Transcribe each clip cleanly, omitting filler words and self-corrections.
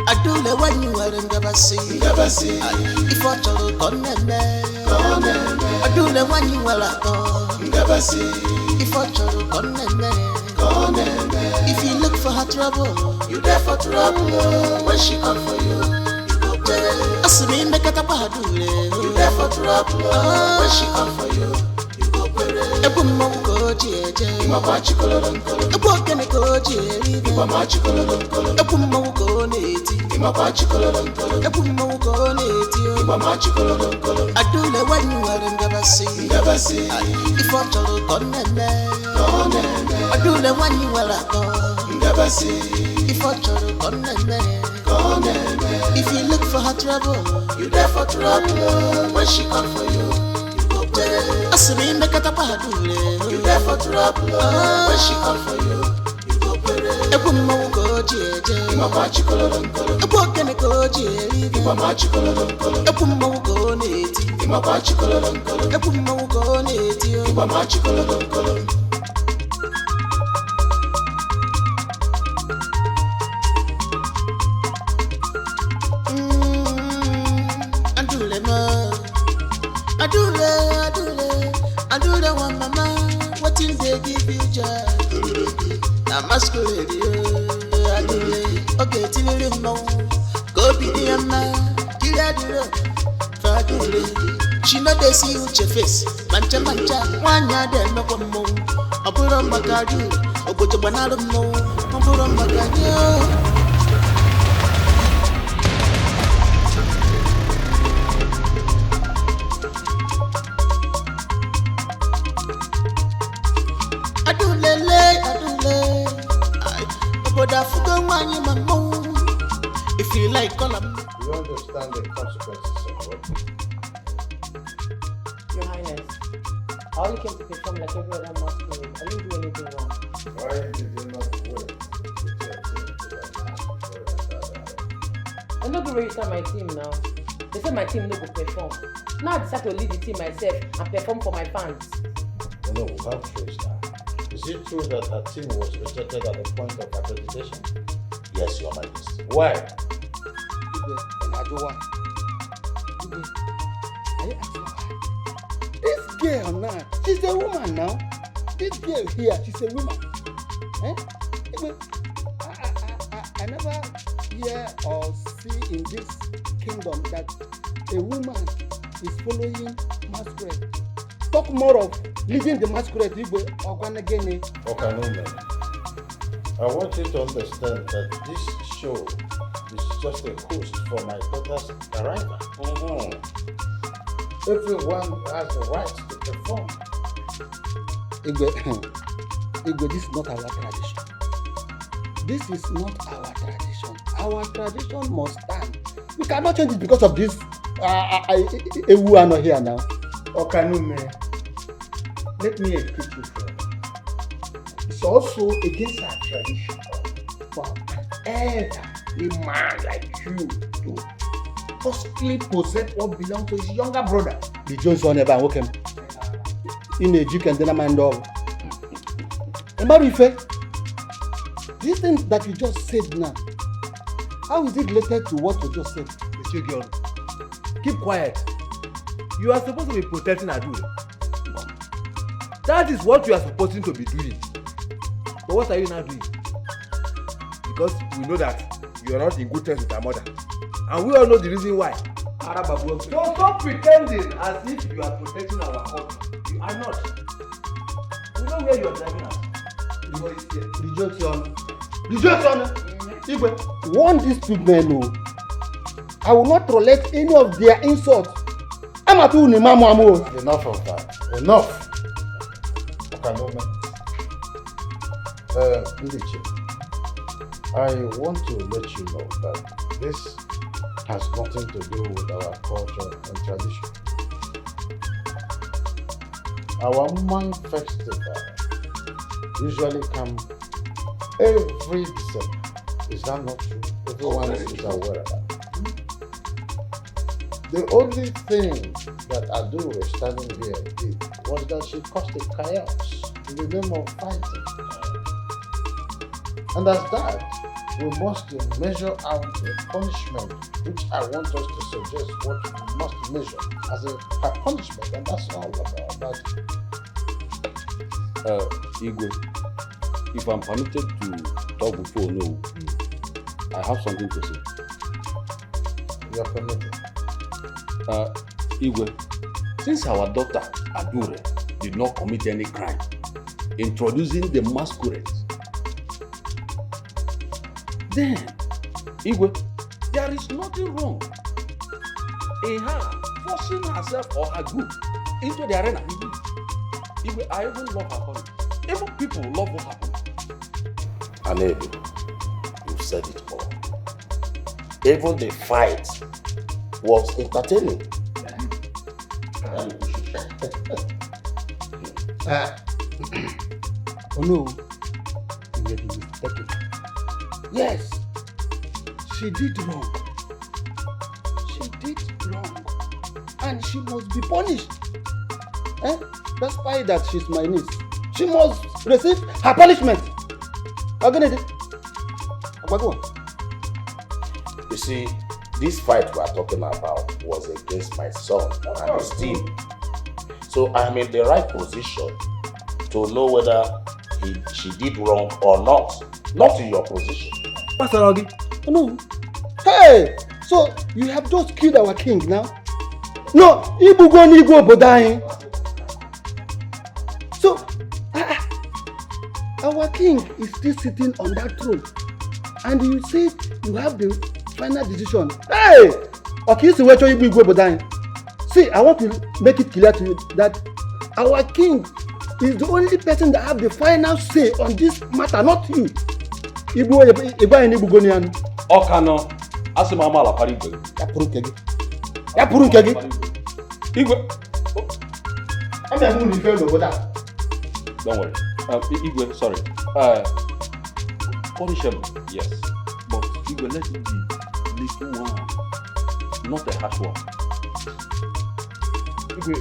Adule when you were in Gabasi. If I told you, Adule when you were at Gabasi. If I told you, if you look for her trouble, you there for trouble. When she come for you, you go pray. Asumi make it up Adule, you there for trouble. When she come for you, you go pray. Ebu mongo jeje, Mama chikolon kolon. Ebu kene ko jeje, Mama chikolon kolon. Ebu mongo neti. Mama chikolon kolon. Ebu mongo neti. Mama chikolon kolon. Adule when you are in Gabasi. If I told you konene. Adule when you are at Gabasi. If I told you konene. If you look for her trouble, you there for trouble. When she come for you, you go pray. Asumi make it up Adule, you there for trouble. When she come for you, you go pray. Ebu mongo jeje, Mama chikolon kolon. Ebu kene ko jeje, Mama chikolon kolon. Ebu mongo neti, Mama chikolon kolon. Ebu mongo neti, Mama chikolon kolon. Adule one mama, what in they give you joy? Na masquerade, Adule, okay, till you know, go be the man, kill Adule, for Adule. She know they see you your face, mancha, one yard and no more. I put on my card, I put a banana more, I put on my card. If you like, call them. You understand the consequences of what? Your Highness, I only came to perform like every other masquerade. I didn't do anything wrong. Why did you not work with your team to that man? I'm not going to register my team now. They said my team no go perform. Now I decide to lead the team myself and perform for my fans. No, without truth now. Is it true that her team was rejected at the point of accreditation? Yes, Your Majesty. Why? This girl now, she's a woman now. This girl here, she's a woman. I never hear or see in this kingdom that a woman is following masquerade. Talk more of leading the masquerade. I want you to understand that this show is just a host for my daughter's arrival. Everyone has the right to perform. Igwe, this is not our tradition. This is not our tradition. Our tradition must stand. We cannot change it because of this. We are not here now. Okanume, let me educate you further. It's also against our tradition for an elderly man like you to forcibly possess what belongs to his younger brother. The Jones one ever woke him. In a juke and then a man dog. And Marife, this thing that you just said now, how is it related to what you just said? Monsieur Gion, keep quiet. You are supposed to be protecting Adule. That is what you are supposed to be doing. But what are you now doing? Because we know that you are not in good terms with our mother. And we all know the reason why. Arababu. So stop pretending as if you are protecting our culture. You are not. We know where you are driving us. Rejection. Igwe, warn these two men. Oh. I will not tolerate any of their insults. I'm at all. Enough of that. Enough. Okay, moment. Ndiche, I want to let you know that this has nothing to do with our culture and tradition. Our man festival usually comes every December. Is that not true? Everyone is aware of that. The only thing that Adu was standing here did was that she caused a chaos in the name of fighting. And as that, we must measure out a punishment, which I want us to suggest what we must measure as a punishment, and that's all about that. Igwe, if I'm permitted to talk before no, I have something to say. You are permitted. Igwe, since our daughter Adure did not commit any crime, introducing the masquerade, then, Igwe, there is nothing wrong in her forcing herself or her group into the arena. Igwe, I even love her family. Even people love what happened. Ini Edo, you've said it all. Even the fight was entertaining. Oh no, you may be mistaken. Yes, she did wrong. And she must be punished. Despite that she's my niece, she must receive her punishment. You see, this fight we are talking about was against my son and his team. So I'm in the right position to know whether she did wrong or not. Not in your position. Oh no. Hey! So you have just killed our king now? No, Ibugo Bodai. So our king is still sitting on that throne. And you say you have the final decision. Hey! Okay, so where you go Bodai? See, I want to make it clear to you that our king is the only person that have the final say on this matter, not you. Okano, asimama la parigwe. Ya puru nkegi. Igwe. I'm not going to defend over that. Don't worry. Igwe, sorry. Punishable, yes. But Igwe, let it be little one, not a harsh one. Igwe,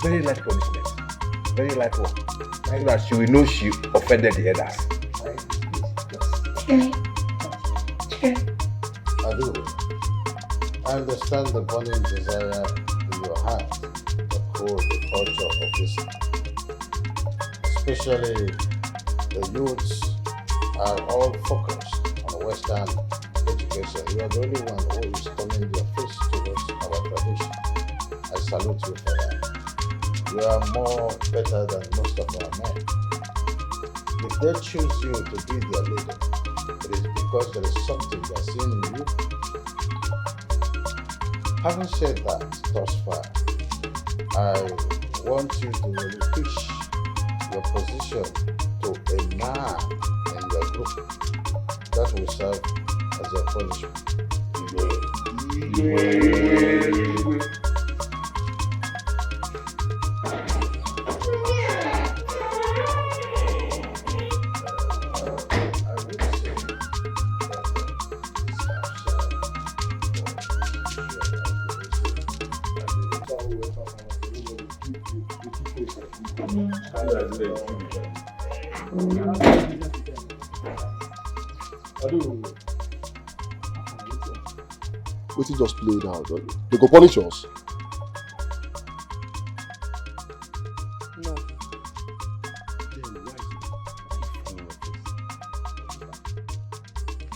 very light punishment. Very light one. So that she will know she offended the others. Adu, I understand the burning desire in your heart to uphold the culture of this land. Especially the youths are all focused on Western education. You are the only one who is turning your face towards our tradition. I salute you for that. You are more better than most of our men. If they choose you to be their leader, it is because there is something they are seeing in you. Having said that thus far, I want you to relinquish your position to a man in your group. That will serve as a punishment. What it just played out? They go punish us. No.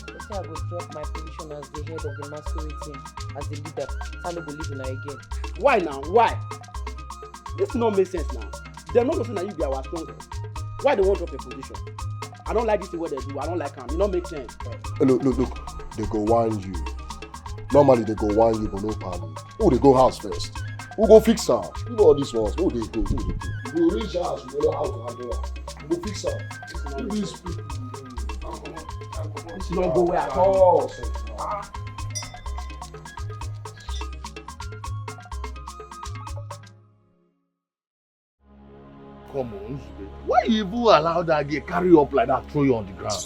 I say I go drop my position as the head of the masquerade team. as the leader. I no go leave una again. Why now? Why? This no make sense now. They no know say na you be our strongest. Why they want drop a position? I don't like this thing what they do. I don't like them. It don't make sense. Look. They go warn you. Normally they go warn you, but no panic. Who they go house first? Who go fix her? You know all these ones. Who they go? You go reach house, you know how to handle her. You go fix her. These people. This don't go where at all. Come on, why you even allow that girl carry you up like that, throw you on the ground?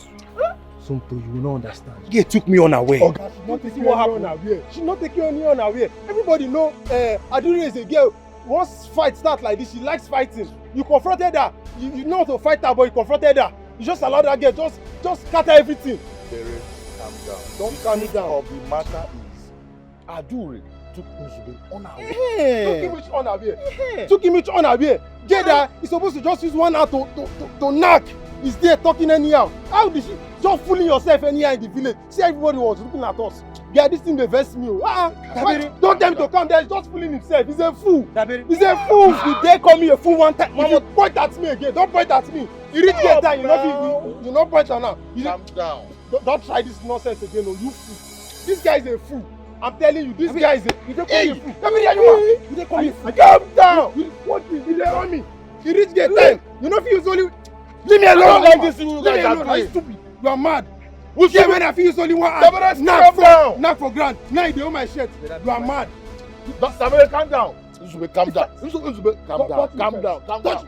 Something you will not understand. Girl took me unaware. Okay, she not taking what happened unaware. She not taking any unaware. Everybody know Aduri is a girl. Once fight start like this, she likes fighting. You confronted her. You know how to fight her, but you confronted her. You just allowed that girl just scatter everything. Bere, calm down. Don't calm me down. Of the matter is, Aduri took Nzube unaware. Took him which unaware? Took him which unaware? Jada is supposed to just use one hand to knock. He's there talking anyhow. How did she just fooling yourself anyhow in the village? See, everybody was looking at us. Yeah, this thing dey vex me. Don't tell me to come there. He's just fooling himself. He's a fool. He's a fool. You dare call me a fool one time? Mama, point at me again. Don't point at me. You reach get time. You not point at now. Calm down. Don't try this nonsense again. You fool. This guy is a fool. I'm telling you, this guy is a. You dey call me a fool. You dey call me a fool. Calm down. What you dey on me? You reach get time. You know if you use only. Leave me alone. I don't like this thing you guys are doing. Are you stupid? You are mad. Who said when I feel use only one hand? Knock for ground. Now you dey on my shirt. You are mad. Sabere, calm down. Nzube, calm down. Nzube, calm down. Calm down. Calm down.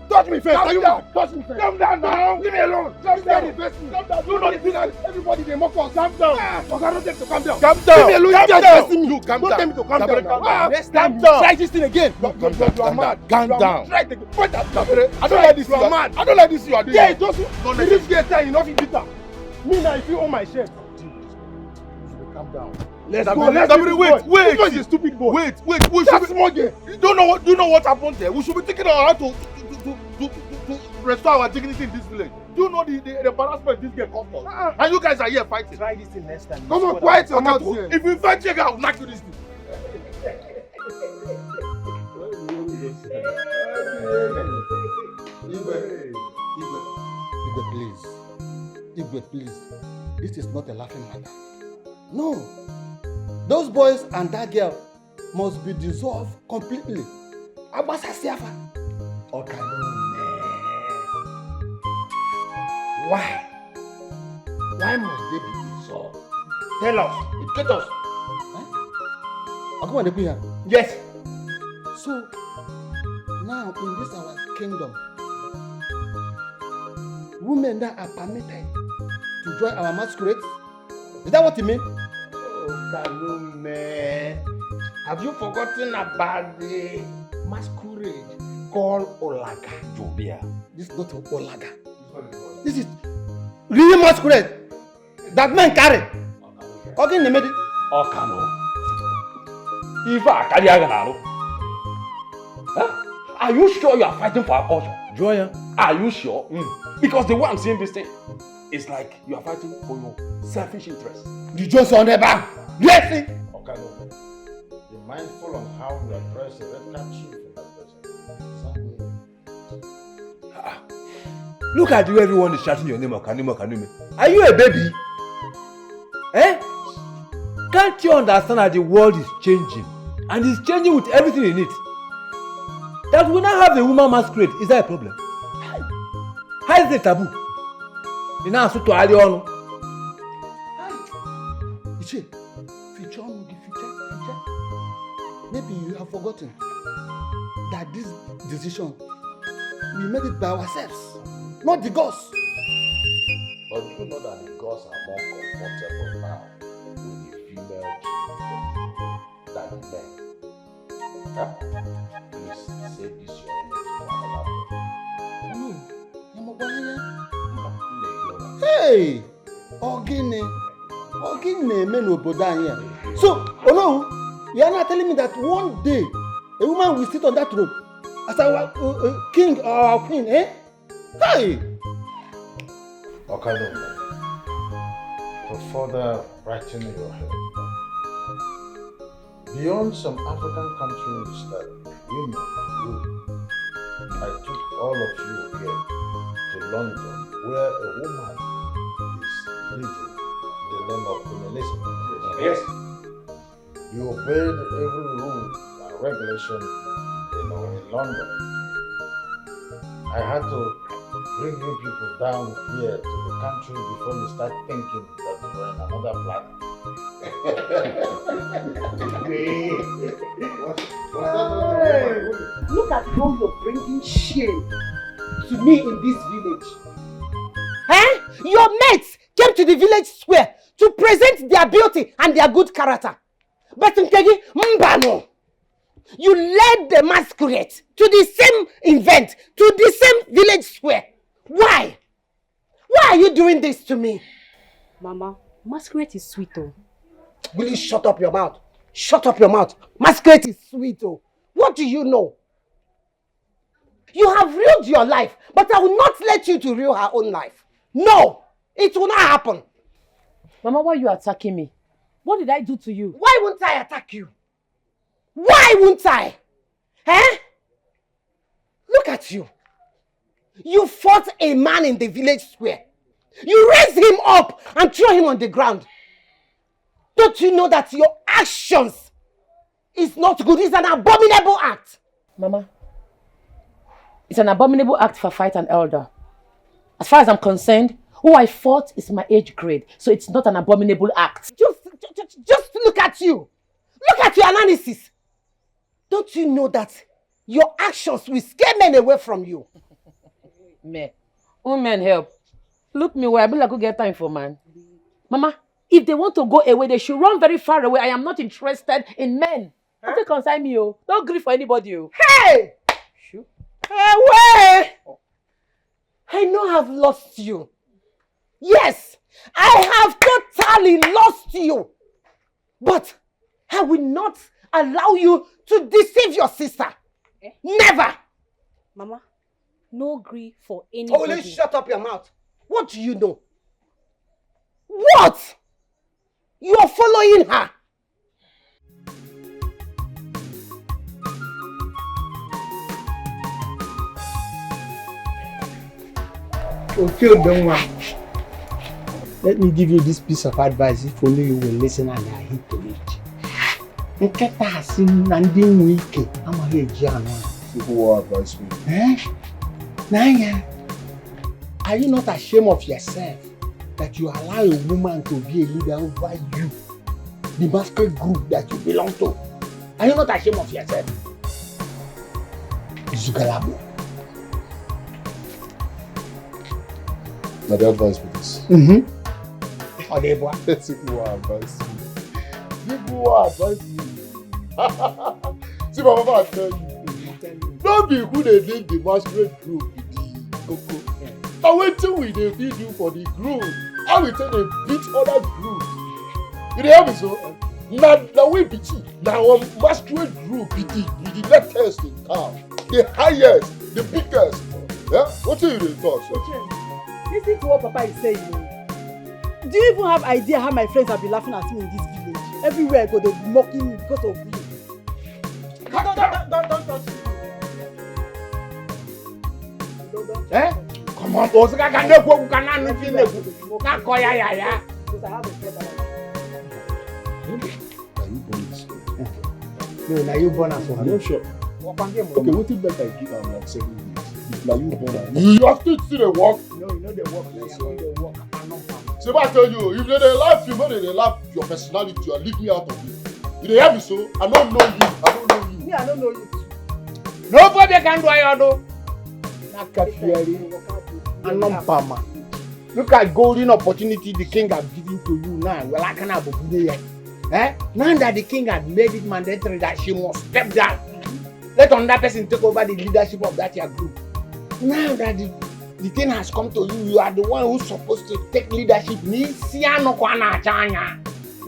Touch me first. Calm down. Touch me first. Calm down now. Leave me alone. Calm down. Calm down. You know the business. Everybody dey mock us. Calm down. Okay, don't tell me to calm down. Calm down. Leave me alone. Calm You down. me. You calm Don't down. tell me to calm down. Next Calm time, down. Try this thing again. You are mad. Calm down. Try to point at me. I don't like this. You are mad. I don't like this you are doing. Yeah, just you reach get time. You no fit beat her. Me now, if you own my shirt. Calm down. Let's go. Let's wait. This is a stupid boy. Wait. That's small girl. You don't know what happened there. We should be thinking about how to restore our dignity in this village. Do you know the embarrassment this girl caused us? And you guys are here fighting. Try this thing next time. Come on, quiet your mouth here. If you fight here, I'll knock you this thing. Igwe, please. This is not a laughing matter. No. Those boys and that girl must be dissolved completely. Abasa Siafa. Okay, Why? Why must they be dissolved? Tell us. Educate us. Come on, here. Yes. So, now in this our kingdom, women that are permitted to join our masquerades? Is that what you mean? Oh, Kalume. Have you forgotten about the masquerade called Olaga? Jobia. This is not Olaga. This is real masquerade that men carry. Okay, Nemedi. Okano. Iva Kaliaganaru. Are you sure you are fighting for our culture? Joya. Are you sure? Because the way I'm seeing this thing, it's like you are fighting for your selfish interest. You just on the back. Yes. Okay, no. Be mindful on how you address the red card chief in that person. Look at you, everyone is shouting your name, Okanume. Are you a baby? Can't you understand that the world is changing? And it's changing with everything in it. That we now have a woman masquerade, is that a problem? How is it taboo? You now to Ali on. Iche, future. Maybe you have forgotten that this decision, we made it by ourselves, not the gods. But you know that the gods are more comfortable now with the female than the men. Huh? Please save this your image for another. Hey! Ogine men obodo here. So, Olo, you are not telling me that one day a woman will sit on that throne as our king or our queen, eh? Hey! Okay, no. For further writing in your head, Beyond some African countries that women rule, I took all of you here to London, where a woman is leading the name of Queen Elizabeth. Yes. You obeyed every rule and regulation in London. I had to bring you people down here to the country before you start thinking that you were in another planet. Look at how you're bringing shame to me in this village. Eh? Your mates came to the village square to present their beauty and their good character. But Nkegi, Mbano, you led the masquerade to the same event, to the same village square. Why? Why are you doing this to me? Mama, masquerade is sweet though. Will you shut up your mouth? Shut up your mouth. Masquerade is sweet oh. What do you know? You have ruined your life, but I will not let you to ruin her own life. No, it will not happen. Mama, why are you attacking me? What did I do to you? Why won't I attack you? Why won't I? Eh? Look at you. You fought a man in the village square. You raised him up and threw him on the ground. Don't you know that your actions is not good? It's an abominable act. Mama, it's an abominable act for fight an elder. As far as I'm concerned, who I fought is my age grade, so it's not an abominable act. Just look at you. Look at your analysis. Don't you know that your actions will scare men away from you? Men. Women help. Look me where I be like, go get time for man. Mama, if they want to go away, they should run very far away. I am not interested in men. Don't take consign me, oh. Don't grieve for anybody, oh. Hey! Shoot. Away! I know I've lost you. Yes, I have totally lost you. But I will not allow you to deceive your sister. Never. Mama, no grief for anybody. Only shut up your mouth. What do you know? What? You are following her. Okay, don't worry. Let me give you this piece of advice if only you will listen and adhere to it. Nketa hasi na ndi nwike amaghị eji anụ. People will advise me. Nanya, are you not ashamed of yourself that you allow a woman to be a leader over you, the masquerade group that you belong to? Are you not ashamed of yourself? Zugalabo. Now they advise me this. Odebwa. People will advise me. People will advise me. See, my mama tell you. Don't be who they lead the masquerade group with the cocoa. And wait till we they feed you for the group. How we tell they beat other groups. You know me so? Now we beat you. Now our masquerade group with the latest in town. The highest, the biggest. Yeah? What do you thought, sir? Listen to what Papa is saying. Do you even have idea how my friends have been laughing at me in this village? Everywhere I go, they'll be mocking me because of you. Don't touch me. Eh? Come on, boss. I can't go. Because I have a friend No, now you born as one. No, sure. Okay, what if that I give am like 7 years? Now you born am. You have to see the work. No, you know the work. Yes, You know the work. See what I tell you, if they laugh you, when they laugh your personality, you leave me out of it. You dey hear me so? I don't know you. I don't know you. Me, I don't know you. Nobody can do it, though. Look at golden opportunity the king has given to you now. Well, I cannot believe it. Eh? Now that the king had made it mandatory that she must step down, let another person take over the leadership of that your group. Now that the thing has come to you, you are the one who's supposed to take leadership.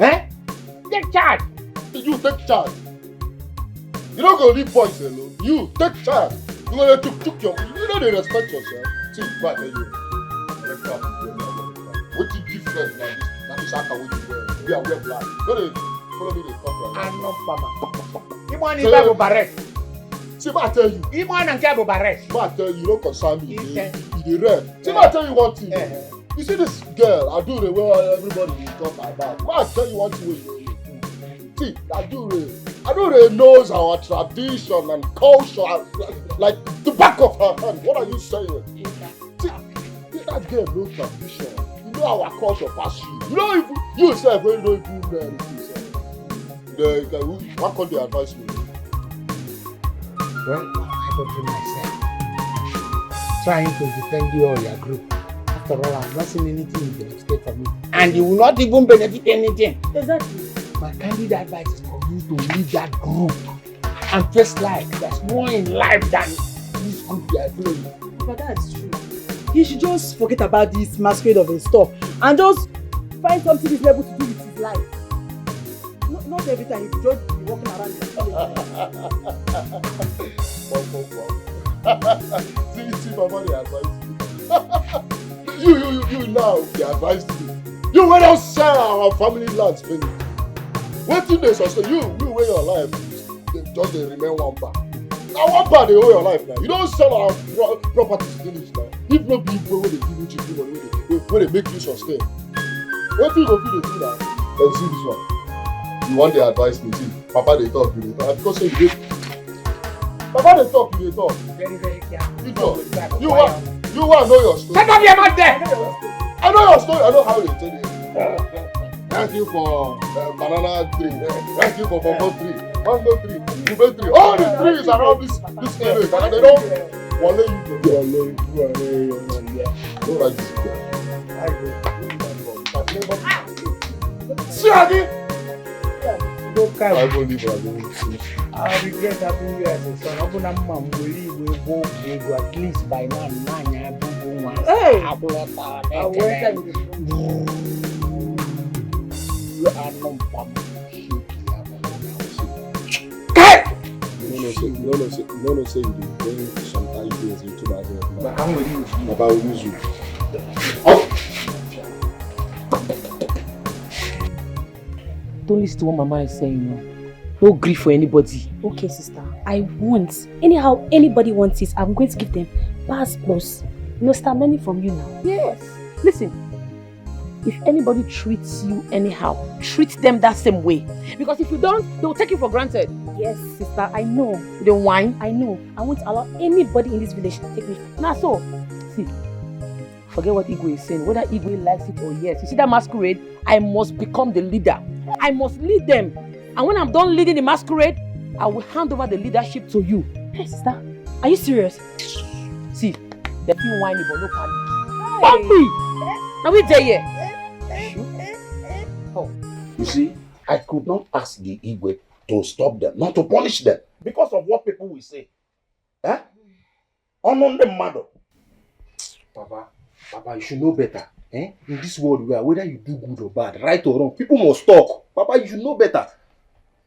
Eh? Take charge. You take charge. You don't go leave boys alone. You take charge. You know they took your. You know they respect yourself. See, what I tell you. What you different like this? That is how we do. We are well black. Follow me, they talk like I'm not Pama. You want So- to go barret? See, I tell you. You want to go barret? I tell you, don't concern me. Okay. You the red. See, I tell you one thing. Eh. You see this girl, I do the way everybody will talk about. I tell you one thing. See, I do knows our tradition and culture like the back of her hand. What are you saying? See, that girl no tradition. You know our culture pass you. You know if you yourself when you know if what can they advise me? Well, I don't do myself. Trying to defend you or your group. After all, I've not seen anything you can escape from me. And you will not even benefit anything. Exactly. My candid advice is for you to leave that group and face life. There's more in life than this group you are doing. But that's true. He should just forget about this masquerade of his stuff and just find something he's able to do with his life. Not every time he should just be walking around the See, Mama, they advise you now, they advise me. You will not sell our family lands, baby. What thing they sustain? You wear your life, they remain one bar. Now one bar they owe your life now. You don't sell our properties finish now. If not people when they give you cheap money, when they make you sustain. What you go do they do now? Let's see this one. You want the advice me, see. Papa they talk, you talk. Because say you Papa they talk, you talk. Very, very careful. You talk. You want know your story. Shut up your mouth there! I know your story. I know how they tell you. Thank you for banana tree. Thank you for cocoa tree. Mango tree. Ube tree. All the trees around this village. And they don't wale you to don't like this girl. See again? I go leave her. I regret having you as a son. Open up mom will leave go at least by now. Hey! I No, say you bring some ideas into my head. But I'm with you. About use you. Don't listen to what Mama is saying. No grief for anybody. Okay, sister. I won't. Anyhow, anybody wants it, I'm going to give them pass plus. No start money from you now. Yes. Listen, if anybody treats you anyhow, treat them that same way. Because if you don't, they will take you for granted. Yes, sister, I know. You don't whine. I know. I won't allow anybody in this village to take me. Now so, see, forget what Igwe is saying. Whether Igwe likes it or yes. You see that masquerade? I must become the leader. I must lead them. And when I'm done leading the masquerade, I will hand over the leadership to you. Hey, sister, are you serious? See, they feel whiny but no panic. Bumpy! Now we there here. Oh. You see, I could not ask the Igwe to stop them, not to punish them, because of what people will say. Eh? On the mother. Papa, you should know better. Eh? In this world where whether you do good or bad, right or wrong, people must talk. Papa, you should know better.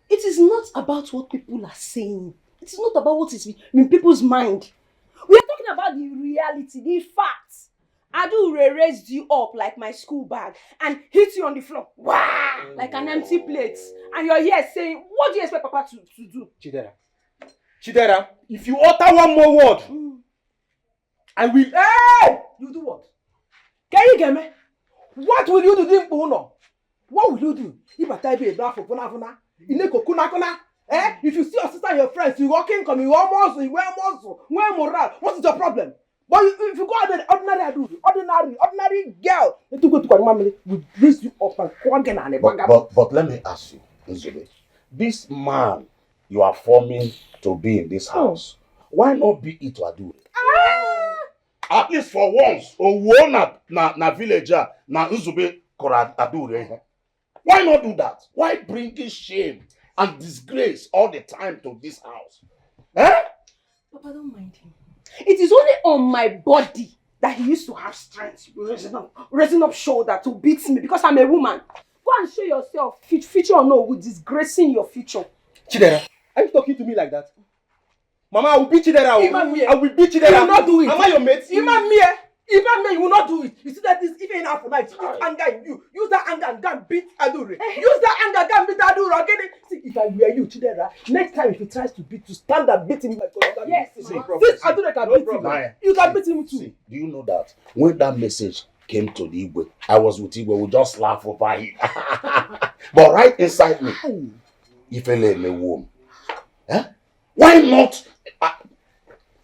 It is not about what people are saying. It is not about what is in people's mind. We are talking about the reality, the facts. Adu raised you up like my school bag and hit you on the floor. Wow! Like an empty plate. And you're here saying, what do you expect Papa to do? Chidera, if you utter one more word, I will. Hey! You do what? Can you get me? What will you do? What will you do? If I type a black for Funafuna, if you see your sister and your friends, you walking, come, you almost, you wear muscle, wear morale, what is your problem? But if you go out there, ordinary girl, they took to family, will raise you up and But let me ask you, Nzube, this man you are forming to be in this house, why not be it to Adu? At least for once, na villager, na Nzube kora Adu. Why not do that? Why bring this shame and disgrace all the time to this house? Eh? Papa, don't mind him. It is only on my body that he used to have strength, raising up shoulder to beat me because I'm a woman. Go and show yourself, future or no, with disgracing your future. Chidera, are you talking to me like that? Mama, I will beat Chidera. I will beat Chidera. You will not do it. Am I your mate? Imam me. Even me, you will not do it. You see that this even enough for night. Use anger in you. Use that anger and go and beat Adure. Use that anger and go and beat Adure. Okay? See, if I were you, Chidera, next time if he tries to beat you, stand and beat him. Yes. Since Adure can beat him, you can beat him too. See, do you know that when that message came to the Igwe, I was with Igwe, we just laugh over it. But right inside me, if I let me warm, why not?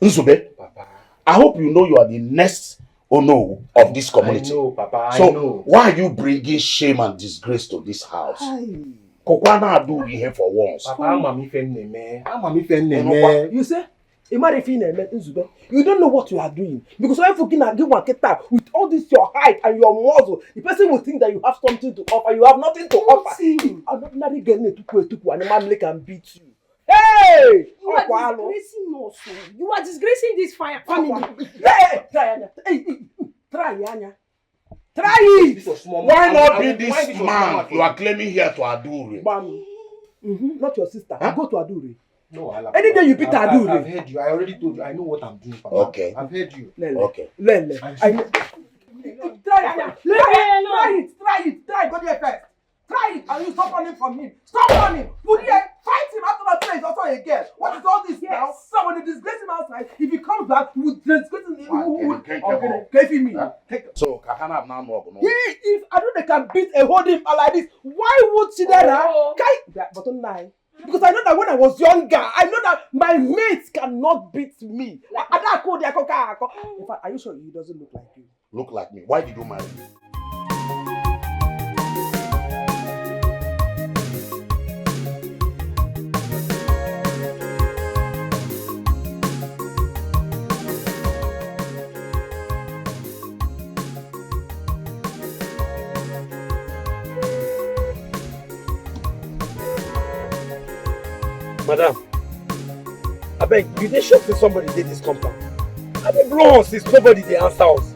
Nzube, Papa, I hope you know you are the next of this community. I know, Papa. So I know. why are you bringing shame and disgrace to this house? Kokwana do here for once. Papa, I'm a You say, you don't know what you are doing. Because when you give one keta with all this your height and your muscle, the person will think that you have something to offer. You have nothing to offer. I'm not marry getting a tuku and a man can beat you. Hey! You are disgracing us. You are disgracing this family. Hey! Try, Anya. Try it! Why not be this man you are claiming here to Adure? Not your sister. Huh? Go to Adure. No, Any day you beat Adure. I've heard you. I already told you. I know what I'm doing, Papa. Okay. I've heard you. Okay. Lele. Try it. Go there first. Try it and you stop running from him. Stop running. Put here. Fight him after that place. Also again. What is all this now? Somebody disgrace him outside. If he comes back, we disgrace him. So Kahana now no. If I know they can beat a holding like this, why would Chidera? But online. Because I know that when I was younger, I know that my mates cannot beat me. In fact, are you sure he doesn't look like you? Look like me. Why did you marry me? Madam, I beg, you dey sure say somebody did this compound? I dey blow on since nobody dey answer us.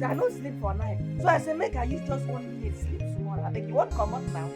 I don't sleep for night. So I say, make I use just 1 minute sleep small. I beg you won't come out now.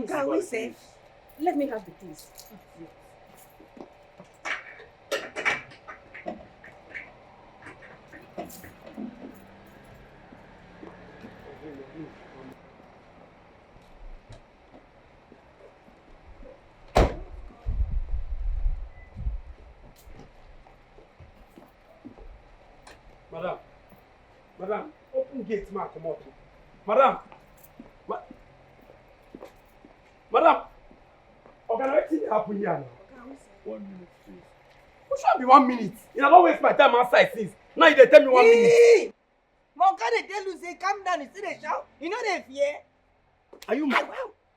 Can we say? Let me have the keys. Madam, open gate, ma, come out. Madam, Madam, what happen here now? 1 minute, please. Who should be 1 minute? You don't waste my time outside since. Now you tell me 1 minute. Mom, can they tell you, say, calm down, you see the shout? You know they fear. Are you mad?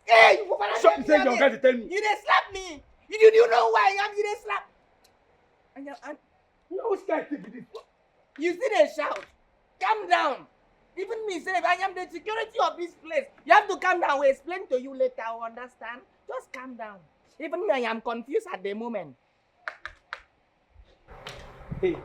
Hey, you go for that. You say you're going to tell me. You dey slap me. You know who I am, you dey slap. And no, which guy take this? You see the shout. Calm down. Even me, say, I am the security of this place. You have to calm down. We'll explain to you later, understand? Just calm down. Even me, I am confused at the moment. Hey.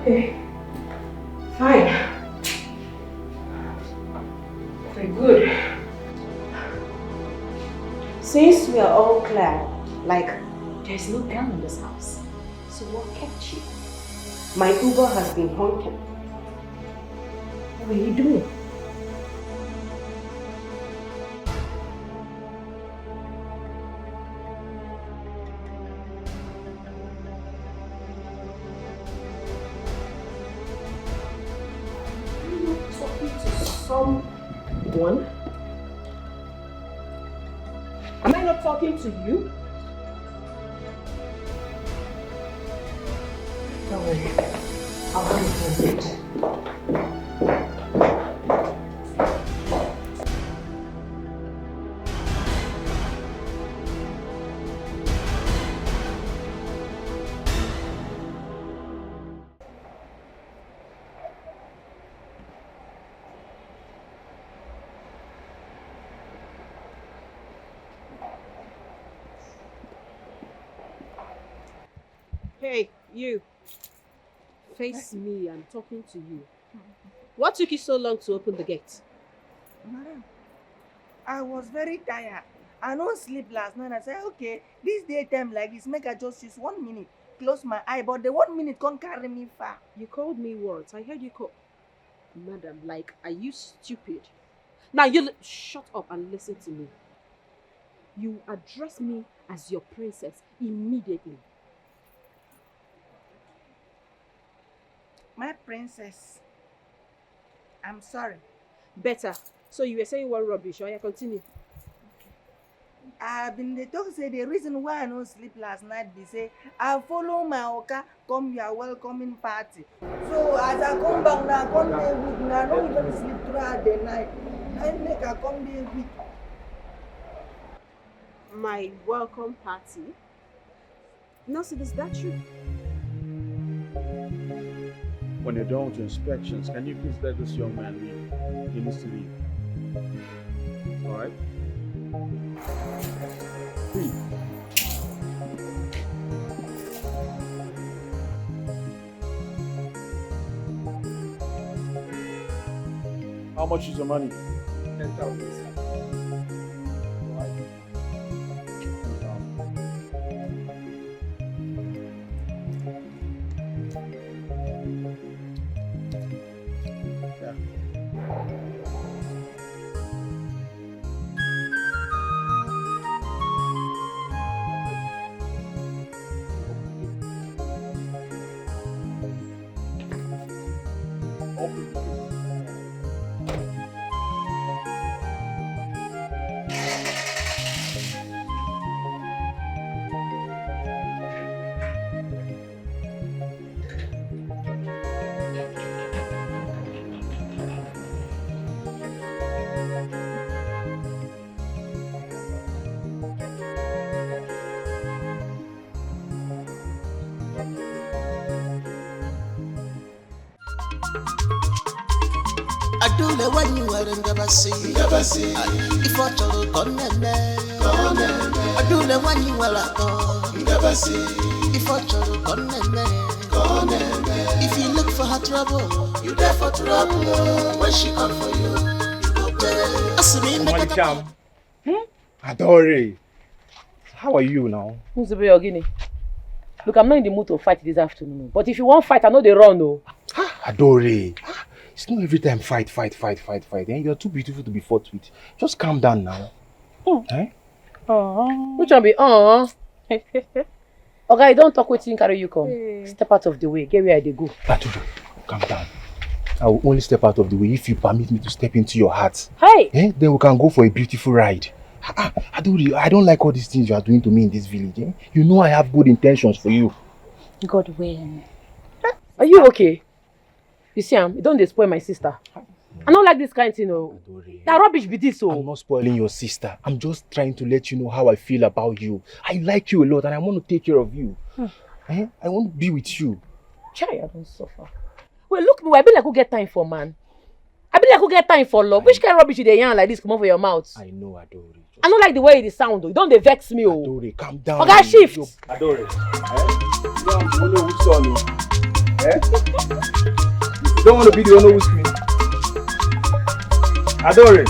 Okay. Fine. Very good. Since we are all clear, like there's no gun in this house, so what kept you? My Uber has been honking. What were you doing? Someone? Am I not talking to you? Don't worry. I'll have it later. Hey, you. Face me, I'm talking to you. What took you so long to open the gate? Madam, I was very tired. I don't sleep last night. I said, okay, this daytime like this, make I just use 1 minute, close my eye, but the 1 minute can't carry me far. You called me words. I heard you call... Madam, like, are you stupid? Now, shut up and listen to me. You address me as your princess immediately. My princess, I'm sorry. Better. So you were saying what rubbish, or you continue? I've been the talk say the reason why I don't sleep last night be say I follow my oka come your welcoming party. So as I come back now, I come there with me. I don't even sleep throughout the night. I make I come there with my welcome party? No, so is that true? When you're done with your inspections, can you please let this young man leave? He needs to leave. Alright? Please. How much is your money? 10,000. Adule when you were in Gabasi, if I told Conene, Adule when you were at Gabasi, if I told Conene, if you look for her trouble, you there for trouble. When she come for you, you go there. Malicham. Adore. How are you now? Who's the Ogini? Look, I'm not in the mood to fight this afternoon. But if you want fight, I know they run, no. Adore. It's not every time fight. Eh? You're too beautiful to be fought with. Just calm down now. Eh? Which one be? Okay, don't talk with him, carry you come. Hey. Step out of the way, get where they go. Atudo, calm down. I will only step out of the way if you permit me to step into your heart. Hey! Then we can go for a beautiful ride. I don't like all these things you are doing to me in this village. You know I have good intentions for you. God willing. Are you okay? You see, you don't spoil my sister. I don't like this kind of thing, no. That rubbish be this, I'm not spoiling your sister. I'm just trying to let you know how I feel about you. I like you a lot and I want to take care of you. I want to be with you. Chai, I don't suffer. Well, look me, I be like who get time for man. I be like who get time for love. Which kind of rubbish you dey yarn like this come over your mouth? I know, Adore. I don't like the way it sound though. You don't dey vex me, oh. Adore, calm down. Okay, shift. Adore. You don't know who's on you. You don't want to be the one who's screaming. Adore.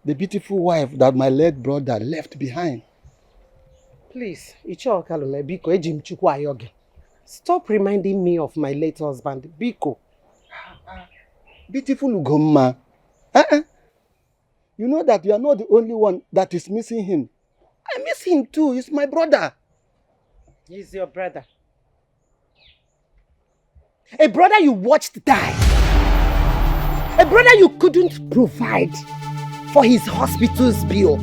The beautiful wife that my late brother left behind. Please, Biko, stop reminding me of my late husband, Biko. Beautiful Ugomma. You know that you are not the only one that is missing him. I miss him too. He's my brother. He's your brother. A brother you watched die. A brother you couldn't provide for his hospital's bill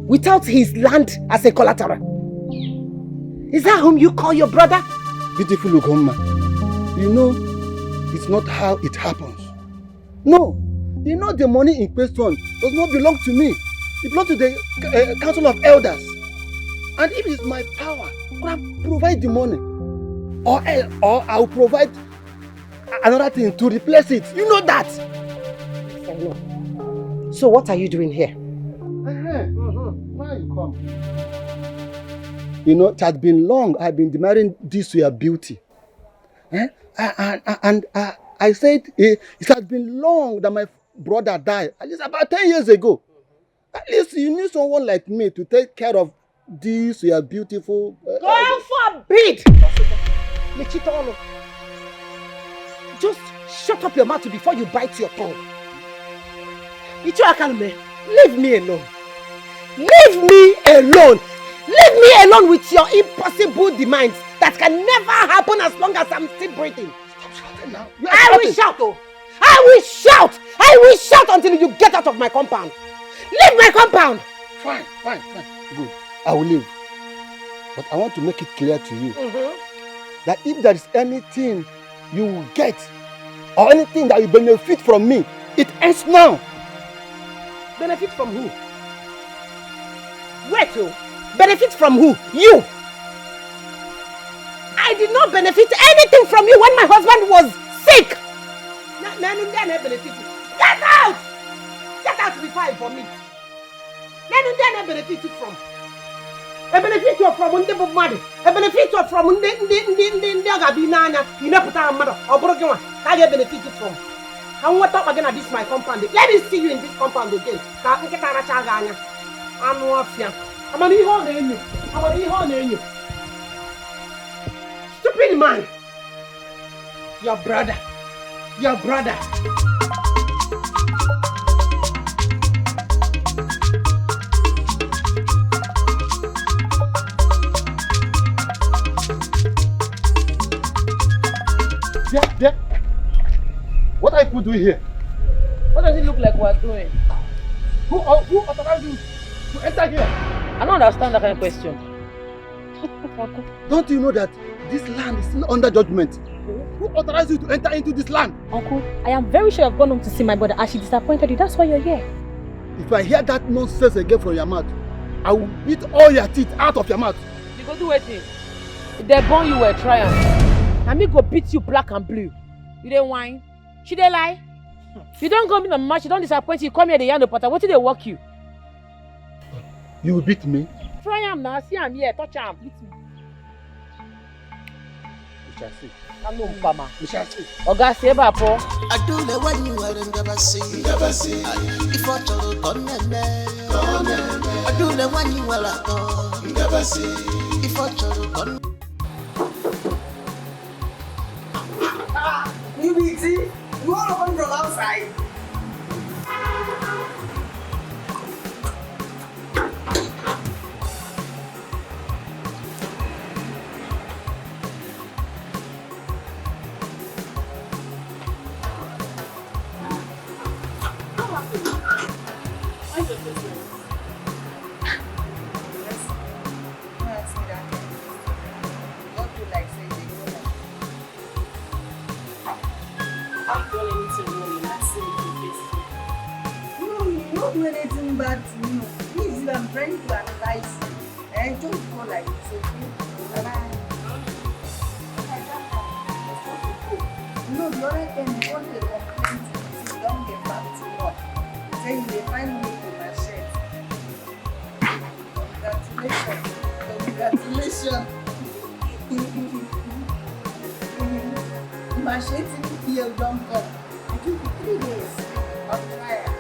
without his land as a collateral. Is that whom you call your brother? Beautiful Ugomma, you know, it's not how it happens. No, you know the money in question does not belong to me. It belongs to the Council of Elders. And if it's my power, I can provide the money. Or I'll provide another thing to replace it. You know that. I know. So what are you doing here? Why you come? You know, it has been long I've been demanding this your beauty. And I said it has been long that my brother died. At least about 10 years ago. At least you need someone like me to take care of this your beautiful... God forbid! Just shut up your mouth before you bite your tongue. Leave me alone. Leave me alone. Leave me alone with your impossible demands that can never happen as long as I'm still breathing. Now. I will shout, oh! I will shout! I will shout until you get out of my compound. Leave my compound! Fine. Good. I will leave. But I want to make it clear to you that if there is anything you will get or anything that you benefit from me, it ends now. Benefit from who? Wait, oh! Benefit from who? You! I did not benefit anything from you when my husband was sick! Get out! Get out before I vomit! I benefit from. I benefit from the money. I benefit from the Gabinana. You never put a mother or broken one. I get benefit from. I want to talk again at this my compound. Let me see you in this compound again. I'm Wafia. I'm an e-horn. Stupid man. Your brother. Yeah. What are you doing here? What does it look like we're doing? Who authorized you to enter here? I don't understand that kind of question. Don't you know that This land is still under judgment. Who authorized you to enter into this land? Uncle, I am very sure I've gone home to see my brother as she disappointed you. That's why you're here. If I hear that nonsense again from your mouth, I will beat all your teeth out of your mouth. You go do anything. If they born you were triumph. And me go beat you black and blue. You dey whine? She dey lie? You don't go meet my mama, she don't disappoint you. Come here, the yarn the potter. What did they work you? You will beat me? Try am now. See am here. Touch am. Beat me. We shall see. I know Mpama. We shall see. Oga say ba po. I do the one you are never see. Never see. If I told you come I do the one you are never see. If I told you come. You busy? You all come from outside. Do anything bad to me. Please, if I'm trying to advise you, and don't go like this, okay? Bye-bye. No, the other time, you want to complain to me, don't get back to work. Say you will find me to my shirt. Congratulations. Congratulations. My shirt here don't come. I give you 3 days of trial.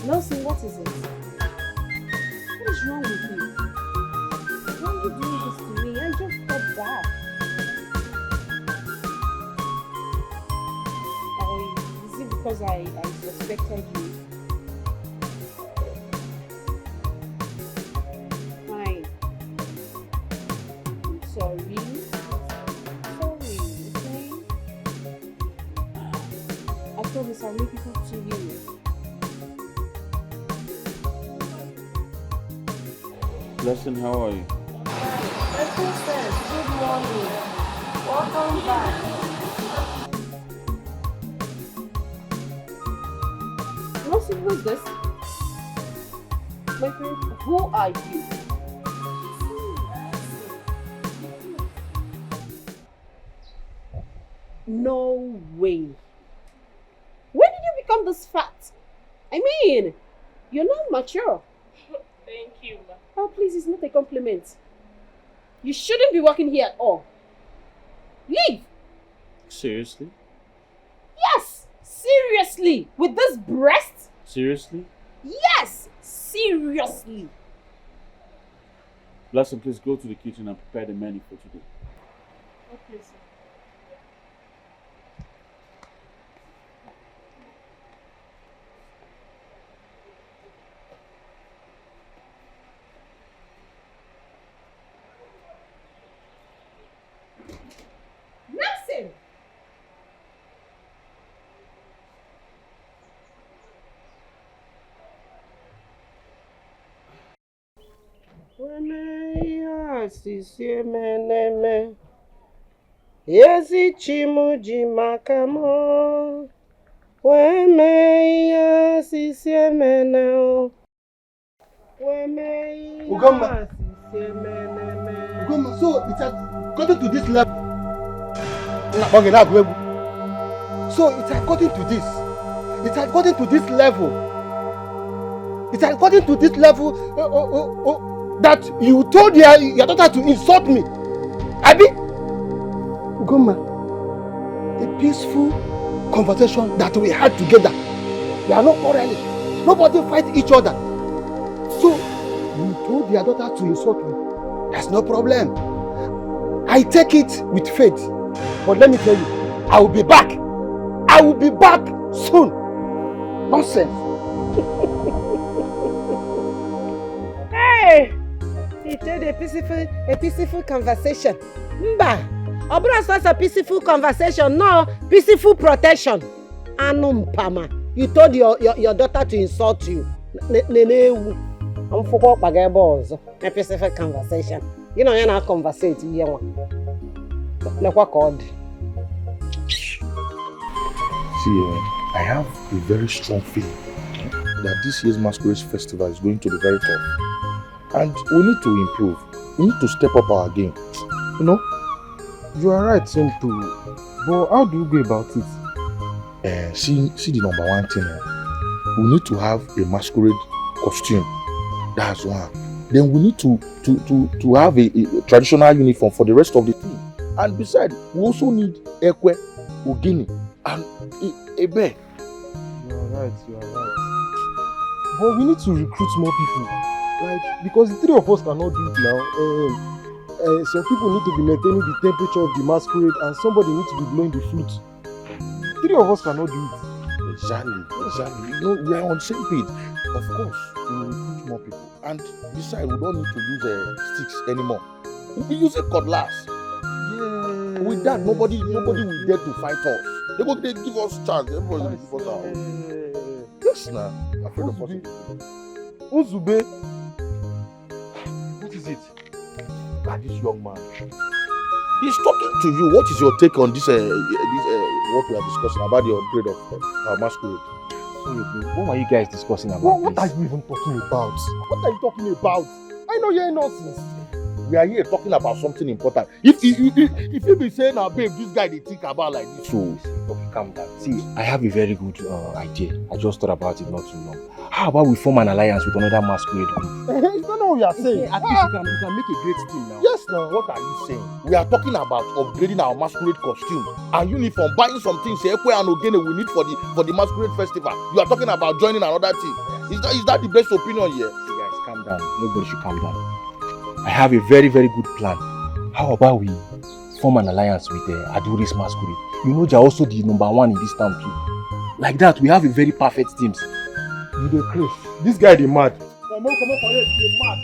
Nelson, what is it? What is wrong with you? Why are you doing this to me? I just got back. Is it because I suspected you? Fine. I'm sorry. Sorry, okay? I promise I'll make it up to you. Blessing, how are you? Princess, good morning. Welcome back. Nelson, who is this? My friend, who are you? No way. When did you become this fat? I mean, you're not mature. Thank you, ma. Oh, please, it's not a compliment. You shouldn't be working here at all. Leave! Seriously? Yes! Seriously! With this breast? Seriously? Yes! Seriously! Blessing, please go to the kitchen and prepare the menu for today. Okay, sir. Nelson! Yezi chimuji makamo. Wemeya sisiemene. Wemeya Ugomma. sisiemene. Ugomma, so it has gotten to this level. Okay, now go. So it has gotten to this. It has gotten to this level It's according to this level that you told your daughter to insult me. Abi? Ugoma, a peaceful conversation that we had together. We are not quarreling. Nobody fight each other. So, you told your daughter to insult me. That's no problem. I take it with faith. But let me tell you, I will be back. I will be back soon. Nonsense. Hey! He told a peaceful conversation. Mba! Obra was a peaceful conversation, no peaceful protection. Anumpama. You told your daughter to insult you. I'm forgot about balls. A peaceful conversation. You know you're not conversating here. Like what called? See, I have a very strong feeling that this year's Masquerade Festival is going to be very tough. And we need to improve. We need to step up our game. You know? You are right, Simple. But how do you go about it? See the number one thing. We need to have a masquerade costume. That's one. Then we need to have a traditional uniform for the rest of the team. And besides, we also need ekwe, ogini, and a bear. You are right. But we need to recruit more people. Because the three of us cannot do it now. Some people need to be maintaining the temperature of the masquerade and somebody needs to be blowing the flute. Three of us cannot do it. Exactly. You know, we are on the same page. Of course, we will recruit more people. And besides, we don't need to use sticks anymore. We'll be using cutlass. Yeah. With that, nobody will dare to fight us. They give us chance. Everybody will give us our own. Yes, now. Afraid of us. Uzube. What is it? Look at this young man. He's talking to you. What is your take on this? What we are discussing about the upgrade of masquerade? What are you guys discussing about? What are you even talking about? What are you talking about? I know you're nonsense. We are here talking about something important. If you be saying, babe, this guy they think about like this. So, okay, calm down. See, I have a very good idea. I just thought about it not too long. How about we form an alliance with another masquerade group? Is that what we are saying? At least you can make a great team now. Yes, now. What are you saying? We are talking about upgrading our masquerade costume and uniform, buying some things, ekwe and ogene we need for the masquerade festival. You are talking about joining another team. Is that the best opinion here? See, guys, calm down. Nobody should calm down. I have a very, very good plan. How about we form an alliance with Aduri's masquerade? You know they're also the number one in this town too. Like that, we have a very perfect team. You dey crazy. This guy dey mad. Come on, for here, you mad.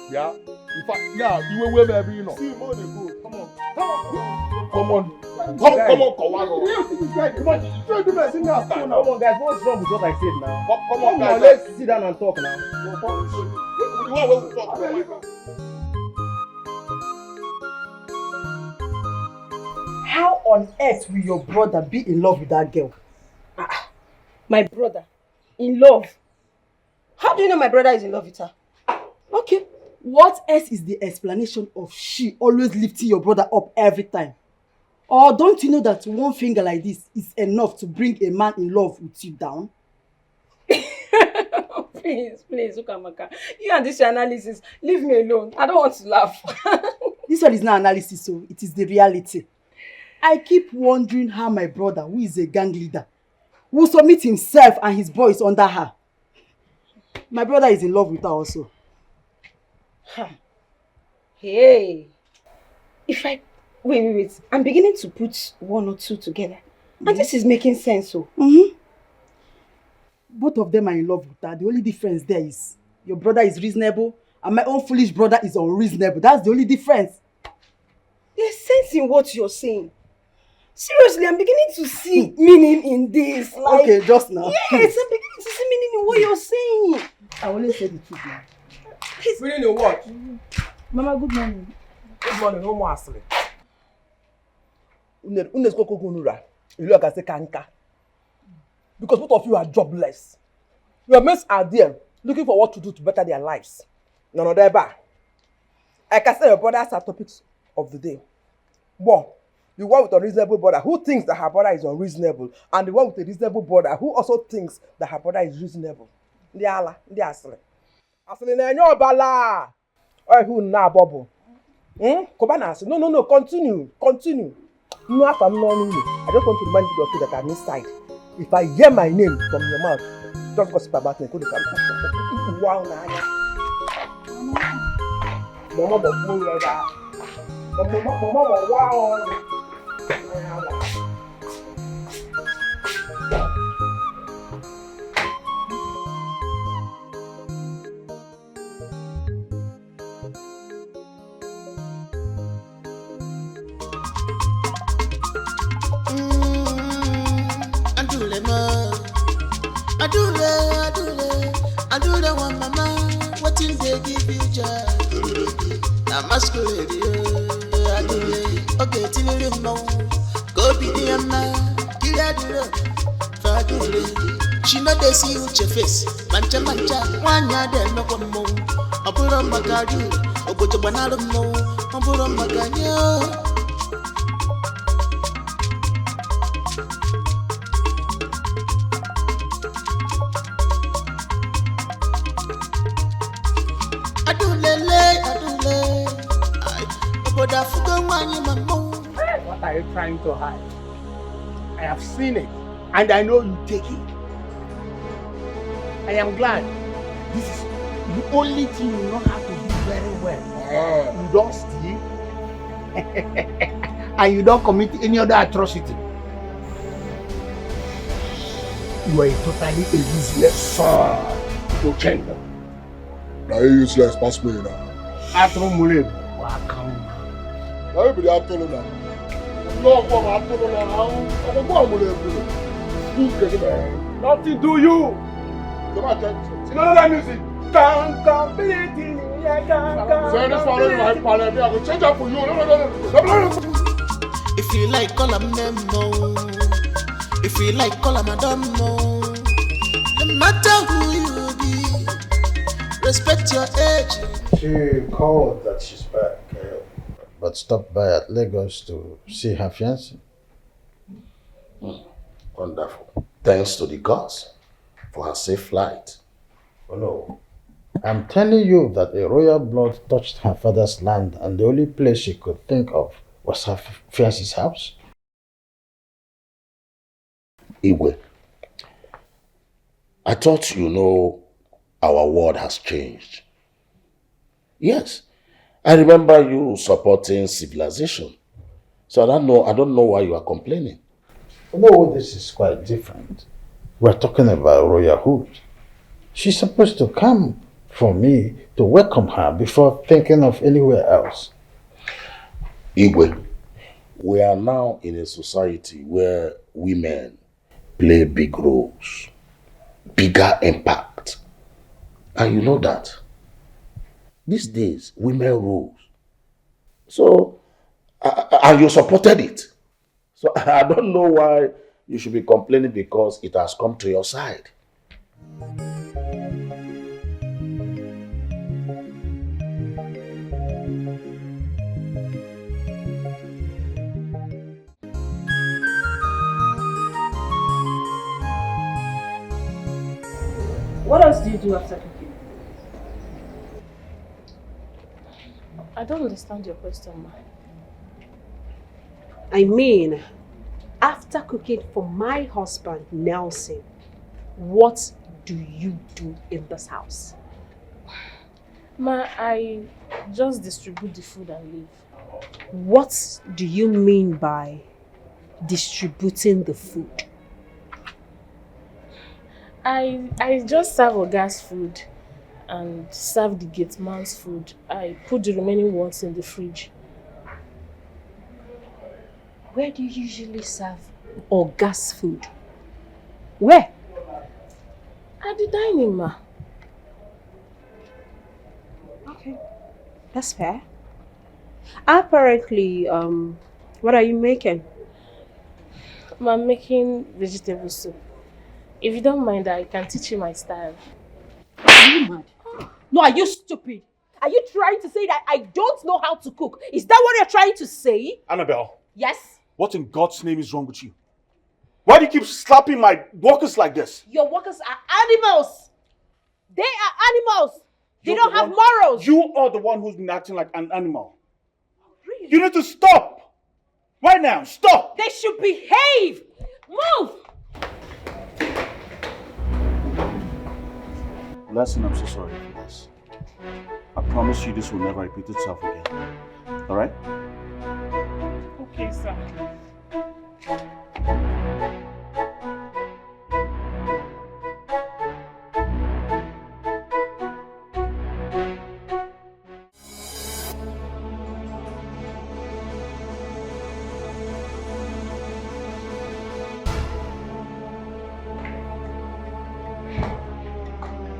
Yeah. In fact, yeah, you will wear every, you know. See, more than good. Come on. Come on, guys. What's wrong with what I said now? Come on, guys. Let's sit down and talk now. How on earth will your brother be in love with that girl? My brother? In love? How do you know my brother is in love with her? Okay. What else is the explanation of she always lifting your brother up every time? Or don't you know that one finger like this is enough to bring a man in love with you down? Please, Ukamaka. You and this analysis, leave me alone. I don't want to laugh. This one is not analysis, so it is the reality. I keep wondering how my brother, who is a gang leader, will submit himself and his boys under her. My brother is in love with her also. Hey. Wait. I'm beginning to put one or two together. And this is making sense, so. Both of them are in love with her. The only difference there is your brother is reasonable and my own foolish brother is unreasonable. That's the only difference. There's sense in what you're saying. Seriously, I'm beginning to see meaning in this. Like, okay, just now. Yes, I'm beginning to see meaning in what you're saying. I only said the truth now. Meaning in what? Mama, good morning. Good morning, no more asleep. You look as a kanka. Because both of you are jobless. Your mates are there looking for what to do to better their lives. None of them are. I can say your brothers are topics of the day. Well, the one with a reasonable brother who thinks that her brother is unreasonable, and the one with a reasonable brother who also thinks that her brother is reasonable. ndị ala ndị asịrị asịrị na-enye ọbala ọhịa unu na-abọbụ kụba na asị no continue nnu afa m n'ọnụ unu I just want to remind you of that I'm inside if I hear my name from your mouth just gossip about me wow n'anya mama bụ mkpụrụ ebe a mama bụ wow Adule one mama, what in they give you joy? Na masquerade, adule, okay, till you know. Go be the man, kill adule, fadule. She know they see you your face, mancha, one yard and no one more. I put on my gaju, or put a banana more, I put on my gaju. What are you trying to hide? I have seen it, and I know you take it. I am glad. This is the only thing you know how to do very well. You don't steal, and you don't commit any other atrocity. You are a totally useless son to change. Now you useless, pass me now. Atro Muleb, welcome. Now you be the actor now. No, come actor now. I'm going Muleb. Nothing do you. Come on, tell you know that music. Say this one in my parliament. I will change up for you. No. If you like, call him Nemo. If you like, call him Adamo. No matter who you be, respect your age. She called that she's back, but stopped by at Lagos to see her fiancé. Wonderful. Thanks to the gods for her safe flight. Oh no. I'm telling you that a royal blood touched her father's land, and the only place she could think of was her fiancé's house. Igwe, I thought you know our world has changed. Yes, I remember you supporting civilization. So I don't know why you are complaining. No, this is quite different. We're talking about royalhood. She's supposed to come for me to welcome her before thinking of anywhere else. Igwe, we are now in a society where women play big roles, bigger impact. And you know that. These days, women rule. So, and you supported it. So I don't know why you should be complaining because it has come to your side. What else do you do after cooking? I don't understand your question, ma. I mean, after cooking for my husband, Nelson, what do you do in this house? Ma, I just distribute the food and leave. What do you mean by distributing the food? I just serve Oga's food and serve the gate man's food. I put the remaining ones in the fridge. Where do you usually serve Oga's food? Where? At the dining, ma. Okay, that's fair. Apparently, what are you making? I'm making vegetable soup. If you don't mind, I can teach you my style. Are you mad? No, are you stupid? Are you trying to say that I don't know how to cook? Is that what you're trying to say? Annabelle. Yes? What in God's name is wrong with you? Why do you keep slapping my workers like this? Your workers are animals. They are animals. They don't have morals. You are the one who's been acting like an animal. Really? You need to stop. Right now, stop. They should behave. Move. Blessing, I'm so sorry for this. I promise you this will never repeat itself again. Alright? Okay, sir.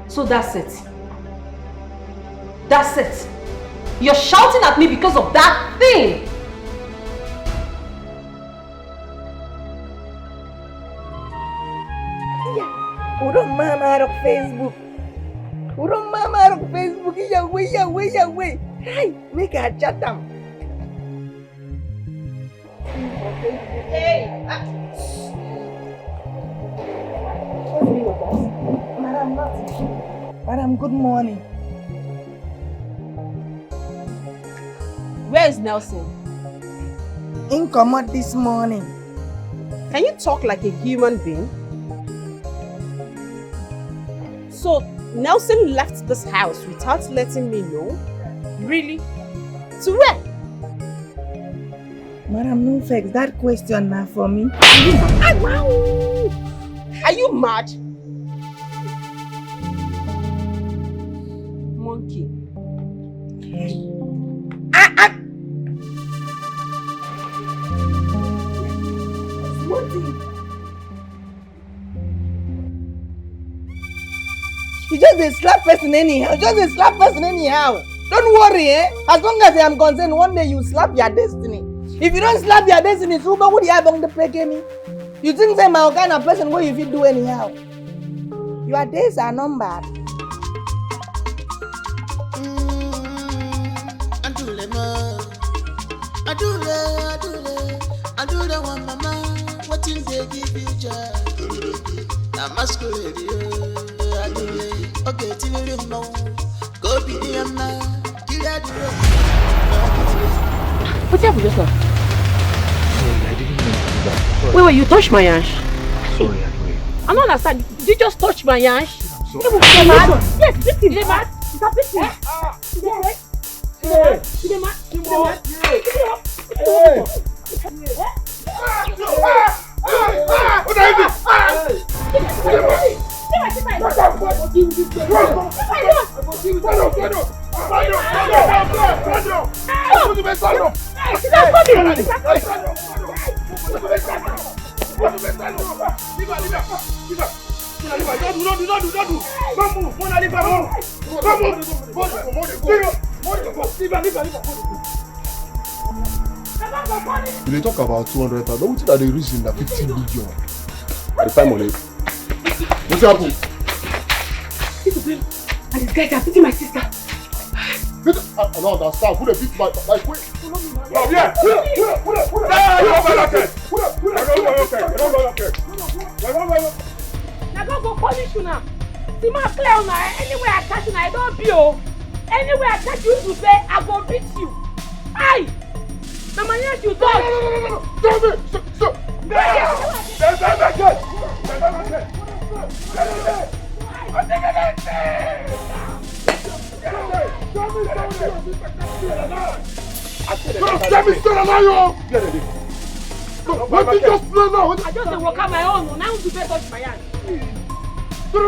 So that's it. That's it. You're shouting at me because of that thing. Urong mama of Facebook. Urong mama of Facebook. Yaway. Hey, make a chat them. Hey. Madam, good morning. Where is Nelson? In commode this morning. Can you talk like a human being? So, Nelson left this house without letting me know? Really? To where? Madam, no vex. That question now for me. Are you mad? Monkey. You just a slap person anyhow. Don't worry, eh? As long as I am concerned, one day you slap your destiny. If you don't slap your destiny, so what would you have on the play me? You think I'm a kind of person where you feel do anyhow? Your days are numbered. I do the one mama. What things they give you joy? I masquerade. Okay, till you know. Go be the man. What's happened just now? Sorry, I didn't mean to do that. Sorry. Wait, you touched my ash. Sorry, Adway. I don't understand. Did you just touch my ash? I'm You sorry. mad? Yes, victim. Is it mad? Is that victim? Is it mad? Is it mad? Is it mad? They talk about 200,000. Don't think that the reason that 50 million. The time on it. What's happened? And these guys are beating my sister. I don't understand. Who they beat my quick? Oh, yeah. Now go punish you now. See my clear now. Anywhere I catch you now, I don't beat you. Anywhere I catch you to say, I go beat you. Aye. The man you talk. No. Stop it. Stop. What did you just play now? I just walk out my own. Now you better touch my hand. No.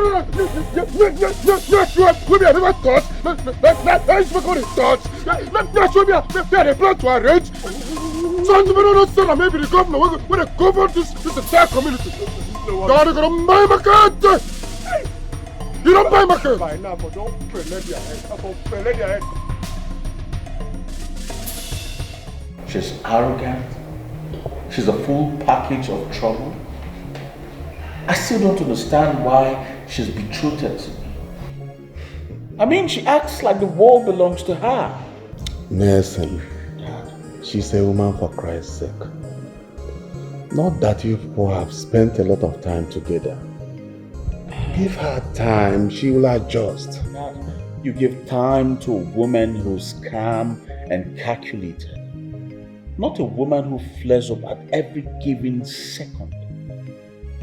Yes, we have never touched. Let's go to touch. Yes, we have a plan to arrange. So you don't say that maybe the governor will govern this entire community. God, you're gonna buy my cat. You don't buy my cat. By now, but don't let your head. She's arrogant. She's a full package of trouble. I still don't understand why she's betrothed to me. I mean, she acts like the world belongs to her. Nelson, she's a woman for Christ's sake. Not that you people have spent a lot of time together. Give her time, she will adjust. You give time to a woman who's calm and calculated. Not a woman who flares up at every given second.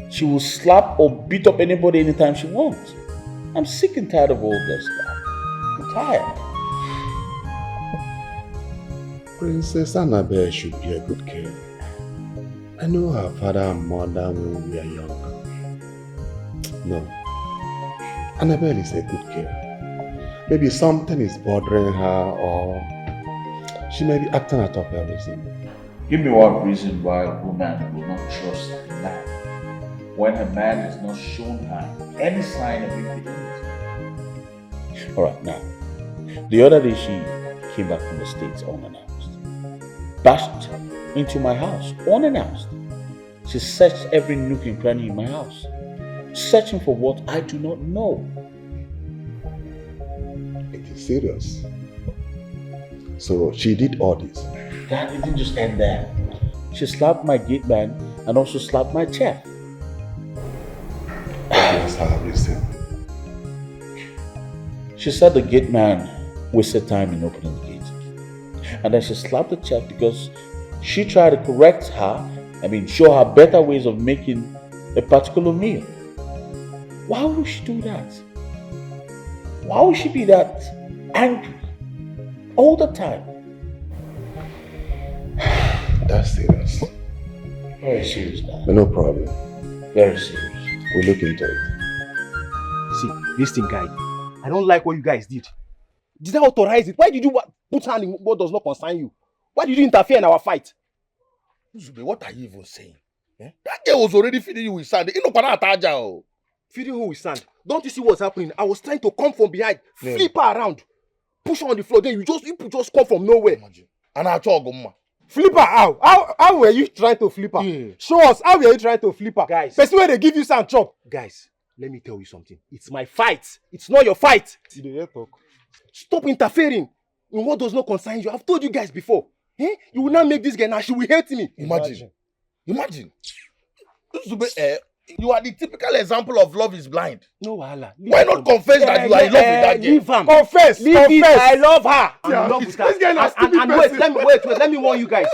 She will slap or beat up anybody anytime she wants. I'm sick and tired of all this stuff. I'm tired. Princess Annabelle should be a good girl. I know her father and mother when we were young. No. Annabelle is a good girl. Maybe something is bothering her or she may be acting out of her reason. Give me one reason why a woman will not trust a man when a man has not shown her any sign of infidelity. Alright, now, the other day she came back from the States unannounced. Bashed into my house unannounced. She searched every nook and cranny in my house, searching for what I do not know. It is serious. So she did all this. That didn't just end there. She slapped my gate man and also slapped my chair. That's her reason. She said the gate man wasted time in opening the gate. And then she slapped the chef because she tried to correct her, show her better ways of making a particular meal. Why would she do that? Why would she be that angry all the time? That's serious. Very serious now. No problem. Very serious. We'll look into it. See, this thing, guy, I don't like what you guys did. Did I authorize it? Why did you put hand in what does not concern you? Why did you interfere in our fight? Zube, what are you even saying? Eh? That girl was already feeding you with sand. Feeding her with sand? Don't you see what's happening? I was trying to come from behind, flip her around, push her on the floor, then you just come from nowhere. And I talk, Flip her how? How were you trying to flip her? Yeah. Show us, how were you trying to flip her? Guys. Person where they give you sand chop. Guys, let me tell you something. It's my fight. It's not your fight. Stop interfering in what does not concern you. I've told you guys before. Eh? You will not make this girl now. She will hate me. Imagine. You are the typical example of love is blind. No wahala. Why not confess that you are in love with that girl? Leave her. Confess. I love her. I'm Yeah, in love with her. this girl is a stupid Wait, let me warn you guys.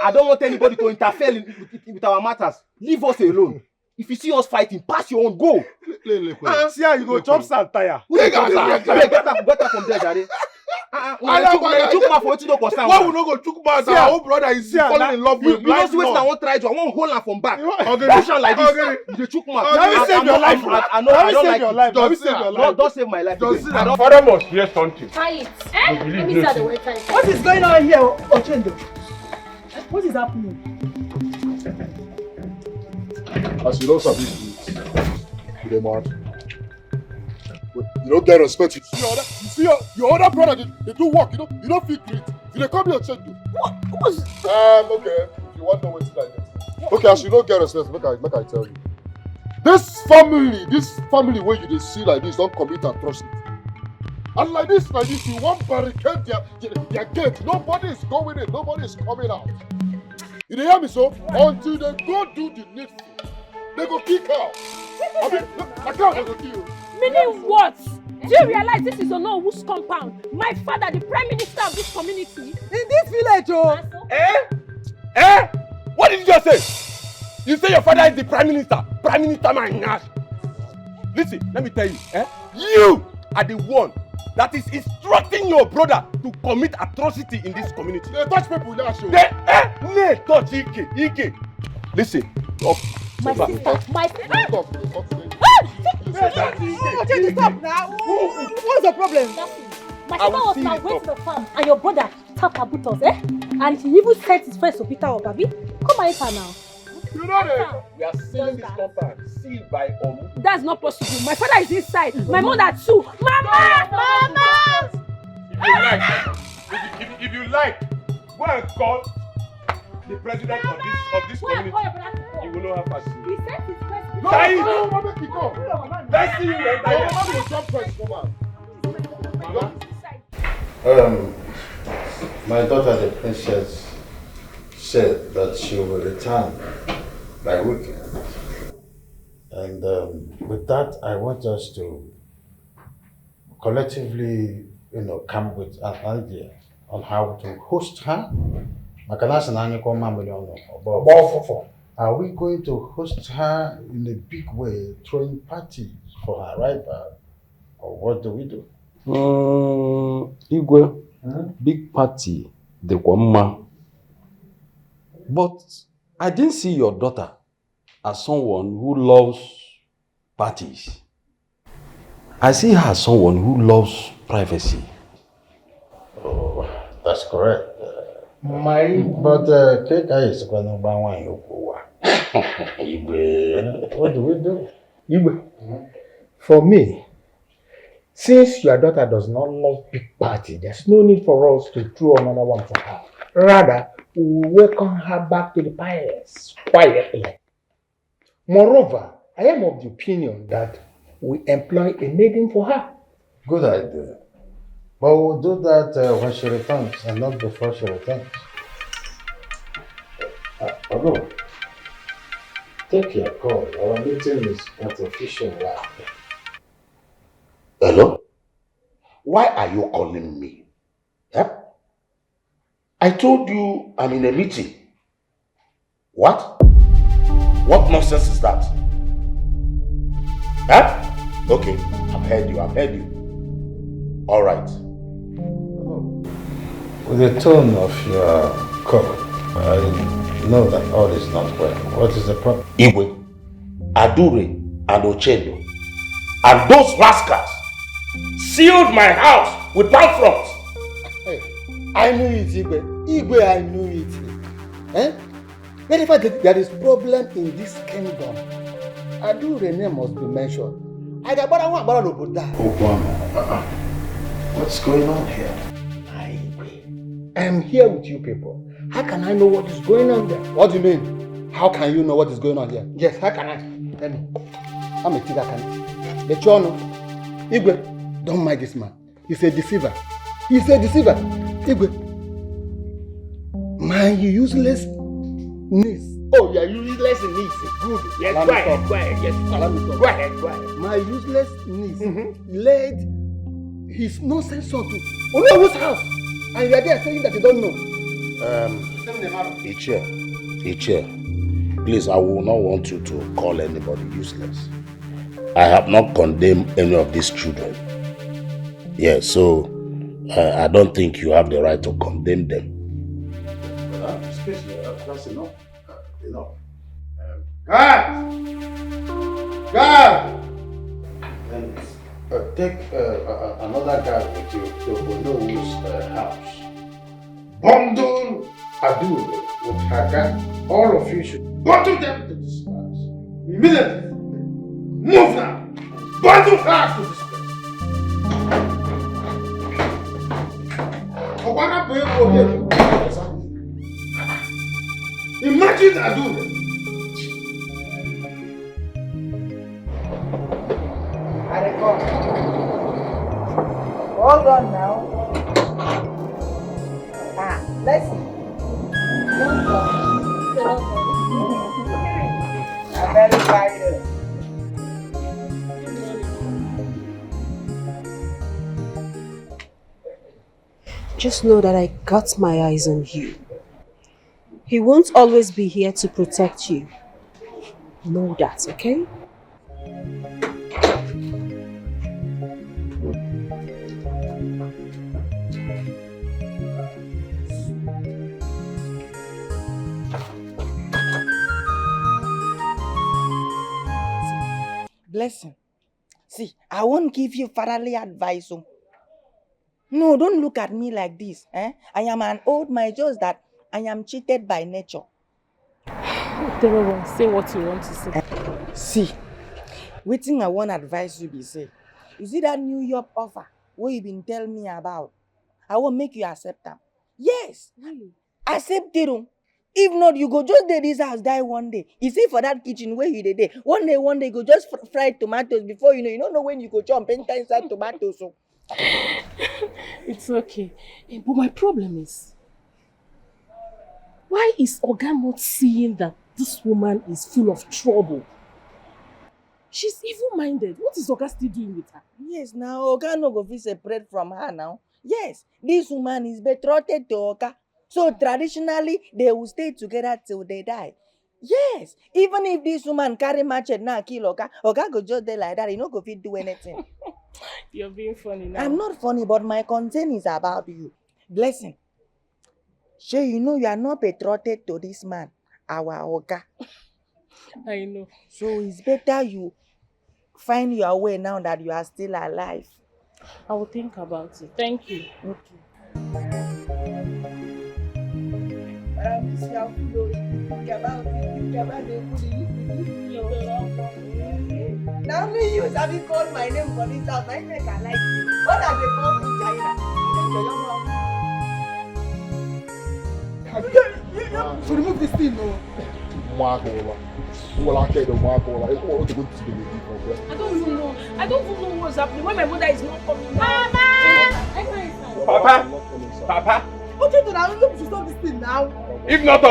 I don't want anybody to interfere with our matters. Leave us alone. If you see us fighting, pass your own, go. See how you go chop sand tire. Get her from there, Jare. Why we no go chook mouth? Our own brother is falling in love with blind man. I won't try to. I won't hold her from back. Push her like this. You chook mouth. Now save your life. Don't save my life. Father must hear something. Try it. Let me start the word time. What is going on here, Ochendo? What is happening? As you don't sabi you dey mad. You don't get respect. You see your other brother, they do work, you don't feel great. You come here and check you. What was... Okay, if you want to know what's like that. Okay, as you don't get respect, make I tell you. This family where you see like this, don't commit atrocity. And like this, you want barricade their gate. Nobody is going in, nobody is coming out. You hear me so? Until they go do the needful, they go kick out. I can't go kill you. Meaning what? Do you realize this is Onowu's compound? My father, the prime minister of this community. In this village, oh. What did you just say? You say your father is the prime minister. Prime minister, my gosh. Listen, let me tell you. You are the one that is instructing your brother to commit atrocity in this community. They touch people, they show. They touch Ike. Listen. My sister, Stop now. What's the problem? My sister was now going to the farm and your brother tapped her buttons, And he even sent his friends to beat her up, Abi. Come and eat her now. You know that? We are sealing this compound, sealed by Omu. That's not possible. My father is inside. My mother too. Mama! If you like, go and call the president of this community. You will know how fast it is. He sent his friends. Let's see you My daughter, the princess, said that she will return by weekend. And with that, I want us to collectively, come with an idea on how to host her. Are we going to host her in a big way, throwing parties for her arrival, or what do we do? Igwe, big party, the Kwamma. But I didn't see your daughter as someone who loves parties. I see her as someone who loves privacy. Oh, that's correct. But Keka is going to buy one. What do we do? Igwe, for me, since your daughter does not love big party, there's no need for us to throw another one for her. Rather, we will welcome her back to the palace quietly. Moreover, I am of the opinion that we employ a maiden for her. Good idea. But we'll do that when she returns and not before she returns. Hello. Take your call. Our meeting is at official now. Hello? Why are you calling me? Yeah? I told you I'm in a meeting. What? What nonsense is that? Huh? Okay, I've heard you. All right. With the tone of your call, I know that all is not well. What is the problem? Igwe, Adure, and Ochendo, and those rascals sealed my house with palm fronds. Hey, I knew it, Igwe. Igwe, I knew it. Eh? Whenever there is problem in this kingdom, Adure name must be mentioned. What's going on here? I am here with you people. How can I know what is going on there? What do you mean? How can you know what is going on here? Yes, how can I? Tell me. I'm a Tigakan. Lechono. Igwe, don't mind this man. He's a deceiver. Igwe. My useless niece. Oh, you are useless niece. Good. Yes, go ahead. Yes, go ahead. My useless niece led his nonsense son to Nollywood's house. And you are there saying that you don't know. Ichie, please, I will not want you to call anybody useless. I have not condemned any of these children. Yeah, so I don't think you have the right to condemn them. That's enough. God! Then take another guy with you to Bono's house. Bundle Adure with her gang. All of you should bundle them to this place. Immediately. Move now. Bundle her to this place. Imagine Adure. Hold on now. Let's see. I'm very tired. Just know that I got my eyes on you. He won't always be here to protect you. Know that, okay? Blessing. See, I won't give you fatherly advice. No, don't look at me like this. I am an old man, just that I am cheated by nature. Say what you want to say. See, waiting I want advice you be say. You see that New York offer what you been telling me about? I will make you accept them. Yes. Really? Accept it. If not, you go just dey this house die one day. You see for that kitchen where you dey. One day you go just fry tomatoes before you don't know when you go jump enter inside tomatoes. So. It's okay. But my problem is, why is Oga not seeing that this woman is full of trouble? She's evil-minded. What is Oga still doing with her? Yes, now Oga no go fit separate from her now. Yes, this woman is betrothed to Oga. So traditionally, they will stay together till they die. Yes, even if this woman carry machete now kill Oga, Oga go just there like that. He no go fit do anything. You're being funny now. I'm not funny, but my concern is about you. Blessing. Sure, you know you are not betrothed to this man, our Oga. I know. So it's better you find your way now that you are still alive. I will think about it. Thank you. Okay. But I miss your food, though. Think about it. Think about the food you used to eat. Now me you have called my name for this house. I make I like you. What does they call in China? So remove this thing, no. I don't even know. I don't even know what's happening when my mother is not coming. Mama! Papa! What you do now? Look to stop this thing now. If not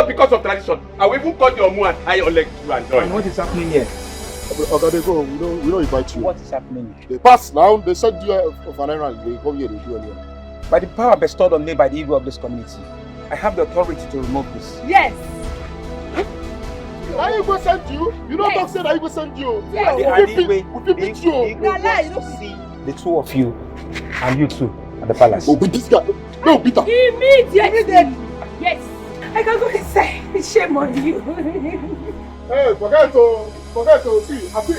because of tradition, I will even cut your mouth and tie your leg to and join. What is happening here? Okay, they go. We don't invite you. What is happening? They pass now. They send you of an errand. They come here. They do anything. By the power bestowed on me by the ego of this community, I have the authority to remove this. Yes. I ain't gonna send you. You don't talk say I go send you. Yes. We beat you. The two of you and you two at the palace. Oh, beat this guy. No, beat her. Immediately. Yes. I can go inside. Shame on you. Hey, forget to see. Happy.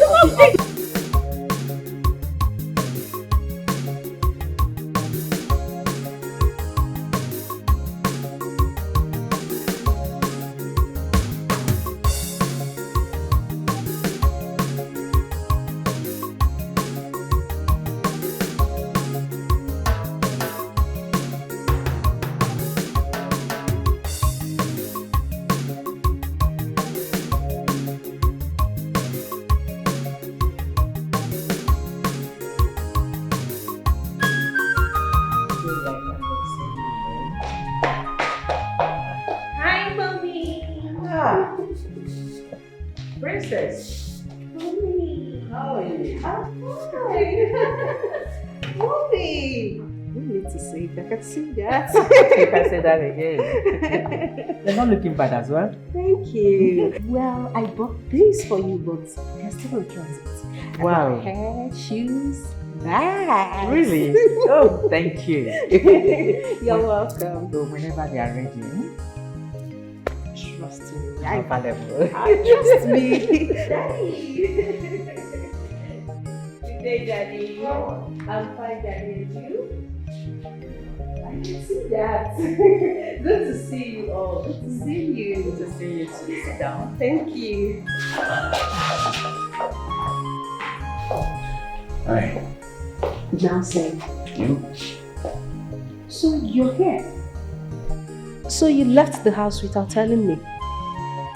Princess. Mommy. How are you? I'm fine. Mommy. You need to say it. I can see that. You can say that again. You're not looking bad as well. Thank you. Well, I bought these for you, but they're still in transit. Wow. Hair, shoes, bags. Really? Oh, thank you. You're welcome. So whenever they are ready, Trust me. I'm available. Trust me. Daddy. Good day, Daddy. I'm fine, Daddy. And you? I can see that. Good to see you all. Good to see you. Good to see you too. Sit down. Thank you. Hi. Johnson. You? So you're here? So you left the house without telling me?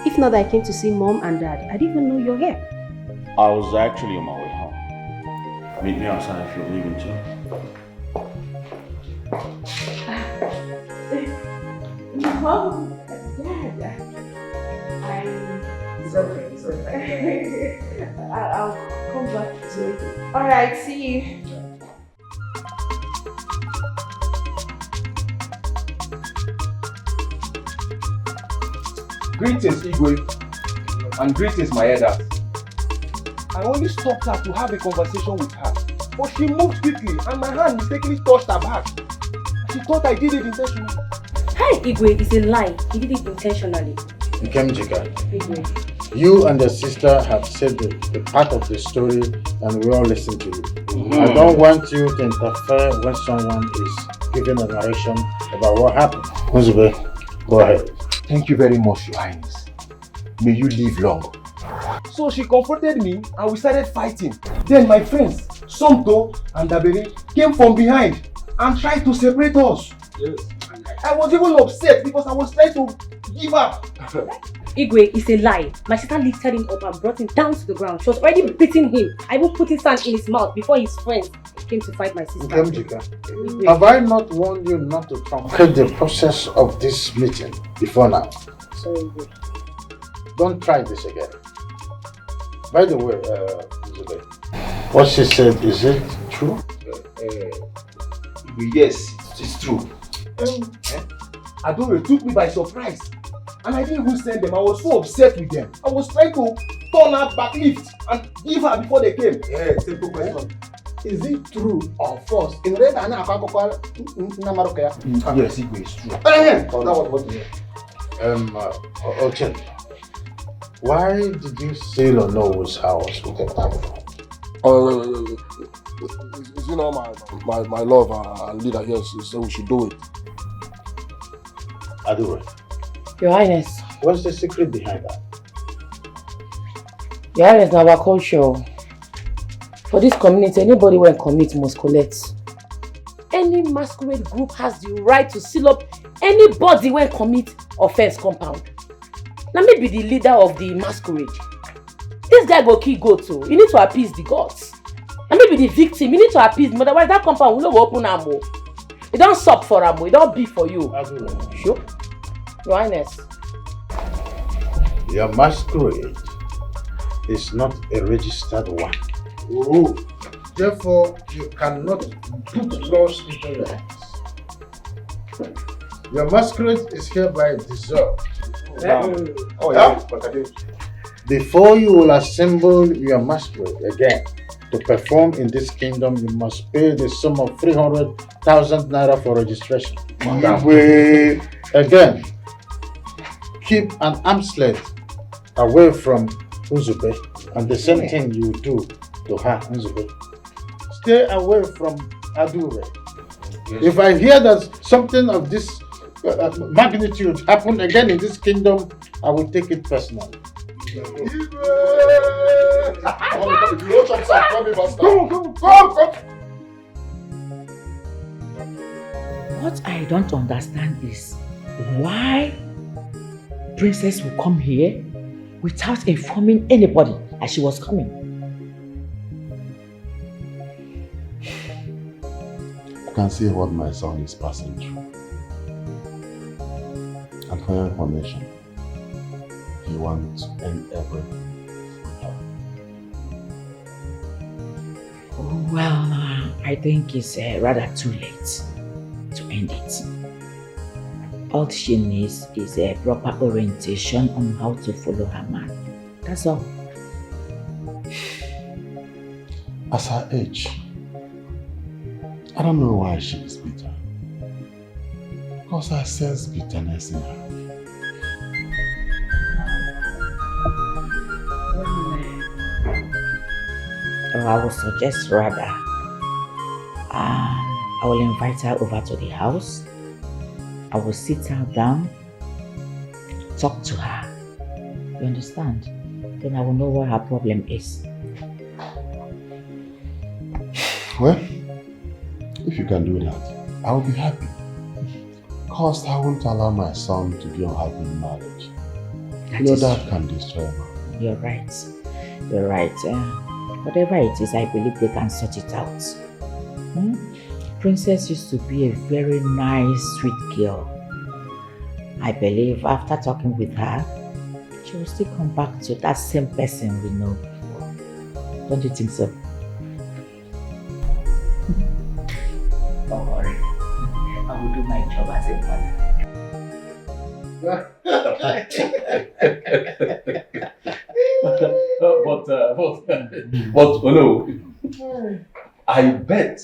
If not that I came to see Mom and Dad, I didn't even know you're here. I was actually on my way home. Meet me outside if you're leaving too. Mom and Dad. It's okay. It's okay. I'll come back to you. Alright, see you. Greetings, Igwe, and greetings, my elders. I only stopped her to have a conversation with her, but she moved quickly and my hand mistakenly touched her back. She thought I did it intentionally. Hi, Igwe, it's a lie. He did it intentionally. Nkemjika, Igwe. you and your sister have said the part of the story and we all listen to you. I don't want you to interfere when someone is giving a narration about what happened. Uzube, go ahead. Thank you very much, Your Highness. May you live long. So she confronted me and we started fighting. Then my friends, Somto and Dabere, came from behind and tried to separate us. Yes. I was even upset because I was trying to give up. Igwe, it's a lie. My sister lifted him up and brought him down to the ground. She was already beating him. I even put his hand in his mouth before his friends came to fight my sister. Nkemjika, have I not warned you not to truncate the process of this meeting before now? Sorry, Igwe. Don't try this again. By the way, Elizabeth, what she said, is it true? Yes, it's true. Adore took me by surprise. And I didn't even send them. I was so upset with them. I was trying to turn her back lift and give her before they came. Yeah, simple question. Is it true or false? In red and Yes, it is true. That was what you Ochen, why did you sail on Noah's house with a camera? Is you know my love and leader here so we should do it. I do it. Your Highness. What's the secret behind that? Your Highness, now our culture. For this community, anybody when commit must collect. Any masquerade group has the right to seal up anybody when commit offense compound. Now maybe the leader of the masquerade. This guy go kill goat too. You need to appease the gods. And maybe the victim, you need to appease them. Otherwise that compound will not open ammo. It don't sup for ammo, it don't be for you. Sure. Your Highness. Your masquerade is not a registered one. Oh, therefore you cannot put laws into your hands. Your masquerade is hereby dissolved. Before you will assemble your masquerade again to perform in this kingdom, you must pay the sum of 300,000 naira for registration. Again, keep an arm's length away from Nzube, and the same thing you do to her, Nzube. Stay away from Adure. Yes. If I hear that something of this magnitude happen again in this kingdom, I will take it personally. What I don't understand is why Princess will come here without informing anybody as she was coming. You can see what my son is passing through. And for your information, he wants to end everything with her. Well, I think it's rather too late to end it. All she needs is a proper orientation on how to follow her man. That's all. As her age, I don't know why she is bitter. Because I sense bitterness in her. I would suggest rather I will invite her over to the house. I will sit her down, talk to her. You understand? Then I will know what her problem is. Well, if you can do that, I will be happy. Because I won't allow my son to be unhappy in marriage. That can destroy her. You're right. You're right. Whatever it is, I believe they can sort it out. Princess used to be a very nice, sweet girl. I believe after talking with her, she will still come back to that same person we know before. Don't you think so? Don't worry. I will do my job as a mother. But no, I bet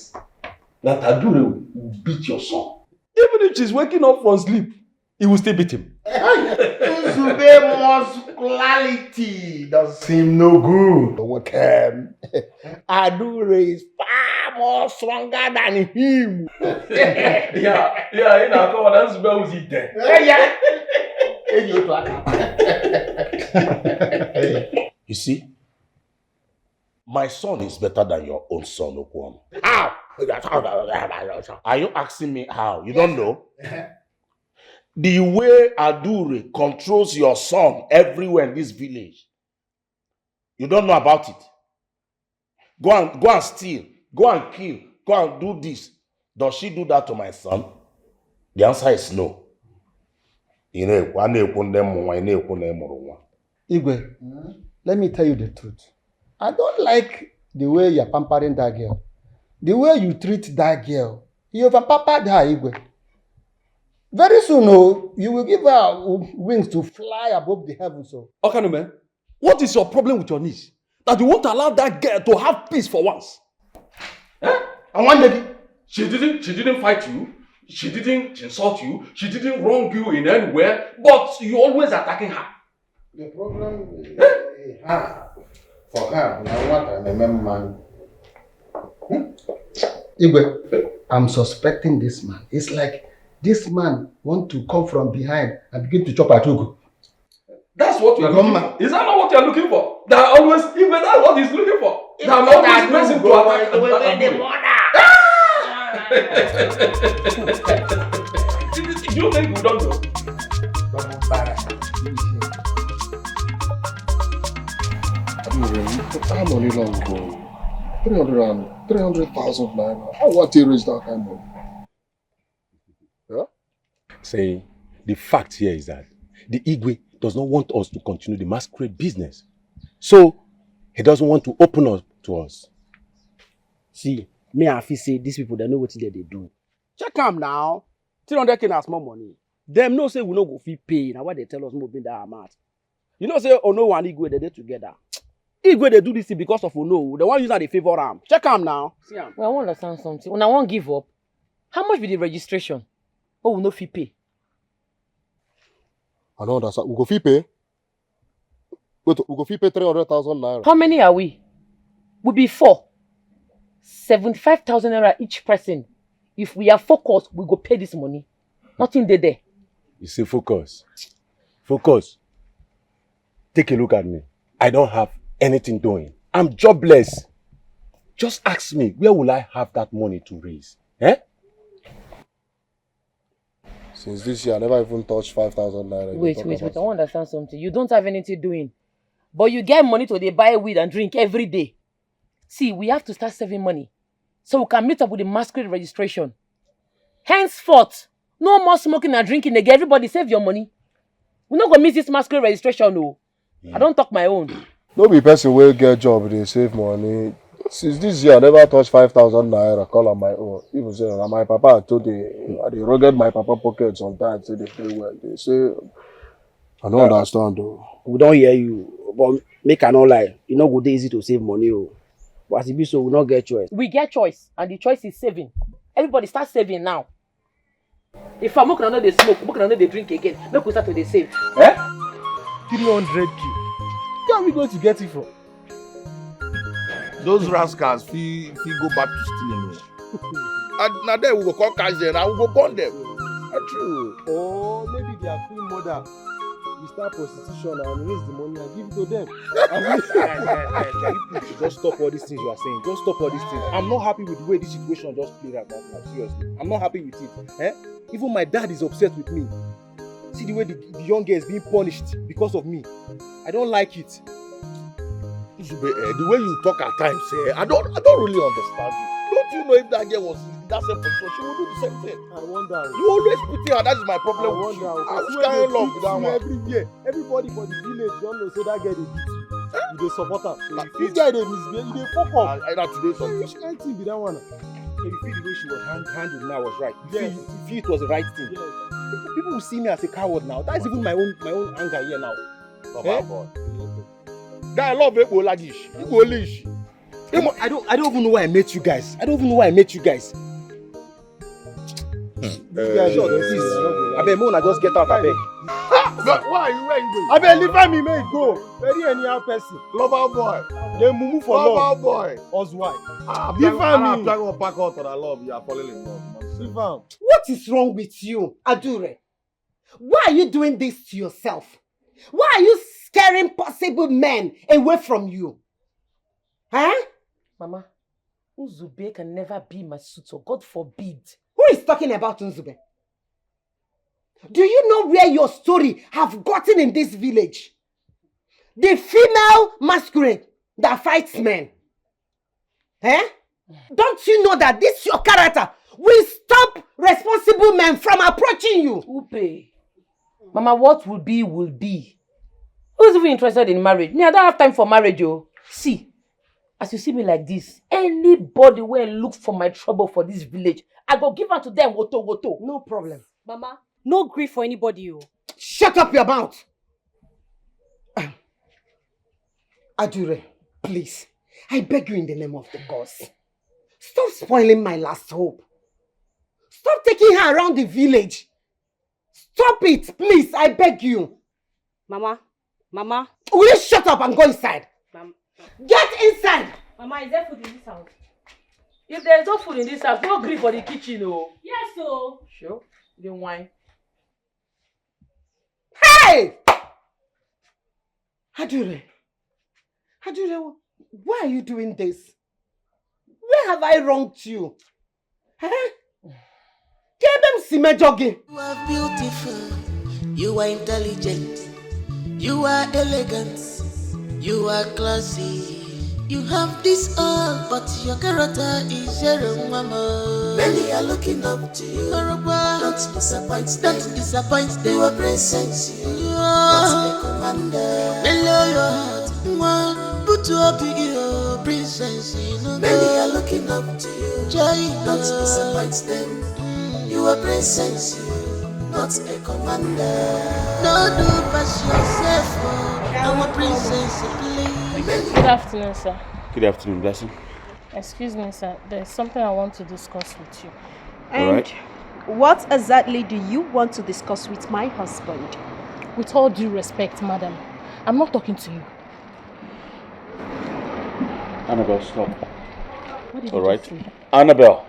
that Adure will beat your son. Even if she's waking up from sleep, he will still beat him. Nzube muscularity does seem no good. Adure is far more stronger than him. Yeah, come on, that's where was he there? You see, my son is better than your own son, Okwon. How? Are you asking me how? You don't know? The way Adure controls your son everywhere in this village, you don't know about it. Go and steal, go and kill, go and do this. Does she do that to my son? The answer is no. Igwe, let me tell you the truth. I don't like the way you're pampering that girl. The way you treat that girl. You have pampered her, Igwe. Very soon, oh, you will give her wings to fly above the heavens. So. Okanume, what is your problem with your niece? That you won't allow that girl to have peace for once? Eh? And one lady. She didn't fight you. She didn't insult you. She didn't wrong you in anywhere. But you always attacking her. The problem is for her, now what I remember, man. Igwe, I'm suspecting this man. It's like this man want to come from behind and begin to chop at Ugu. That's what you are looking for. Is that not what you are looking for? That always, even that's what he's looking for. That I'm always pressing to attack the Do you think we don't know? How money long ago? 300,000 naira. I want to raise that kind of money. Yeah? Say, the fact here is that the Igwe does not want us to continue the masquerade business. So, he doesn't want to open up to us. See, me and Afi say these people, they know what they do. Check them now. 300k na small money. Them no say we no go fit pay. Now what they tell us more be that amount. You know say Ono and Igwe they together. Igwe they do this thing because of Ono. The one user they favor am. Check them now. See am. Well, I want to understand something. When I won't give up, how much be the registration? Oh, we no fit pay. I don't understand. We go fit pay? Wait, we go fit pay 300,000 naira. How many are we? We be 4. 75,000 naira each person. If we are focused, we go pay this money. Nothing there. You say focus. Focus. Take a look at me. I don't have anything doing. I'm jobless. Just ask me, where will I have that money to raise? Eh? Since this year, I never even touched 5,000 naira. Wait. I want to understand something. You don't have anything doing. But you get money to buy weed and drink every day. See, we have to start saving money. So we can meet up with the masquerade registration. Henceforth, no more smoking and drinking again. Everybody save your money. We're not going to miss this masquerade registration, no. I don't talk my own. No be person will get job, they save money. Since this year, I never touched 5,000 naira, call on my own. Even say, my papa told they rugged my papa pocket sometimes, say they pay well. They say, I don't understand though. We don't hear you, but make I not lie. It's not good easy to save money. Oh. But as it be so, we not get choice. We get choice, and the choice is saving. Everybody start saving now. If I'm not going to smoke, I'm not going to drink again. Make we start to save. Eh? 300k. Where are we going to get it from? Those rascals feel go back to stealing. And now then we go call catch them and we go burn them. That's true. Or maybe their queen mother will start prostitution and raise the money and give it to them. You just stop all these things you are saying. Just stop all these things. I'm not happy with the way this situation just played out now. Seriously. I'm not happy with it. Eh? Even my dad is upset with me. See the way the young girl is being punished because of me. I don't like it. The way you talk at times, I don't really understand you. Don't you know if that girl was in that same position, she would do the same thing? I wonder. You always pity her. That is my problem with you. I was carrying love with that one. Every year, everybody for the village don't know say that girl dey beat you. You dey support her. This guy dey misbehave. You dey fuck up. That today something. Which kind thing be that one? So you feel the way she was handled now was right. You feel it was the right thing. People will see me as a coward now. That's even my own anger here now. Boy. Guy, I love it. I don't even know why I met you guys. I beg, Mona, just get out. I beg. Where you going? I beg, leave me, may go. Very anyhow person. Lover boy. They mumu for love. Lover boy. Us why? Leave me. I'm trying to pack out for that love. You are falling in love. Leave him. What is wrong with you, Adure? Why are you doing this to yourself? Why are you scaring possible men away from you? Huh? Mama, Nzube can never be my suitor. God forbid. Who is talking about Nzube? Do you know where your story have gotten in this village? The female masquerade that fights men. Eh? Don't you know that this your character will stop responsible men from approaching you? Upe. Mama, what will be, will be. Who's even interested in marriage? Me, I don't have time for marriage, oh. See, as you see me like this, anybody will look for my trouble for this village, I go give her to them, woto. No problem. Mama, no grief for anybody. Oh. Shut up your mouth! Adure, please, I beg you in the name of the gods. Stop spoiling my last hope. Stop taking her around the village. Stop it, please, I beg you. Mama. Will you shut up and go inside? Get inside! Mama, is there food in this house? If there's no food in this house, no grief for the kitchen, oh. Yes, so. Sure, the wine. Hey! Adure, why are you doing this? Where have I wronged you? Huh? Get them sime jogging. You are beautiful, you are intelligent, you are elegant, you are classy. You have this all, but your character is zero, mama. Many are looking up to you. Don't disappoint them. You are present. You are the commander. Mellow your heart. Put you up to your princess. Many are looking up to you. Don't disappoint them. You are present. Not a commander. No, do pass yourself. I'm a princess, please. Good afternoon, sir. Good afternoon, Blessing. Excuse me, sir. There's something I want to discuss with you. And what exactly do you want to discuss with my husband? With all due respect, madam, I'm not talking to you. Annabelle, stop. What did All you right. just say? Annabelle.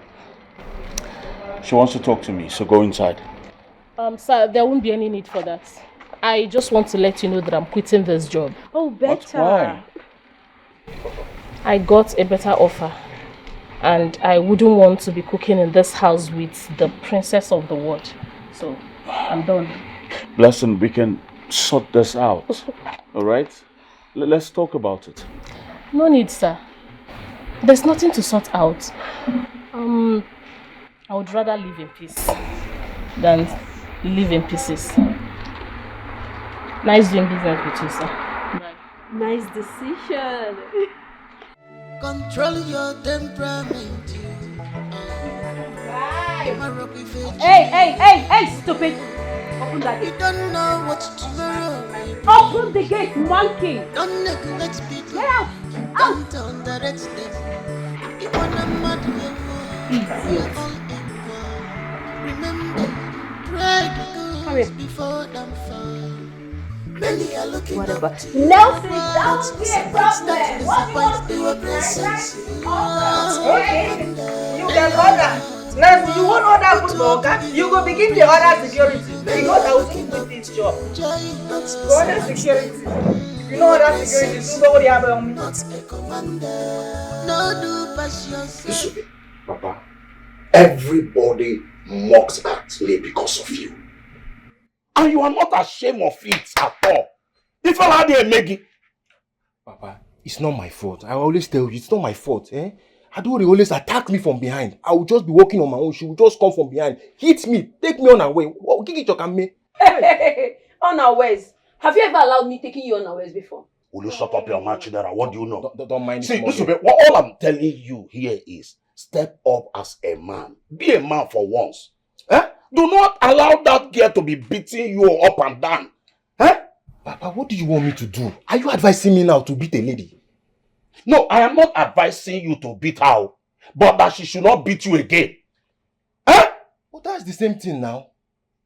She wants to talk to me, so go inside. Sir, there won't be any need for that. I just want to let you know that I'm quitting this job. Oh, better. Why? I got a better offer. And I wouldn't want to be cooking in this house with the princess of the world. So, I'm done. Blessing, we can sort this out. All right? Let's talk about it. No need, sir. There's nothing to sort out. I would rather live in peace than live in pieces. Nice doing business with you, sir. Bye. Nice decision. Control your temperament. Hey, stupid. Open that gate. You don't know what tomorrow may bring. Open the gate, monkey. Don't neglect people. Get out. Don't underrate them. You wanna mad Idiot. Remember, pride goes before them fall. Many are looking Whatever. up to you. Nelson, that would be a problem. What Disappoint they were present. Okay, you can order. Now, you won't order food for Oga. You go begin the order security. Because I will soon quit this job. Go order security. You know order security. So nobody have on me. Listen, Papa, everybody mocks at me because of you. And you are not ashamed of it at all. If I had a Maggie. Papa, it's not my fault. I always tell you, it's not my fault. Adore always attack me from behind. I will just be walking on my own. She will just come from behind, hit me, take me on her way. Hey, unawares. Have you ever allowed me taking you unawares before? Will you shut up your mouth, Chidera? What do you know? Don't mind See, this. listen, all I'm telling you here is step up as a man. Be a man for once. Do not allow that girl to be beating you up and down. Papa, what do you want me to do? Are you advising me now to beat a lady? No, I am not advising you to beat her, but that she should not beat you again. Well, that's the same thing now.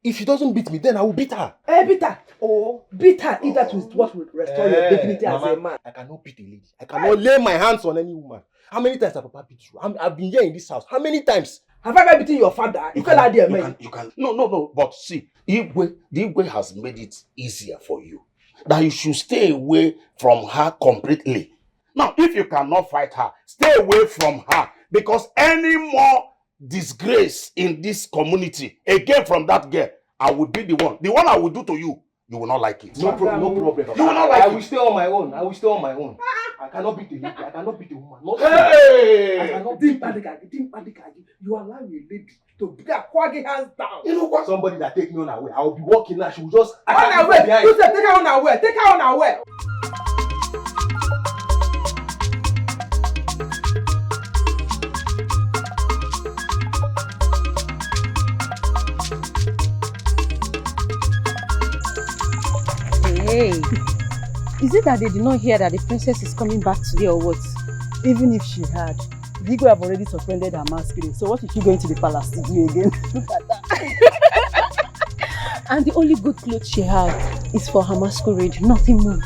If she doesn't beat me, then I will beat her. Beat her. Oh, beat her if that is what will restore your dignity as a man. I cannot beat a lady. I cannot lay my hands on any woman. How many times have Papa beat you? I've been here in this house. How many times? Have I ever beaten your father? You can't there, man. You can. No. But see, the Igwe has made it easier for you. That you should stay away from her completely. Now, if you cannot fight her, stay away from her. Because any more disgrace in this community, again from that girl, I will be the one. The one I will do to you, you will not like it. No problem. You will not like I it. will stay on my own. I cannot beat a lady. I cannot beat a woman. Hey! I cannot beat you allow a lady to get quaggy hands down. You know what? Somebody that take me on her way. I will be walking now. She will just on her way. You said take her on her way. Take her on her way. Hey, is it that they did not hear that the princess is coming back today or what? Even if she had, Digo have already suspended her masquerade. So what is she going to the palace to do again? Look at that. And the only good clothes she has is for her masquerade, nothing more.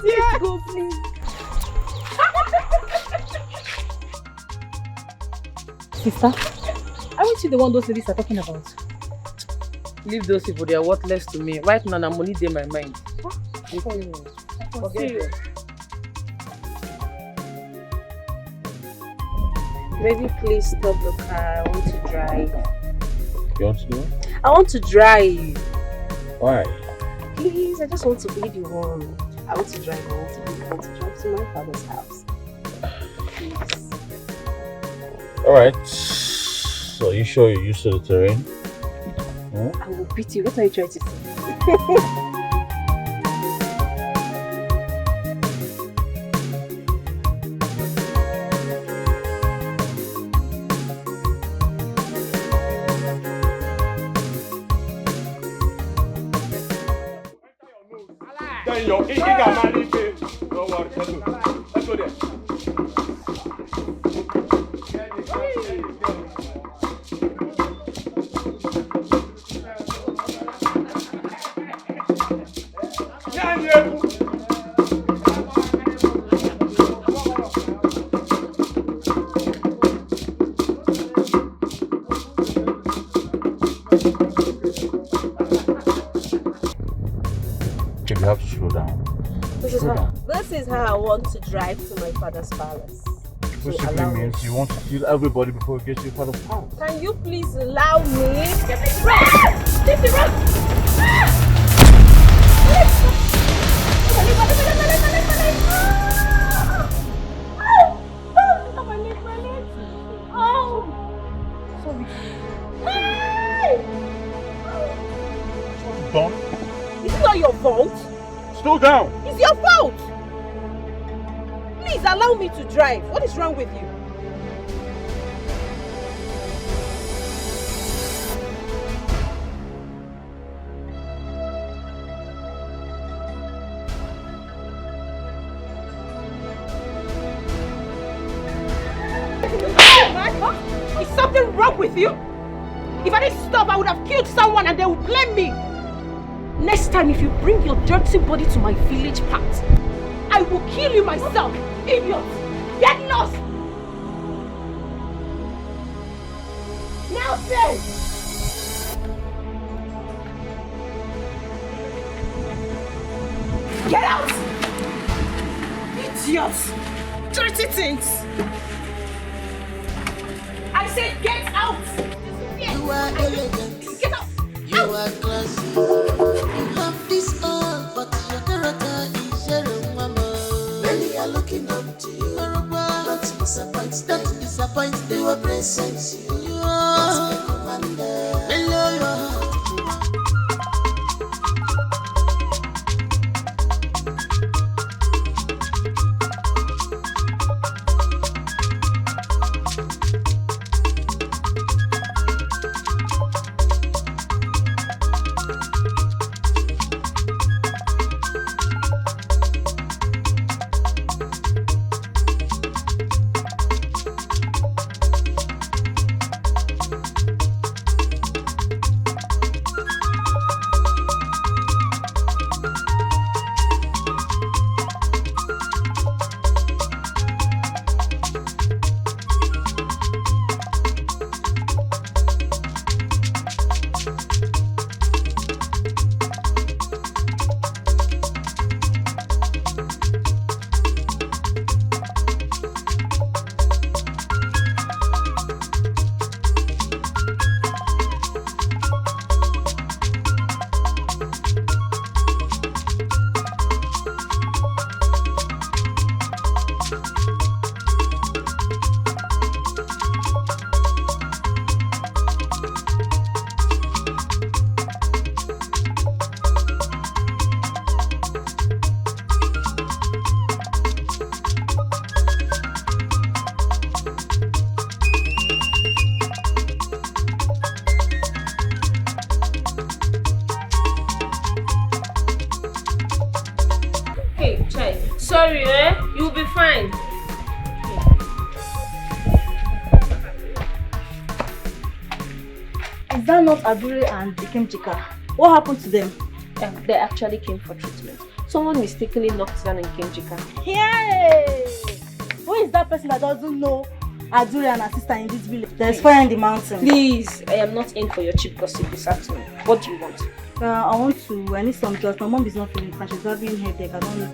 Let's go, please. Sister, aren't you the one those ladies are talking about? Leave those people, they are worthless to me. Right now, I'm only in my mind. Forget them. Maybe please stop the car. I want to drive. You want to do it? I want to drive. Why? Please, I just want to be the one. I want to drive. I want to drive to my father's house. Please. Alright. So you sure you're used to the terrain? I will beat you. What are you trying to say? Don't worry, let's go there. You have to slow down. This is how I want to drive to my father's palace. Which simply means you want to kill everybody before you get to your father's house. Can you please allow me? Take the road! Done? It's not your fault. Slow down. It's your fault. Please allow me to drive. What is wrong with you? Is something wrong with you? If I didn't stop, I would have killed someone and they would blame me. Next time, if you bring your dirty body to my village path, I will kill you myself. Idiot! Get lost! Now then! Get out! Idiots! Dirty things! I said get out! You are elegant. Get out! You are classy. You have this all, but your character is your mama. Many are looking up to you. Don't disappoint them. Don't disappoint them. They will present you. You are the commander. Hello, you are. worry, eh? You'll be fine. Is that not Adure and Ikemchika? What happened to them? They actually came for treatment. Someone mistakenly knocked down Ikemchika. Yay! Who is that person that doesn't know Adure and her sister in this village? There's fire in the mountain. Please, I am not in for your cheap gossip this afternoon. What do you want? I need some drugs. My mom is not feeling fine. She's having headache. I don't know.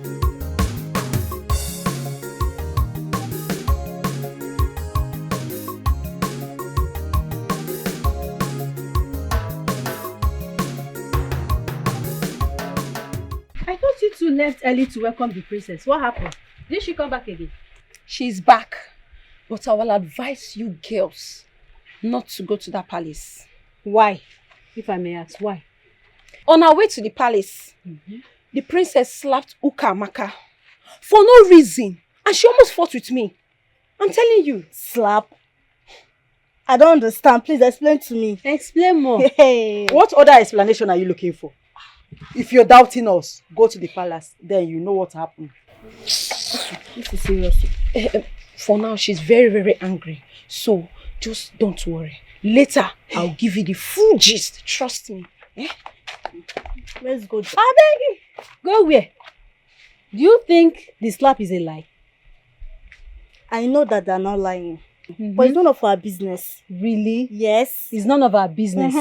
I thought you two left early to welcome the princess. What happened? Did she come back again? She's back. But I will advise you girls not to go to that palace. Why? If I may ask, why? On our way to the palace, the princess slapped Ukamaka for no reason. And she almost fought with me. I'm telling you. Slap? I don't understand. Please explain to me. Explain more. Hey. What other explanation are you looking for? If you're doubting us, go to the palace. Then you know what happened. This is serious. For now, she's very, very angry. So, just don't worry. Later, I'll give you the full gist. Trust me. Eh? Let's go. I beg you. Go where? Do you think the slap is a lie? I know that they're not lying. But it's none of our business. Really? Yes. It's none of our business.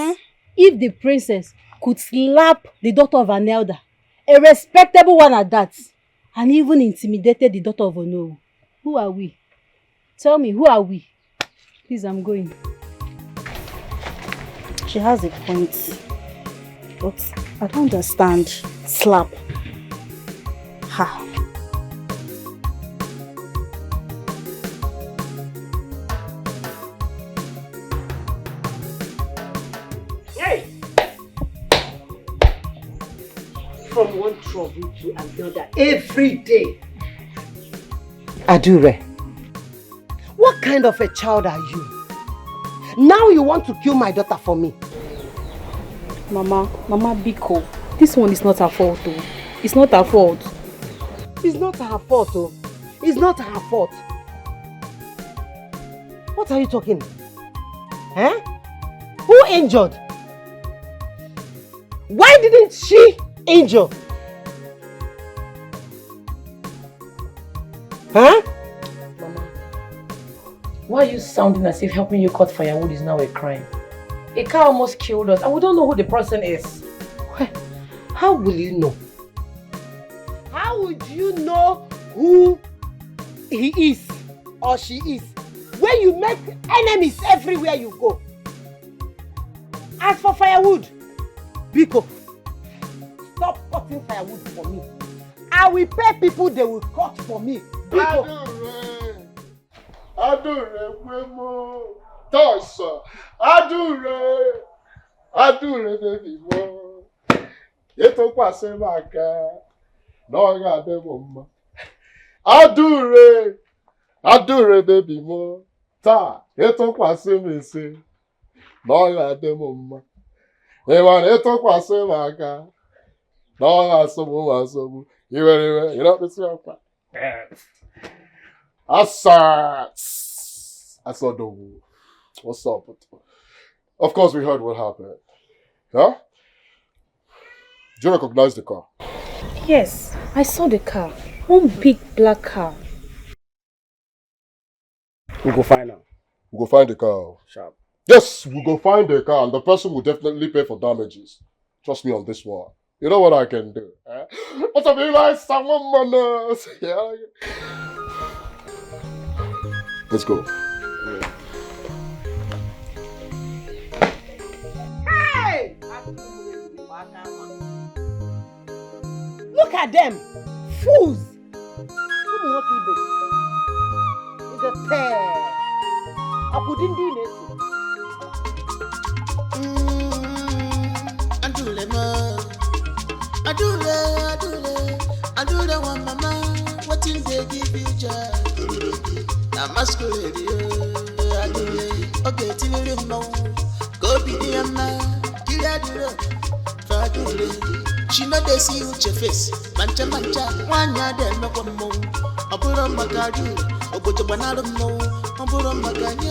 If the princess could slap the daughter of an elder, a respectable one at that, and even intimidated the daughter of Ono, who are we? Tell me, who are we? Please, I'm going. She has a point. But I don't understand. Slap. Ha. Hey! From one trouble to another every day. Adure, what kind of a child are you? Now you want to kill my daughter for me? Mama Biko, this one is not her fault though. It's not her fault. It's not her fault, oh. It's not her fault. What are you talking? Eh? Who injured? Why didn't she injure? Huh? Mama, why are you sounding as if helping you cut firewood is now a crime? A car almost killed us and we don't know who the person is. How will you know? How would you know who he is or she is when you make enemies everywhere you go? As for firewood, Biko, stop cutting firewood for me. I will pay people they will cut for me. Biko. Adure, Kwemo, Tosa, Adure, baby, mo. Yeto kwase maka, no ga de mama. Adure, baby, mo. Ta, yeto kwase me se, no ga de mama. Ewan yeto kwase maka, no ga sobu. You know this one. Asa Dogu. What's up? Of course, we heard what happened. Huh? Do you recognize the car? Yes, I saw the car. One big black car. We'll go find her. We'll go find the car. Sharp. Yes, we'll go find the car and the person will definitely pay for damages. Trust me on this one. You know what I can do. Eh? What's up, Eli? Someone manners. Yeah. Let's go. Hey! Look at them! Fools! It's a pair. I couldn't do it. Adule one mama, what in they give you joy? Na masquerade, Adule, okay, till you know. Go be the man, kill Adule, Fadule, She know they see your face. Mancha, one yard and no one more. I put on my garden, or put your banana more. I put on my garden.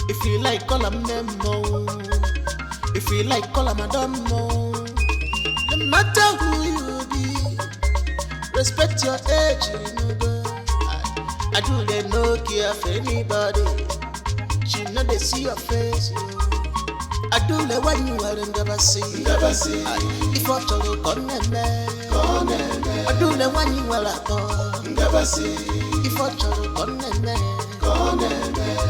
If you like, call them Nemo. If you like, call them Adamo. No matter who you be, respect your age, you know. I do they no care for anybody. She know they see your face, you. I do the one you are never see. Never see. If I tell you, come I do the one you are never see. If I tell you, come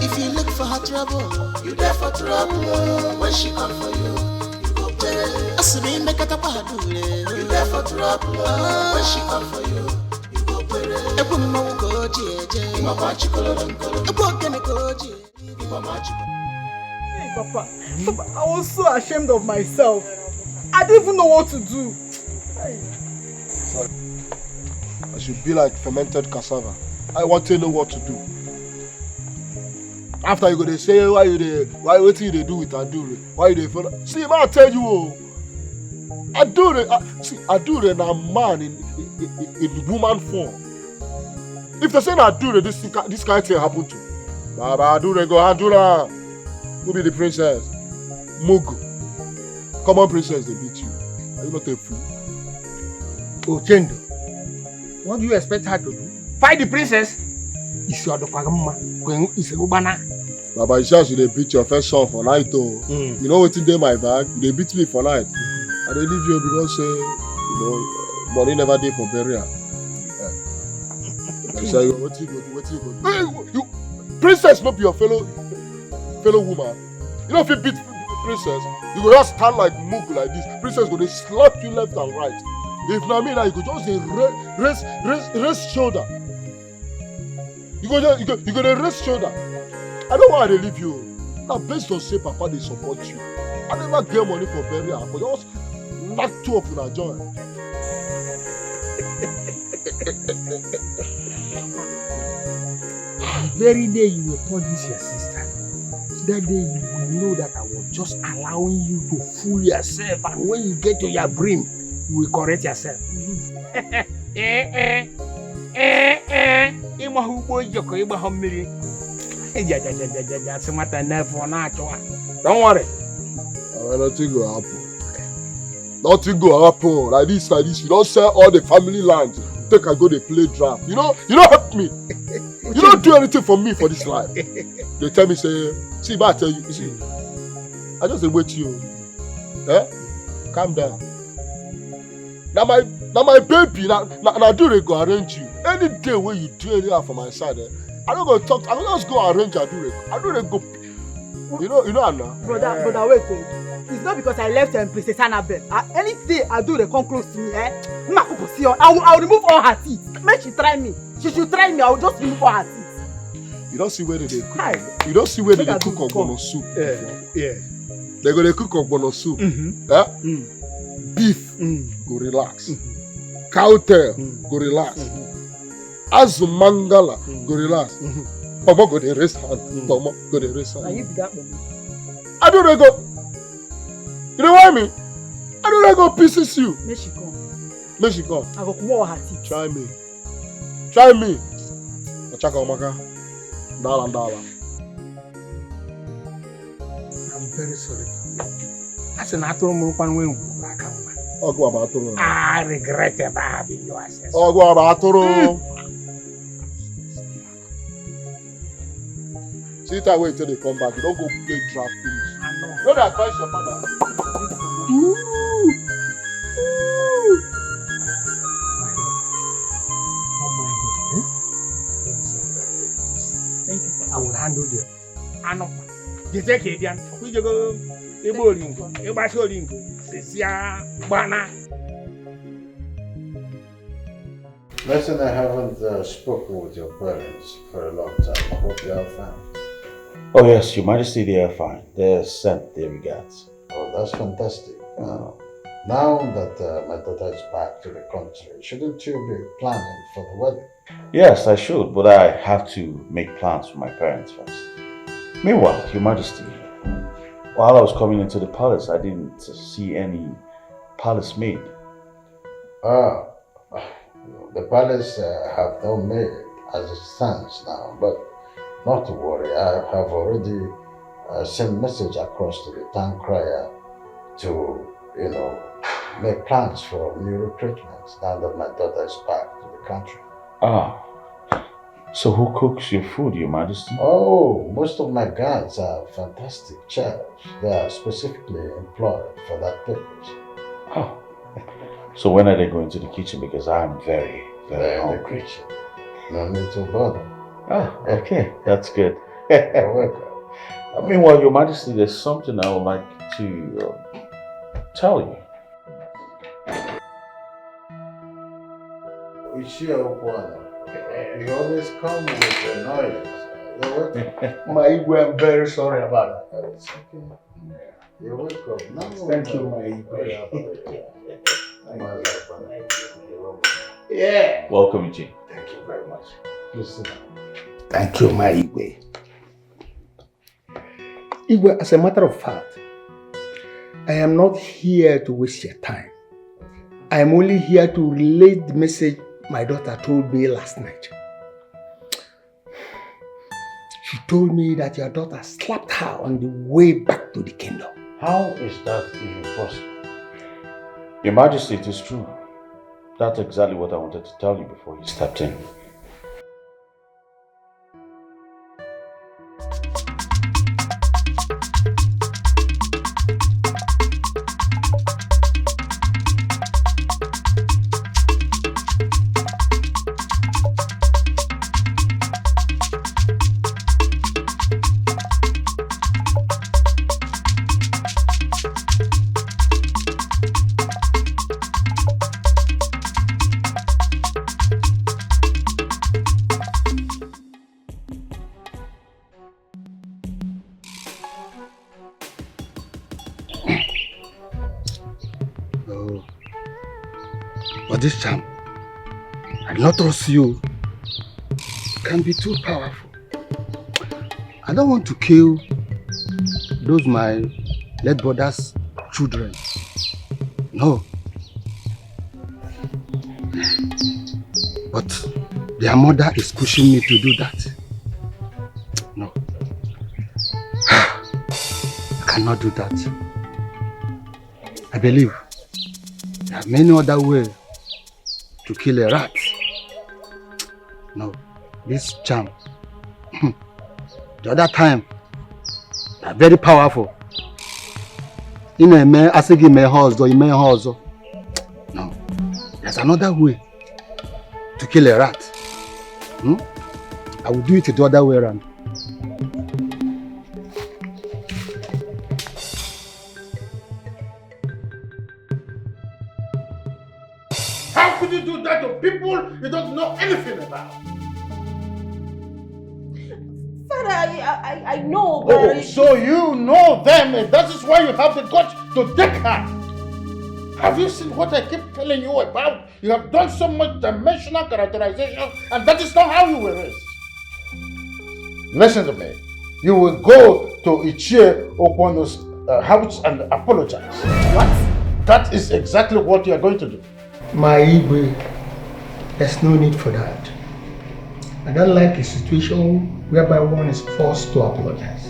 if you look for her trouble, you there for trouble. When she come for you, you go pay. Asumi make it up you there for trouble. When she come for you, you go pay. Ebu mama go jeje, imama chikolo nkolo. Ebu kene go jeje, imama chikolo. Hey, Papa, I was so ashamed of myself. I didn't even know what to do. Sorry. I should be like fermented cassava. I want to know what to do. After you go, they say, why what you they do with Adure? Why you they follow? See, man, I tell you, Adure na man in woman form. If they say Adure, this kind of thing happen to. Baba Adure go Adura. Who be the princess? Mugu. Common princess, they beat you. Are you not a fool? Oh, Chendo, what do you expect her to do? Fight the princess? Is your Kwagama? Is a Gubana? Baba, you sure they beat your first son for night, though. You know what's in there, my bag? They beat me for night. And they leave you because, money never did for burial. I say, what you go do? Hey, you, princess, not be your fellow woman. You know, if you beat princess, you go just stand like Mook like this. Princess go they slap you left and right. If not me, now you could just raise shoulder. You go to rest shoulder. I don't want to leave you. Now based on say Papa they support you. I never get money for burial. But just knock two up with a joint. The very day you will tell this your sister, that day you will know that I was just allowing you to fool yourself, and when you get to your brim, you will correct yourself. Don't worry. Nothing will happen. Nothing will happen. Like this. You don't sell all the family land. Take I go to play draft. You don't help me. You don't do anything for me for this life. They tell me, say, see, but I tell you, see, I just wait you. Calm down. Now my baby, now do they go arrange you. Any day when you do anything from my side, I don't go talk. I don't just go arrange Adure. Adure go. You know Anna. Brother, wait. It's not because I left Princess Annabelle. Any day Adure come close to me, I will remove all her teeth. Make she try me. She should try me. I will just remove all her teeth. You don't see where they cook. You don't see where they cook ogbono soup. Yeah. They go they cook ogbono soup. Beef go relax. Cow tail go relax. Azu mangala go relax. Mama go dey raise hand. Mama go dey raise hand. And you be that moment. I don't go. You know what I mean? I don't go pieces you. Make she come. I go come all her teeth. Try me. Ochaka omaka. Dala. I'm very sorry. I said not to move one way. I regret having you as a go about See that way till they come back. You don't go play draft finish. I know. Don't advise your mother. Thank you. I will handle this. I know. You take it, Jan. We go. Listen, I haven't spoken with your parents for a long time. I hope they are fine. Oh yes, Your Majesty, they are fine. They sent their regards. Oh, that's fantastic. Now that my daughter is back to the country, shouldn't you be planning for the wedding? Yes, I should, but I have to make plans for my parents first. Meanwhile, Your Majesty, while I was coming into the palace, I didn't see any palace maid. The palace have no maid as it stands now, but not to worry. I have already sent message across to the town crier to, make plans for new recruitments now that my daughter is back to the country. So who cooks your food, Your Majesty? Oh, most of my guards are fantastic chefs. They are specifically employed for that purpose. So when are they going to the kitchen? Because I'm very, very They're in the hungry. kitchen. No need to bother. Okay, that's good. You're welcome. Meanwhile, Your Majesty, there's something I would like to tell you. You always come with the noise. You're welcome. My Igwe, I'm very sorry about that. It's okay. You're welcome. No, Thank you, my Igwe. Yeah. Welcome, Eugene. Thank you very much. Please sit down. Thank you, my Igwe. Igwe, as a matter of fact, I am not here to waste your time. I am only here to relay the message my daughter told me last night. She told me that your daughter slapped her on the way back to the kingdom. How is that even possible? Your Majesty, it is true. That's exactly what I wanted to tell you before you stepped in. But this charm, I do not trust you, can be too powerful. I don't want to kill those my late brother's children. No. But their mother is pushing me to do that. No. I cannot do that. I believe there are many other ways to kill a rat. No, this charm, the other time, they are very powerful. In a man, asking him a horse or in a horse. No, there's another way to kill a rat. I will do it the other way around. How could you do that to people you don't know anything about? Father, I know, but... Oh, so you know them, and that is why you have the guts to take her. Have you seen what I keep telling you about? You have done so much dimensional characterization, and that is not how you were raised. Listen to me. You will go to Ichie Okwono's house and apologize. What? That is exactly what you are going to do. My Igwe, there's no need for that. I don't like a situation whereby one is forced to apologize.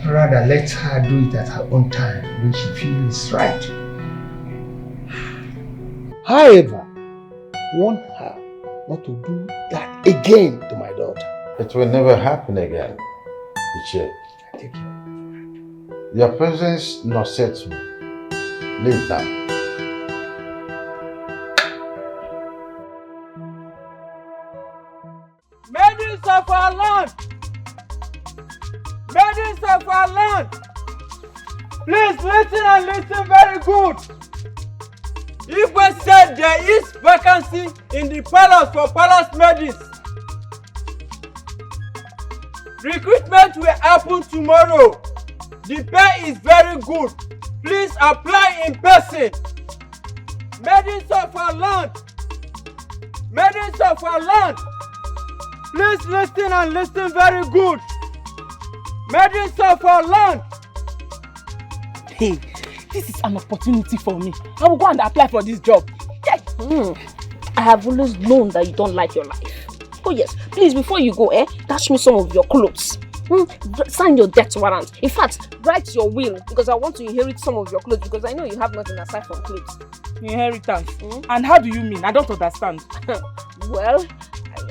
Rather, let her do it at her own time when she feels right. However, warn her not to do that again to my daughter. It will never happen again, Ichie. Take care. Your presence upsets me. Leave now. Maidens of our land! Maidens of our land! Please listen and listen very good. Igwe said there is vacancy in the palace for palace maidens. Recruitment will happen tomorrow. The pay is very good. please apply in person. Maidens of our land. Maidens of our land. Please listen and listen very good. Maidens of our land. Hey, this is an opportunity for me. I will go and apply for this job. I have always known that you don't like your life. Oh yes, please, before you go, dash me some of your clothes. Sign your death warrant. In fact, write your will because I want to inherit some of your clothes because I know you have nothing aside from clothes. Inheritance? And how do you mean? I don't understand. Well,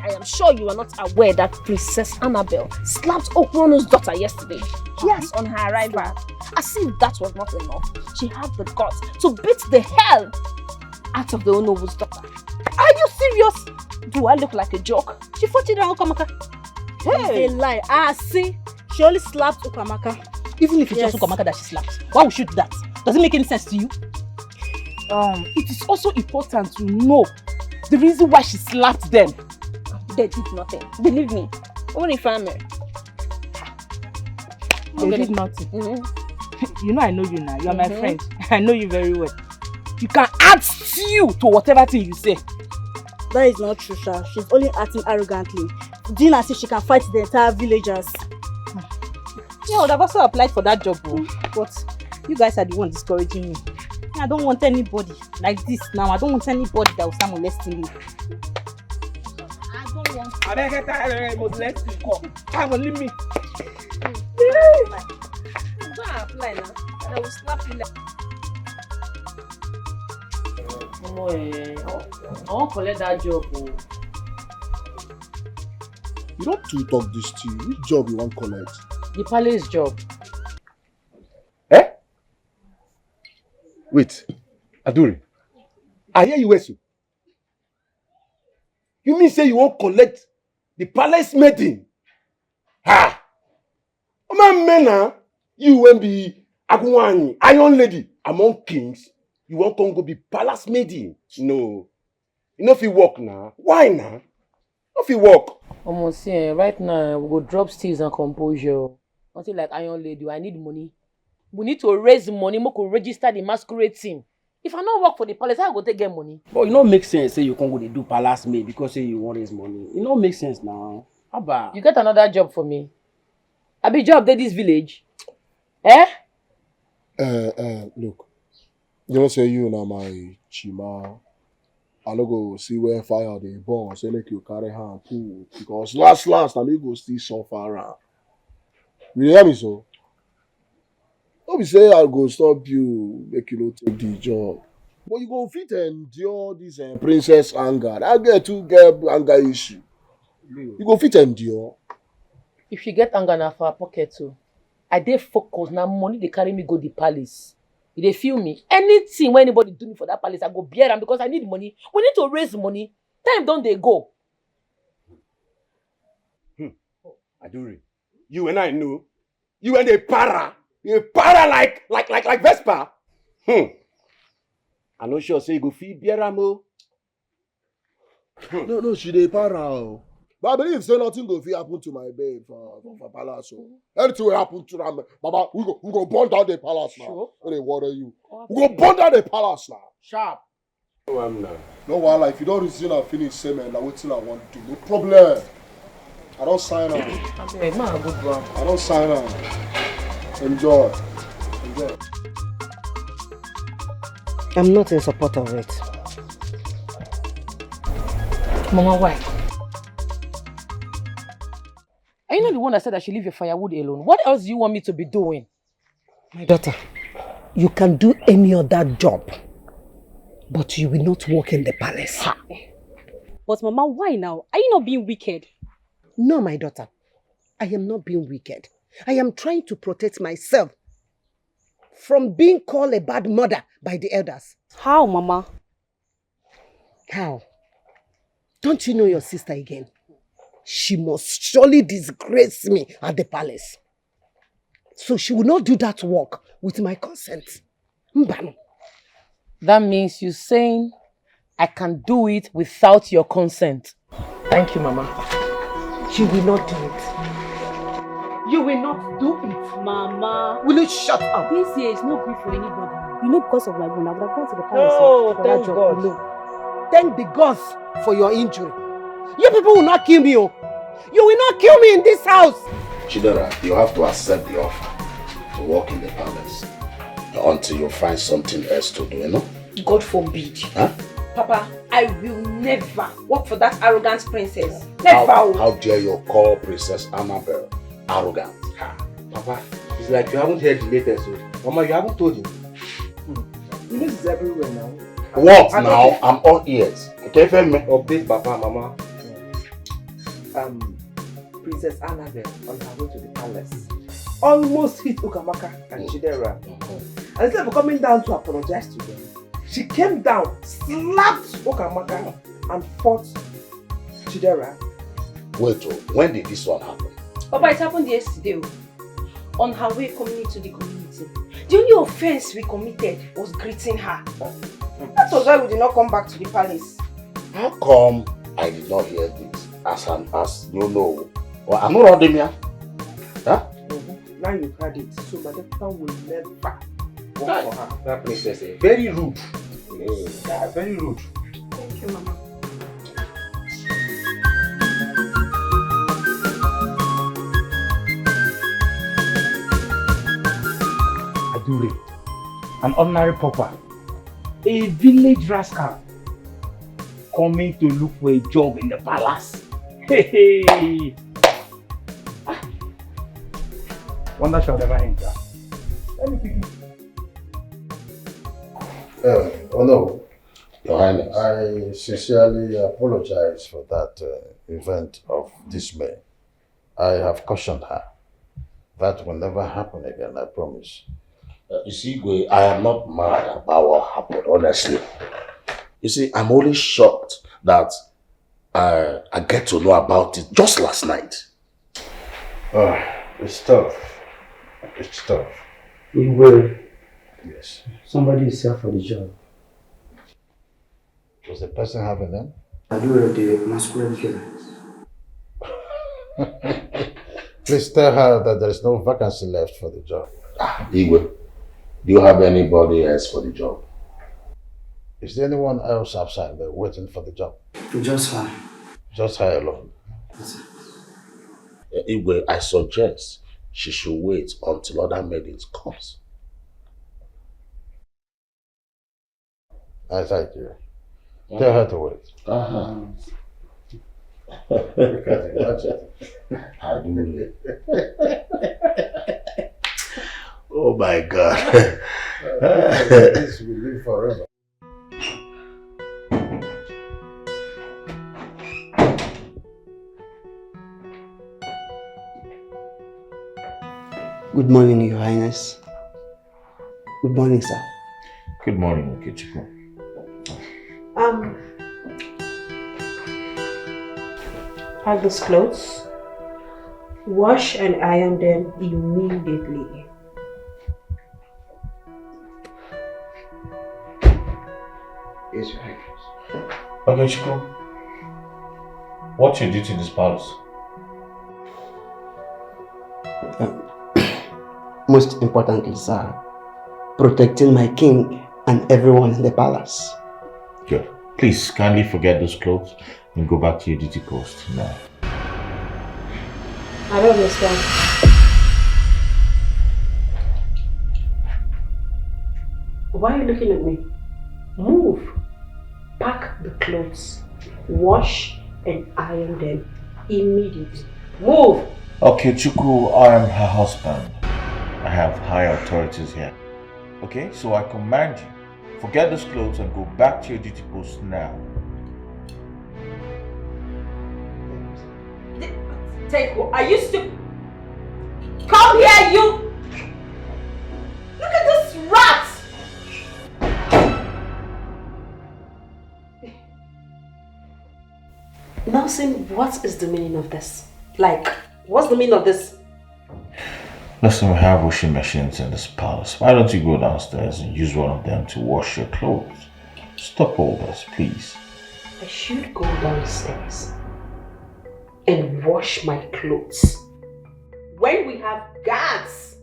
I am sure you are not aware that Princess Annabelle slapped Okrono's daughter yesterday. Yes, on her arrival. As if that was not enough, she had the guts to beat the hell out of the Onobu's daughter. Are you serious? Do I look like a joke? She fought it on Ukamaka. Hey! It's a lie. See, she only slapped Ukamaka. Even if it's just Ukamaka that she slapped, why would she do that? Does it make any sense to you? It is also important to know the reason why she slapped them. They did nothing. Believe me. Only family. They did nothing. You know I know you now. You are my friend. I know you very well. You can add stew to whatever thing you say. That is not true, Sha. She's only acting arrogantly. Doing as if she can fight the entire villagers. Yeah, I would have also applied for that job, but you guys are the one discouraging me. I don't want anybody like this now. I don't want anybody that will start molesting me. I don't want. I beg you, molest me. Come on, leave me. Go and apply now. I will slap you like. I won't collect that job. You don't too talk this to you. Which job you want collect? The palace job. Wait, Aduri, I hear you, Wesu. You mean say you won't collect the palace maiden? Ha! Oh man, you won't be Agunwani, Iron Lady among kings. You won't come go be palace maiden? No. You know if you work now. Why now? If you work. Almost right now we go drop steals and composure. Until like Iron Lady, I need money. We need to raise money. We could register the masquerade team. If I not work for the palace, how I go take get money? But it don't make sense say you can't go to do palace maid because say you want raise money. It don't make sense now. How about? You get another job for me. I be job there this village. Look. You know say you now my chima. I no go see where fire they burn. Say make you carry hand pull because last I me go still suffer around. You hear me so? Don't be say I go stop you, make you not take the job. But you go fit endure this princess anger. I get to get anger issue. You go fit endure. If you get anger now for a pocket too, I dey focus now. Money they carry me go the palace. They feel me. Anything when anybody do me for that palace, I go bear them because I need money. We need to raise money. Time don't they go? Aduri, you and I know. You and a para. You para like Vespa. I'm not sure say you go feed Bieramo. No, she dey para. But I believe say nothing go fit happen to my babe for palace. So anything will happen to them. Baba, we go burn down the palace now. Sure. They worry you. We go burn down the palace now. Sharp. No, I'm not. No wahala. If you don't reason and finish same and like wetin I want to do, no problem. I don't sign on. Okay, man, good bro. I don't sign on. Enjoy. I'm not in support of it. Mama, why? Are you not the one that said I should leave your firewood alone? What else do you want me to be doing? My daughter, you can do any other job, but you will not work in the palace. But Mama, why now? Are you not being wicked? No, my daughter. I am not being wicked. I am trying to protect myself from being called a bad mother by the elders. How, Mama? How? Don't you know your sister again? She must surely disgrace me at the palace. So she will not do that work with my consent. Mbano. That means you're saying I can do it without your consent. Thank you, Mama. She will not do it. You will not do it. Mama. Will you shut up? This year is no good for anybody. You know, because of my bone, I would have gone to the palace. Oh, for thank that job. God. You know. Thank the gods for your injury. You people will not kill me. Oh. You will not kill me in this house. Chidera, you have to accept the offer to work in the palace until you find something else to do, you know? God forbid. Huh? Papa, I will never work for that arrogant princess. Never. How dare you call Princess Annabelle arrogant? Papa, it's like you haven't heard the latest. Mama, you haven't told him. This is everywhere now. What now? I'm all ears. Okay, tell me. Update Papa, Mama. Princess Annabelle on her way to the palace almost hit Ukamaka and Chidera. And instead of coming down to apologize to them, she came down, slapped Ukamaka and fought Chidera. Wait, when did this one happen? Papa, it happened yesterday. On her way coming into the community. The only offense we committed was greeting her. That was why we did not come back to the palace. How come I did not hear this as you know? Well, I'm not running here. Huh? Now you've heard it, so my doctor will never work for her. That princess is very rude. Yeah, very rude. Thank you, Mama. Adure, an ordinary pauper, a village rascal, coming to look for a job in the palace. Hey! Wonder shall never enter. Let me pick it. Oh no, Your Highness. I sincerely apologize for that event of dismay. I have cautioned her. That will never happen again, I promise. You see, I am not mad about what happened, honestly. You see, I'm only shocked that I get to know about it just last night. Oh, it's tough. It's tough. You will. Yes. Somebody is here for the job. Does the person have a name? Adure, the masquerade killer. Please tell her that there is no vacancy left for the job. Igwe, do you have anybody else for the job? Is there anyone else outside there waiting for the job? Just her. Just her alone. Igwe, I suggest she should wait until other maidens comes. I thank you. Tell her to wait. Look at it, watch it. I do. Oh my God. This will live forever. Good morning, Your Highness. Good morning, sir. Good morning, Okechukwu. Have those clothes, wash and iron them immediately. Yes, Your Highness. Okechukwu, what's your duty in this palace? Most importantly, sir, protecting my king and everyone in the palace. Good. Please kindly forget those clothes and go back to your duty post now. I don't understand. Why are you looking at me? Move. Pack the clothes, wash and iron them immediately. Move. Okechukwu, I am her husband. I have high authorities here. Okay, so I command you, forget those clothes and go back to your duty post now. Take, are you stupid? Come here, you! Look at this rat! Nelson, what is the meaning of this? Like, what's the meaning of this? Listen, we have washing machines in this palace. Why don't you go downstairs and use one of them to wash your clothes? Stop all this, please. I should go downstairs and wash my clothes. when we have guards.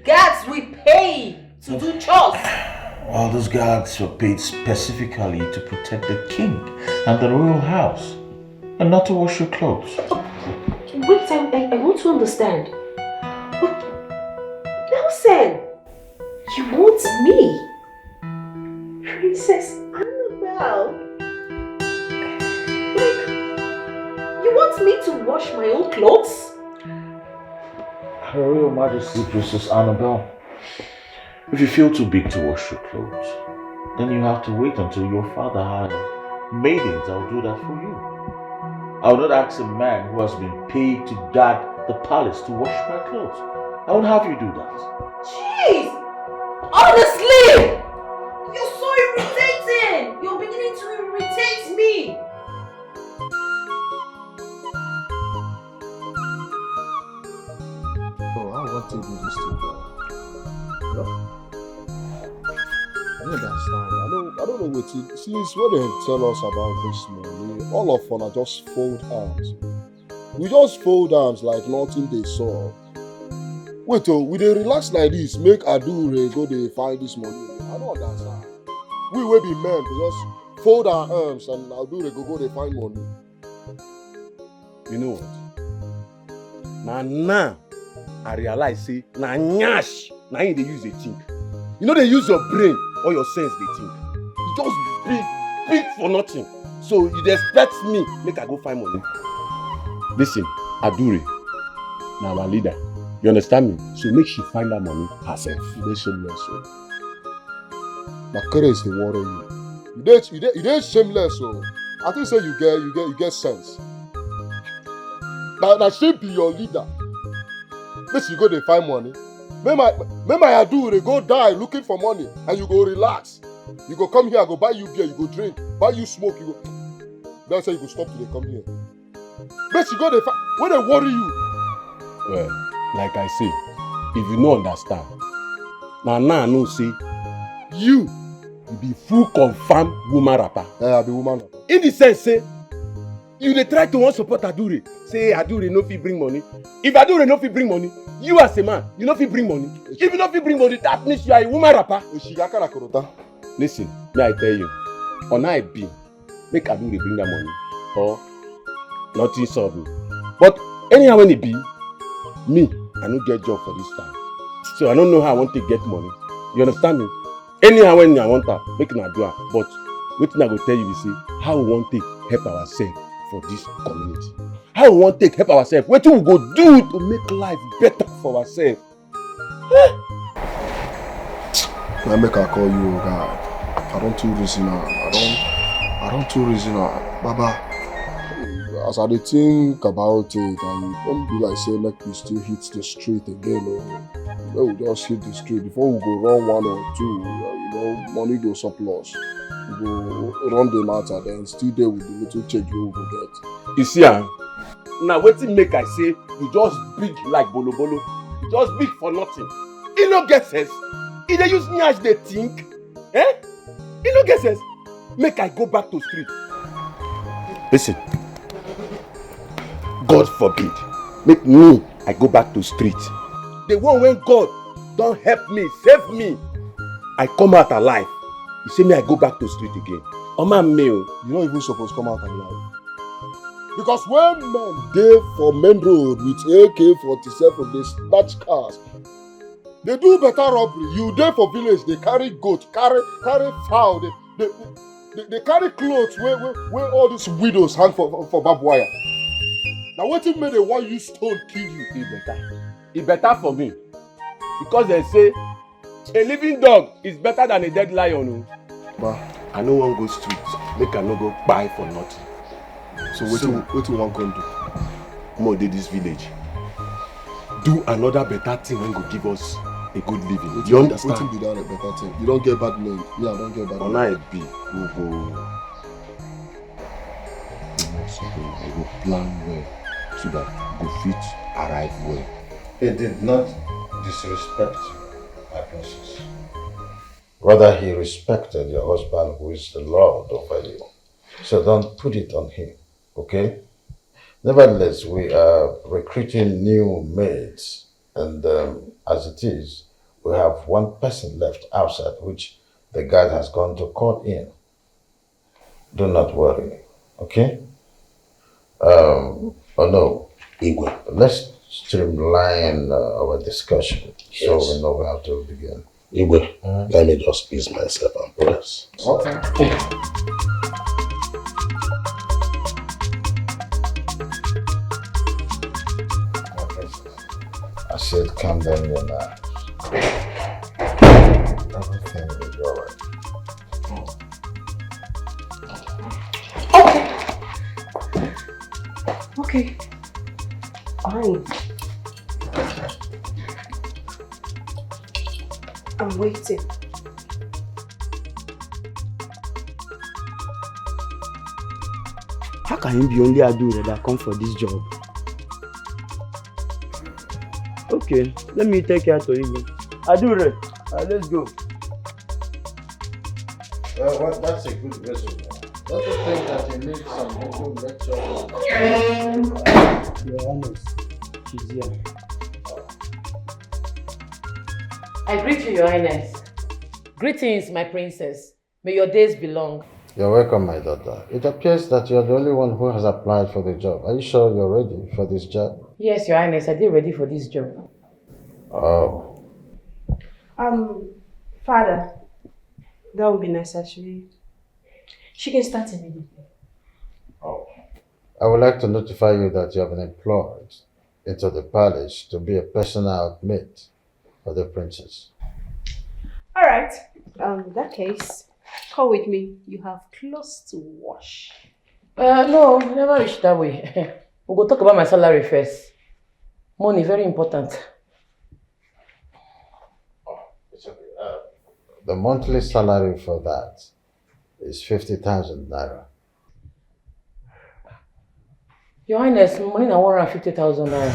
Guards we pay to do chores. All those guards were paid specifically to protect the king and the royal house, and not to wash your clothes. Wait, I want to understand. Nelson, you want me? Princess Annabelle? Like, you want me to wash my own clothes? Her Royal Majesty, Princess Annabelle, if you feel too big to wash your clothes, then you have to wait until your father has maidens that will do that for you. I will not ask a man who has been paid to guard the palace to wash my clothes. I won't have you do that. Jeez! Honestly! You're so irritating! You're beginning to irritate me! Oh, I want to do this thing, bro. You know? I don't understand. I don't know what to. Since when they tell us about this money, all of us are just fold arms. We just fold arms like nothing they saw. Wait, we dey relax like this, make Adure go dey find this money. I don't understand. We will be men, we just fold our arms and Adure go dey find money. You know what? Now I realize say na nyash na him dey use dey think. You know they use your brain or your sense dey think. You just big for nothing. So you dey expect me make I go find money. Listen, Adure, na our leader. You understand me? So make she find that money herself. You dey shameless, so. Na craze dey worry you. You dey shameless, so. I think say you get sense. Now she be your leader. Make she go dey find money. Make my Adure go die looking for money, and you go relax. You go come here, I go buy you beer, you go drink, buy you smoke, you go. Then say you go stop to dey come here. Make she go dey find. When they worry you. Well, like I say, if you no understand, now I know say you be full confirmed woman rapper. Yeah, I be woman rapper. In the sense, say you dey try to want support Adure. Say Adure no fit bring money. If Adure no fit bring money, you as a man, you no fit bring money. If you no fit bring money, that means you are a woman rapper. Listen, may I tell you, on I be, make Adure bring that money, or nothing solve me. But anyhow when it be, me, I no get job for this time. So I don't know how I want to get money. You understand me? Anyhow when I want that, make una do it. But wetin I go tell you is say how we want to help ourselves for this community. How we want to help ourselves. Wetin we go do to make life better for ourselves. I make I call you, God. I don't too reason now. I don't too reason now. Baba, as I dey think about it, I don't be like say make we still hit the street again. Or we just hit the street before we go run one or two. Money go surplus. We go run the matter, then still there with the little change we go get. You see, now wetin make I say you just big like bolo bolo. You just big for nothing. You no get sense. You dey use nyash dey think. You no get sense. Make I go back to street. Listen. God forbid, make me, I go back to street. The one when God don't help me, save me, I come out alive. You say me, I go back to street again. Oh my male, you don't even supposed to come out alive. Because when men dey for main road with AK-47, they snatch cars. They do better robbery. You dey for village, they carry goat, carry fowl, they carry clothes where all these widows hang for barbed wire. Now wetin make they want use stone kill you? It better for me. Because they say a living dog is better than a dead lion. But I no wan go street, make I no go buy for nothing. So what you want to do? More dey this village. Do another better thing when go give us a good living. You understand? Wetin be that a better thing? You don't get bad name. Yeah, I don't get bad name. On I be, we go plan well so that go fit arrive well. He did not disrespect you, my princess. Rather, he respected your husband who is the Lord over you. So don't put it on him, okay? Nevertheless, we are recruiting new maids, and as it is, we have one person left outside, which the guy has gone to court in. Do not worry, okay? Oh no, Igwe, let's streamline our discussion so we know how to begin. Igwe, let me just ease myself and press. Okay. I said, calm down your nerves. Everything will be alright. Okay. Fine. I'm waiting. How can you be only Adure that come for this job? Okay, let me take care to you. Adure, let's go. Well, that's a good resume. Don't you think that you need some good lecture? You're honest. She's here. I greet you, Your Highness. Greetings, my princess. May your days be long. You're welcome, my daughter. It appears that you're the only one who has applied for the job. Are you sure you're ready for this job? Yes, Your Highness, I did ready for this job. Oh. Father, that would be nice actually. She can start immediately. I would like to notify you that you have been employed into the palace to be a personal mate for the princess. Alright. In that case, come with me. You have clothes to wash. No, never reach that way. We'll go talk about my salary first. Money, very important. The monthly salary for that is 50,000 naira. Your Highness, money na 150,000 naira.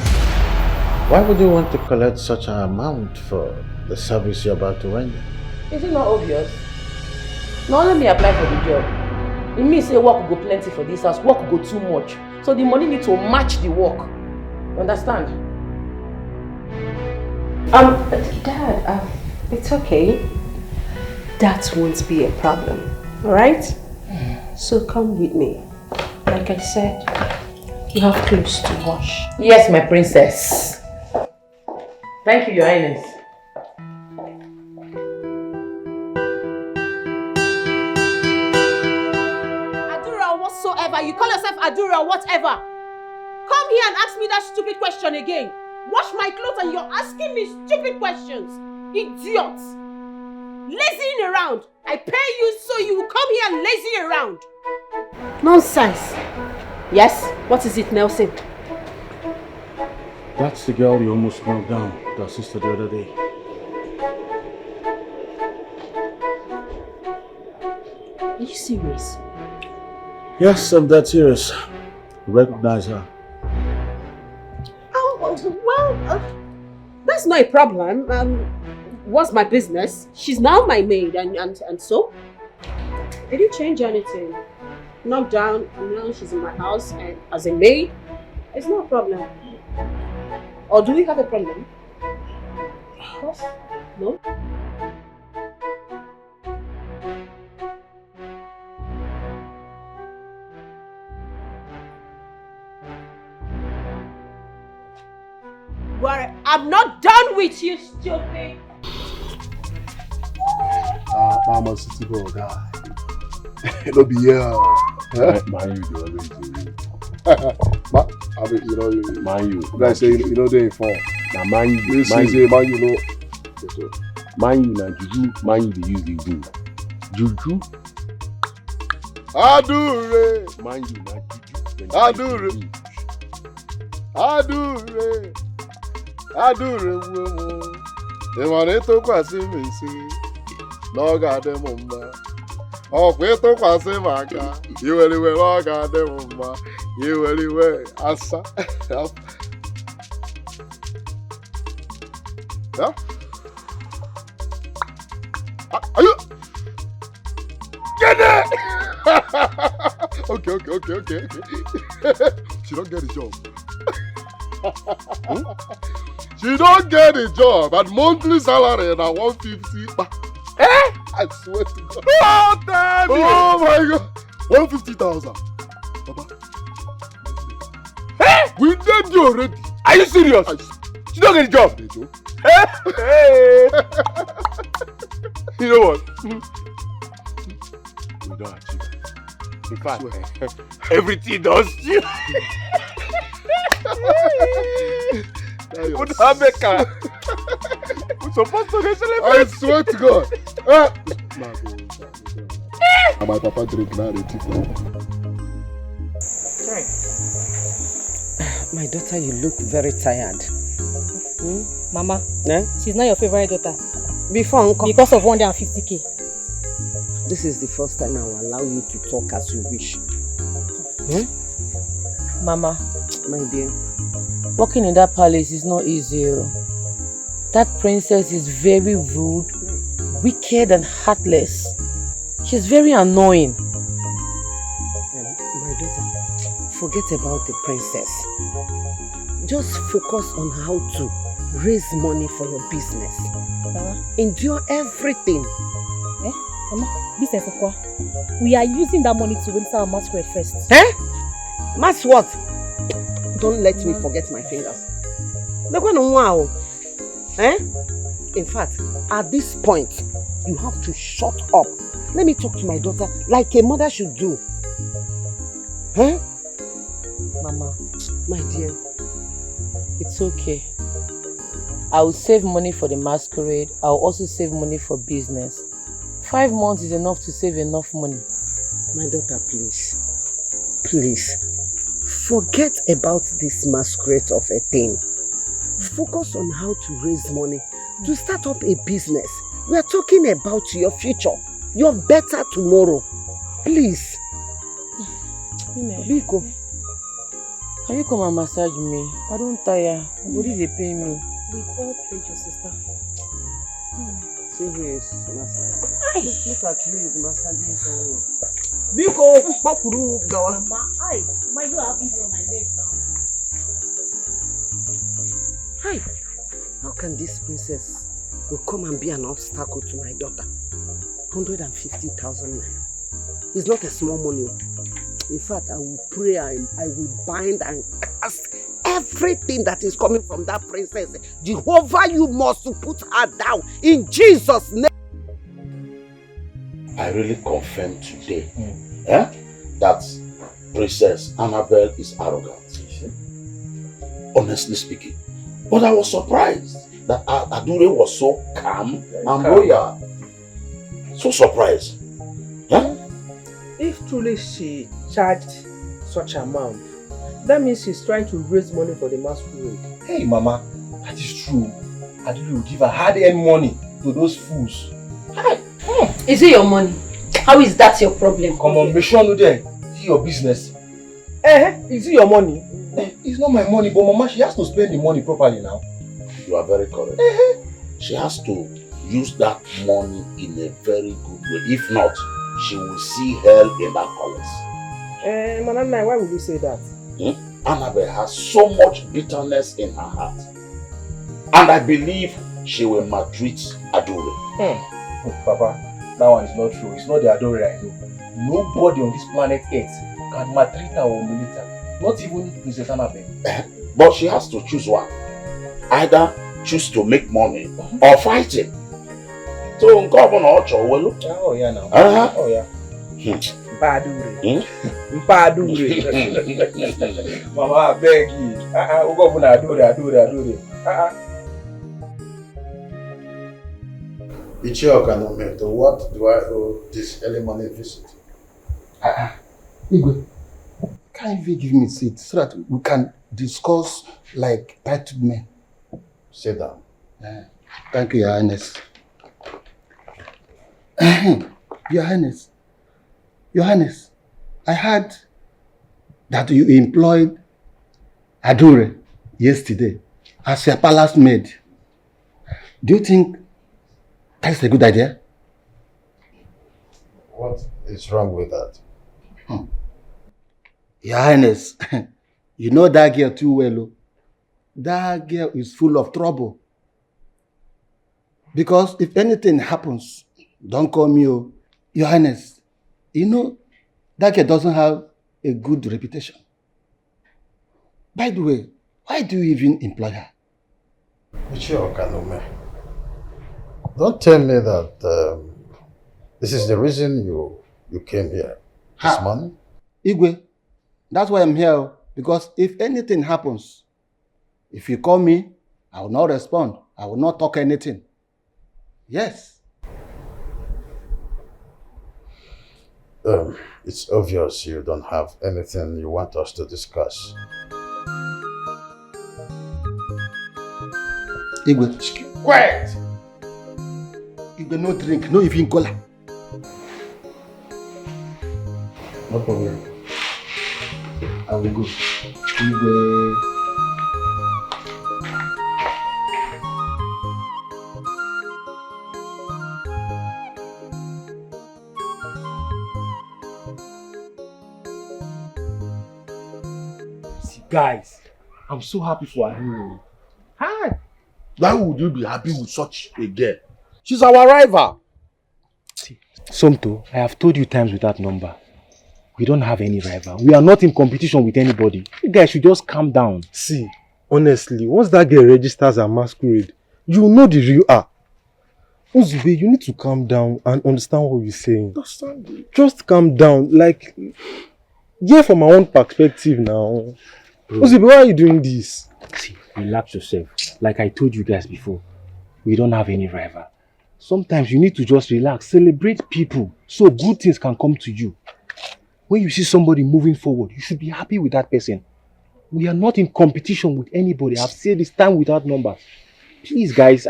Why would you want to collect such an amount for the service you're about to render? Is it not obvious? Not let me apply for the job. It means say work will go plenty for this house, work will go too much. So the money need to match the work. You understand? Dad, it's okay. That won't be a problem. Alright? So come with me. Like I said, you have clothes to wash. Yes, my princess. Thank you, Your Highness. Adura whatsoever. You call yourself Adura whatever. Come here and ask me that stupid question again. Wash my clothes and you're asking me stupid questions. Idiot. Lazying around. I pay you so you will come here and lazy around. Nonsense. Yes? What is it, Nelson? That's the girl you almost knocked down, that sister the other day. Are you serious? Yes, I'm that serious. Recognize her. That's not a problem. What's my business? She's now my maid and so? Did you change anything? Knocked down, now she's in my house and as a maid? It's not a problem. Or do we have a problem? Of course. No? Well, I'm not done with you, stupid! I'm a city boy guy. It'll be here. Man, you do always do. I mean, you know, man, you. Like say, you know, they inform. Now, man, you. This is a man, you know. Man, you, now, juju, man, you, they use the do. Juju. Adure. Man, you, now, juju. Adure. Adure. Adure. Ìmọ̀ràn tó kà sí mi sí lọ́gà dẹ́mọ̀ mbà. Ọ̀pẹ tó kà sí màkà ìwẹ̀lìwẹ̀ lọ́gà dẹ́mọ̀ mbà. Ìwẹ̀lìwẹ̀ àṣà. Yeah? Are you? Get it! Oh, Okay. She don't get the job. She don't get a job and monthly salary na 150. I swear to God. Oh, damn it. Oh my God. 150,000. Papa. We did you already. Are you serious? She don't get a job. Hey. You know what? We don't achieve it. In fact, everything does you. We're supposed to celebrate. I swear to God. And my papa drink now the tip. My daughter, you look very tired. Mama, Eh? she's not your favorite daughter. Before Uncle. Because of 150k. This is the first time I will allow you to talk as you wish. Mama, my dear, working in that palace is not easy. That princess is very rude, wicked and heartless. She's very annoying. My daughter, forget about the princess. Just focus on how to raise money for your business. Endure everything. Mama, business of what? We are using that money to register our masquerade first. Mas what? Don't let me forget my fingers. Wow. In fact, at this point, you have to shut up. Let me talk to my daughter like a mother should do. Mama, my dear, it's okay. I will save money for the masquerade. I will also save money for business. 5 months is enough to save enough money. My daughter, please. Please. Forget about this masquerade of a thing. Focus on how to raise money to start up a business. We are talking about your future. Your better tomorrow. Please. Biko, can you come and massage me? I don't tire. Body they pay me. With all pleasure, sister. See who is massaging. Look at who is massaging someone. Biko, Bakuru, Gawa. Mama, my you have been on my leg now. Hi. How can this princess will come and be an obstacle to my daughter? 150,000 naira. It's not a small money. In fact, I will pray, I will bind and cast everything that is coming from that princess. Jehovah, you must put her down in Jesus' name. I really confirm today that Princess Annabelle is arrogant. Honestly speaking. But I was surprised that Adure was so calm and royal. So surprised. If truly she charged such amount, that means she's trying to raise money for the masquerade. Hey mama, that is true. Adure will give her hard-earned money to those fools. Is it your money? How is that your problem? Come on, make sure there. It's your business. Is it your money? It's not my money, but mama, she has to spend the money properly now. You are very correct. She has to use that money in a very good way. If not, she will see hell in that palace. Manana, why would you say that? Annabelle has so much bitterness in her heart. And I believe she will maltreat Adure. Papa, that one is not true. It's not the Adore I know. Nobody on this planet Earth can maltreat her or humiliate her. Not even Princess Annabelle. But she has to choose one. Either choose to make money or fight it. So, Governor Ocho will. Oh, yeah, now. Oh, yeah. Mpadure. Mama, I beg you. Governor Adore. Ichioka no mentor, what do I owe this early morning visit? Igwe, can you even give me a seat so that we can discuss like titled men? Sit down. Thank you, Your Highness. Your Highness. Your Highness, I heard that you employed Adure yesterday as your palace maid. Do you think that's a good idea? What is wrong with that? Your Highness, you know that girl too well. Oh. That girl is full of trouble. Because if anything happens, don't call me, oh. Your Highness, you know, that girl doesn't have a good reputation. By the way, why do you even employ her? Don't tell me that this is the reason you came here this morning. Igwe, that's why I'm here. Because if anything happens, if you call me, I will not respond. I will not talk anything. Yes. It's obvious you don't have anything you want us to discuss. Igwe. Quiet! Igwe, no drink, no even cola. No problem. I will go. Igwe. Guys, I'm so happy for her hero. Hi. Why would you be happy with such a girl? She's our rival. See, Somto, I have told you times with that number. We don't have any rival. We are not in competition with anybody. You guys should just calm down. See, honestly, once that girl registers her masquerade, you know the real her. Uzube, you need to calm down and understand what you're saying. Just calm down. Like, yeah, from my own perspective now. Uzube, why are you doing this? See, relax yourself. Like I told you guys before, we don't have any rival. Sometimes you need to just relax, celebrate people so good things can come to you. When you see somebody moving forward, you should be happy with that person. We are not in competition with anybody. I've said this time without numbers. Please, guys.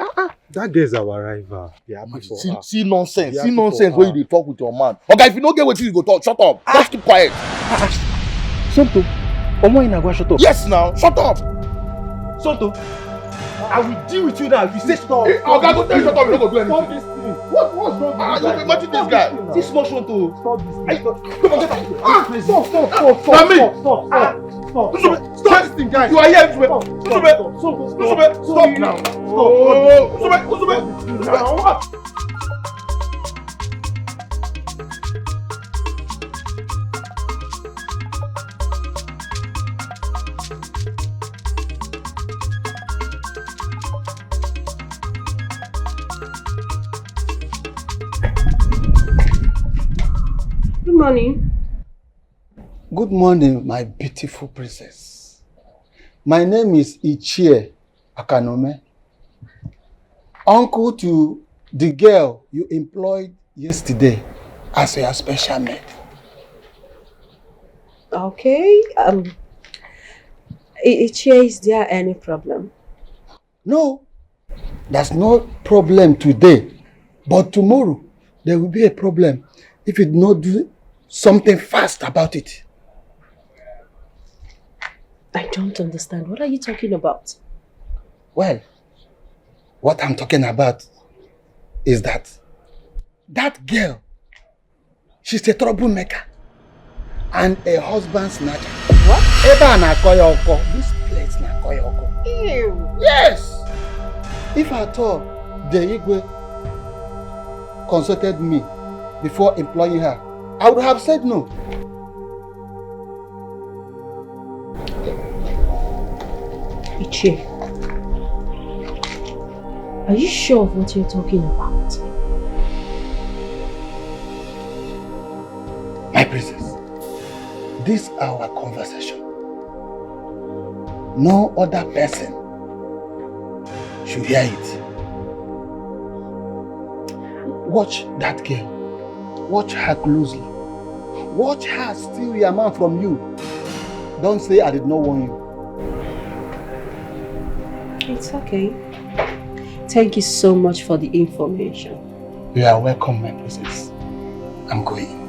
That girl is our rival. Be happy for her. See nonsense. Be See happy nonsense for when her. you dey talk with your man. Okay, if you don't get what you go talk, shut up. Just keep quiet. Somto, Omo Inagwa, shut up. Yes, now. Shut up. Somto, I will deal with you now. If you say stop. Okay, go tell you shut up. You don't go do anything. Stop this thing. What's wrong with you? Imagine this guy. This small Somto. Stop this thing. Stop this thing, guys. You are here, Stop now. Stop. Good morning. Good morning, my beautiful princess. My name is Ichie Akanome, uncle to the girl you employed yesterday as your special maid. Okay. Ichie, is there any problem? No, there's no problem today, but tomorrow there will be a problem if you do not do something fast about it. I don't understand. What are you talking about? Well, what I'm talking about is that girl, she's a troublemaker and a husband snatcher. What? Eba na koyoko. This place na koyoko. Ew. Yes. If at all the Igwe consulted me before employing her, I would have said no. Ichie, are you sure of what you're talking about? My princess, this is our conversation. No other person should hear it. Watch that girl. Watch her closely. Watch her steal your man from you. Don't say I did not warn you. It's okay. Thank you so much for the information. You are welcome, my princess. I'm going.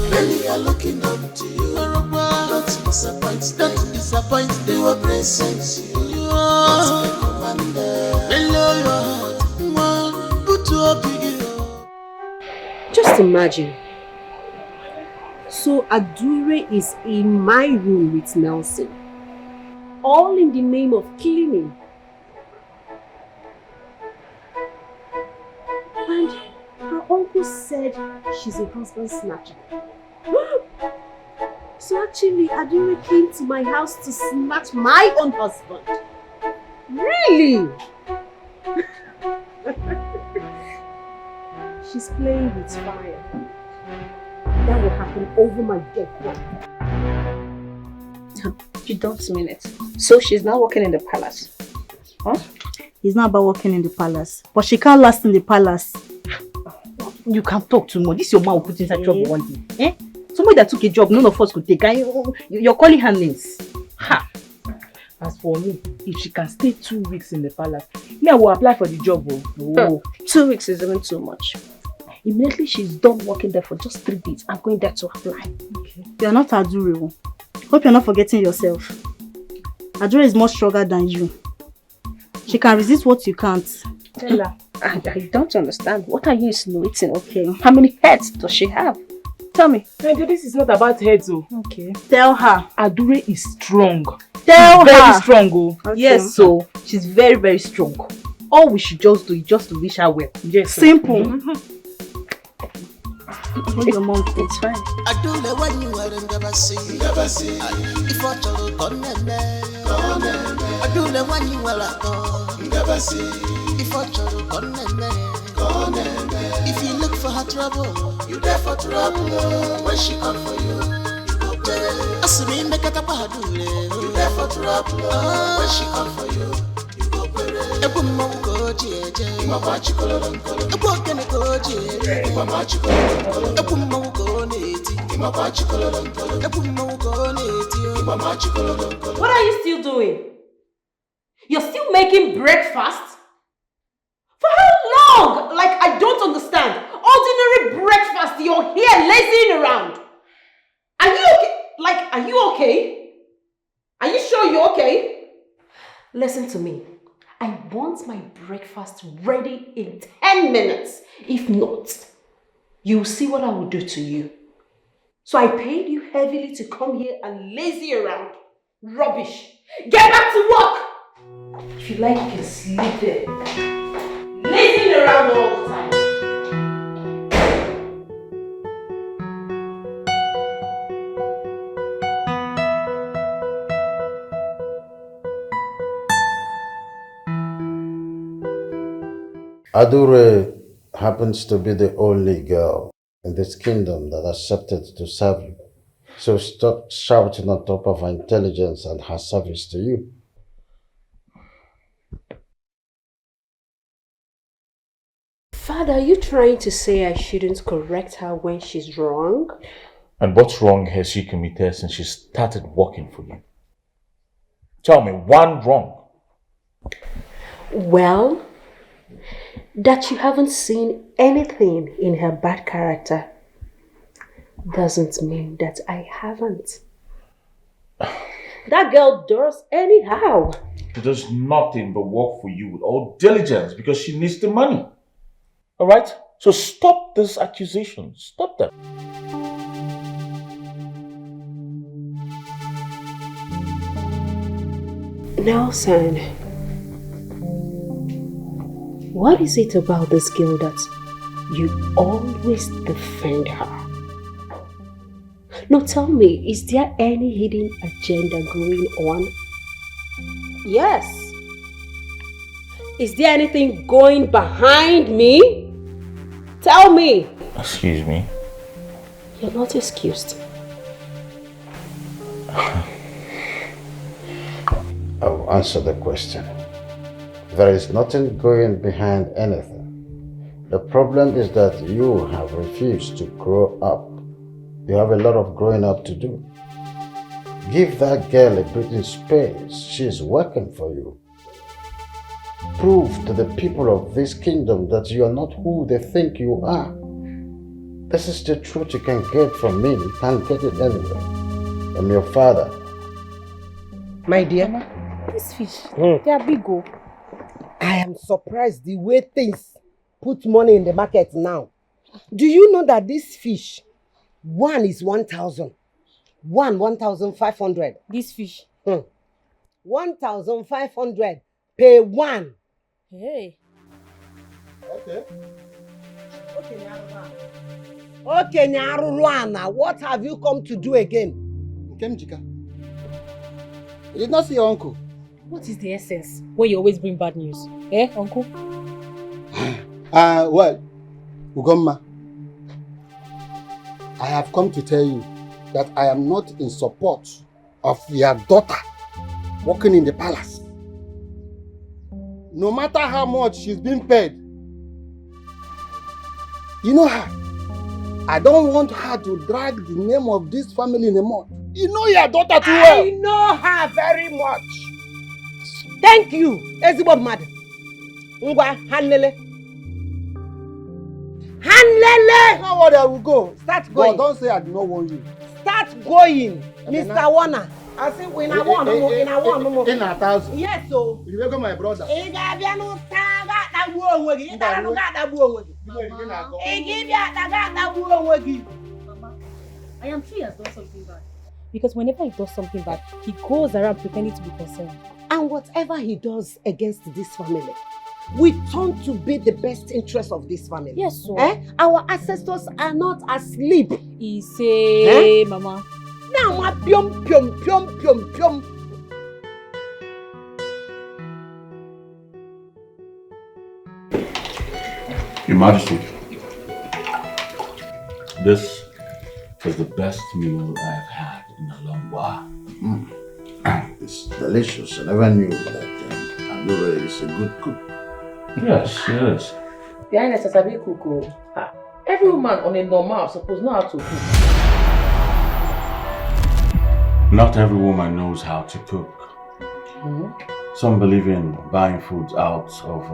Many are looking up to you. Don't disappoint them. Don't disappoint them. They will present you. You are the commander. Hello, your heart. Put to a big. Just imagine. So Adure is in my room with Nelson. All in the name of cleaning. And her uncle said she's a husband snatcher. So actually, Adure came to my house to snatch my own husband. Really? She's playing with fire. That will happen over my dead body. You don't mean it. So she's now working in the palace. Huh? It's not about working in the palace. But she can't last in the palace. You can't talk too much. This your man will put inside trouble one day. Eh? Somebody that took a job none of us could take. You're calling her names. Ha! As for me, if she can stay 2 weeks in the palace, me I will apply for the job. Oh. 2 weeks is even too much. Immediately she's done working there for just 3 days, I'm going there to apply. Okay. You're not Adure. Hope you're not forgetting yourself. Adure is more stronger than you. She can resist what you can't. Tell her. I don't understand. What are you insinuating? Okay. How many heads does she have? Tell me. This is not about heads. Oh. Okay. Tell her. Adure is strong. Tell her. Very strong. Oh. Okay. Yes, so she's very, very strong. All we should just do is just to wish her well. Yes. Simple. Your mom, it's fine. I do the one you are never see. If I told you, I do the one you are never see. If I told you, if you look for her trouble, you there for trouble. When she come for you, you go there. As me make it up, I do you there for trouble. When she come for you, you go there. Ebu mongo jeje, mama chikolo lonkolo. Ebu kene go jeje, mama chikolo lonkolo. Ebu mongo neti, mama chikolo lonkolo. Ebu mongo neti, mama chikolo lonkolo. What are you still doing? You're still making breakfast? For how long? Like, I don't understand. Ordinary breakfast, you're here lazing around. Are you okay? Like, are you okay? Are you sure you're okay? Listen to me. I want my breakfast ready in 10 minutes. If not, you'll see what I will do to you. So I paid you heavily to come here and lazy around. Rubbish. Get back to work! If you like, you can sleep there. Lazing around all the time. Adure happens to be the only girl in this kingdom that accepted to serve you. So stop shouting on top of her intelligence and her service to you. Father, are you trying to say I shouldn't correct her when she's wrong? And what's wrong has she committed since she started working for you? Tell me, one wrong. Well, that you haven't seen anything in her bad character doesn't mean that I haven't. That girl does anyhow. She does nothing but work for you with all diligence because she needs the money. Alright? So stop this accusation. Stop them. Nelson, what is it about this girl that you always defend her? No, tell me, is there any hidden agenda going on? Yes. Is there anything going behind me? Tell me. Excuse me. You're not excused. I will answer the question. There is nothing going behind anything. The problem is that you have refused to grow up. You have a lot of growing up to do. Give that girl a breathing space. She is working for you. Prove to the people of this kingdom that you are not who they think you are. This is the truth you can get from me. You can't get it anywhere. I'm your father. My dear, This fish, they are big. Oh. I am surprised the way things put money in the market now. Do you know that this fish One is 1,000. 1,500. This fish. 1,500 per one. Hey. Okay. Okay, Nyaruruana, what have you come to do again? Kemjika. You did not see your uncle. What is the essence when you always bring bad news? Eh, uncle? Well, Ugomma, I have come to tell you that I am not in support of your daughter working in the palace. No matter how much she's being paid, you know her. I don't want her to drag the name of this family in the mud. You know your daughter too well. I know her very much. Thank you, Ezebo Mad. Ngwa, Hanlele. Hanlele! Now what I will go. Start going. But don't say I do not want you. Start going, Mr. Warner. I say when I want no more, in a thousand. Yes, so. You will go my brother. I am sure he has done something bad. Because whenever he does something bad, he goes around pretending to be concerned. And whatever he does against this family, we turn to be the best interest of this family. Yes, so. Our ancestors are not asleep. He say, Mama. Now, ma pium pium pium pium pium. Your Majesty, this is the best meal I've had in a long while. It's delicious. I never knew that Adore is a good cook. Yes, yes. The Highness has a big cook. Every woman on a normal supposed know how to cook. Not every woman knows how to cook. Some believe in buying food out of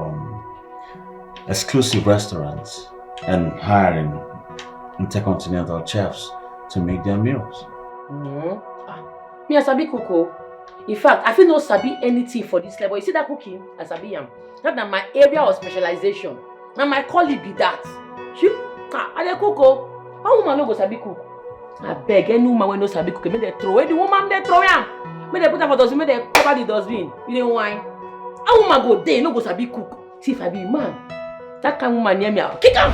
exclusive restaurants and hiring intercontinental chefs to make their meals. Me, I sabi cook. In fact, I feel no sabi anything for this level. You see that cooking? I sabi am. That's not my area of specialization. Now my colleague be that. I dey cook. One woman no go sabi cook. I beg any woman when no sabi cook, make they throw away the woman, they throw am. Make they put her for dustbin, make they cover the dustbin. You know why? A woman go there, no go sabi cook. See if I be a man, that kind of woman near me, I'll kick am.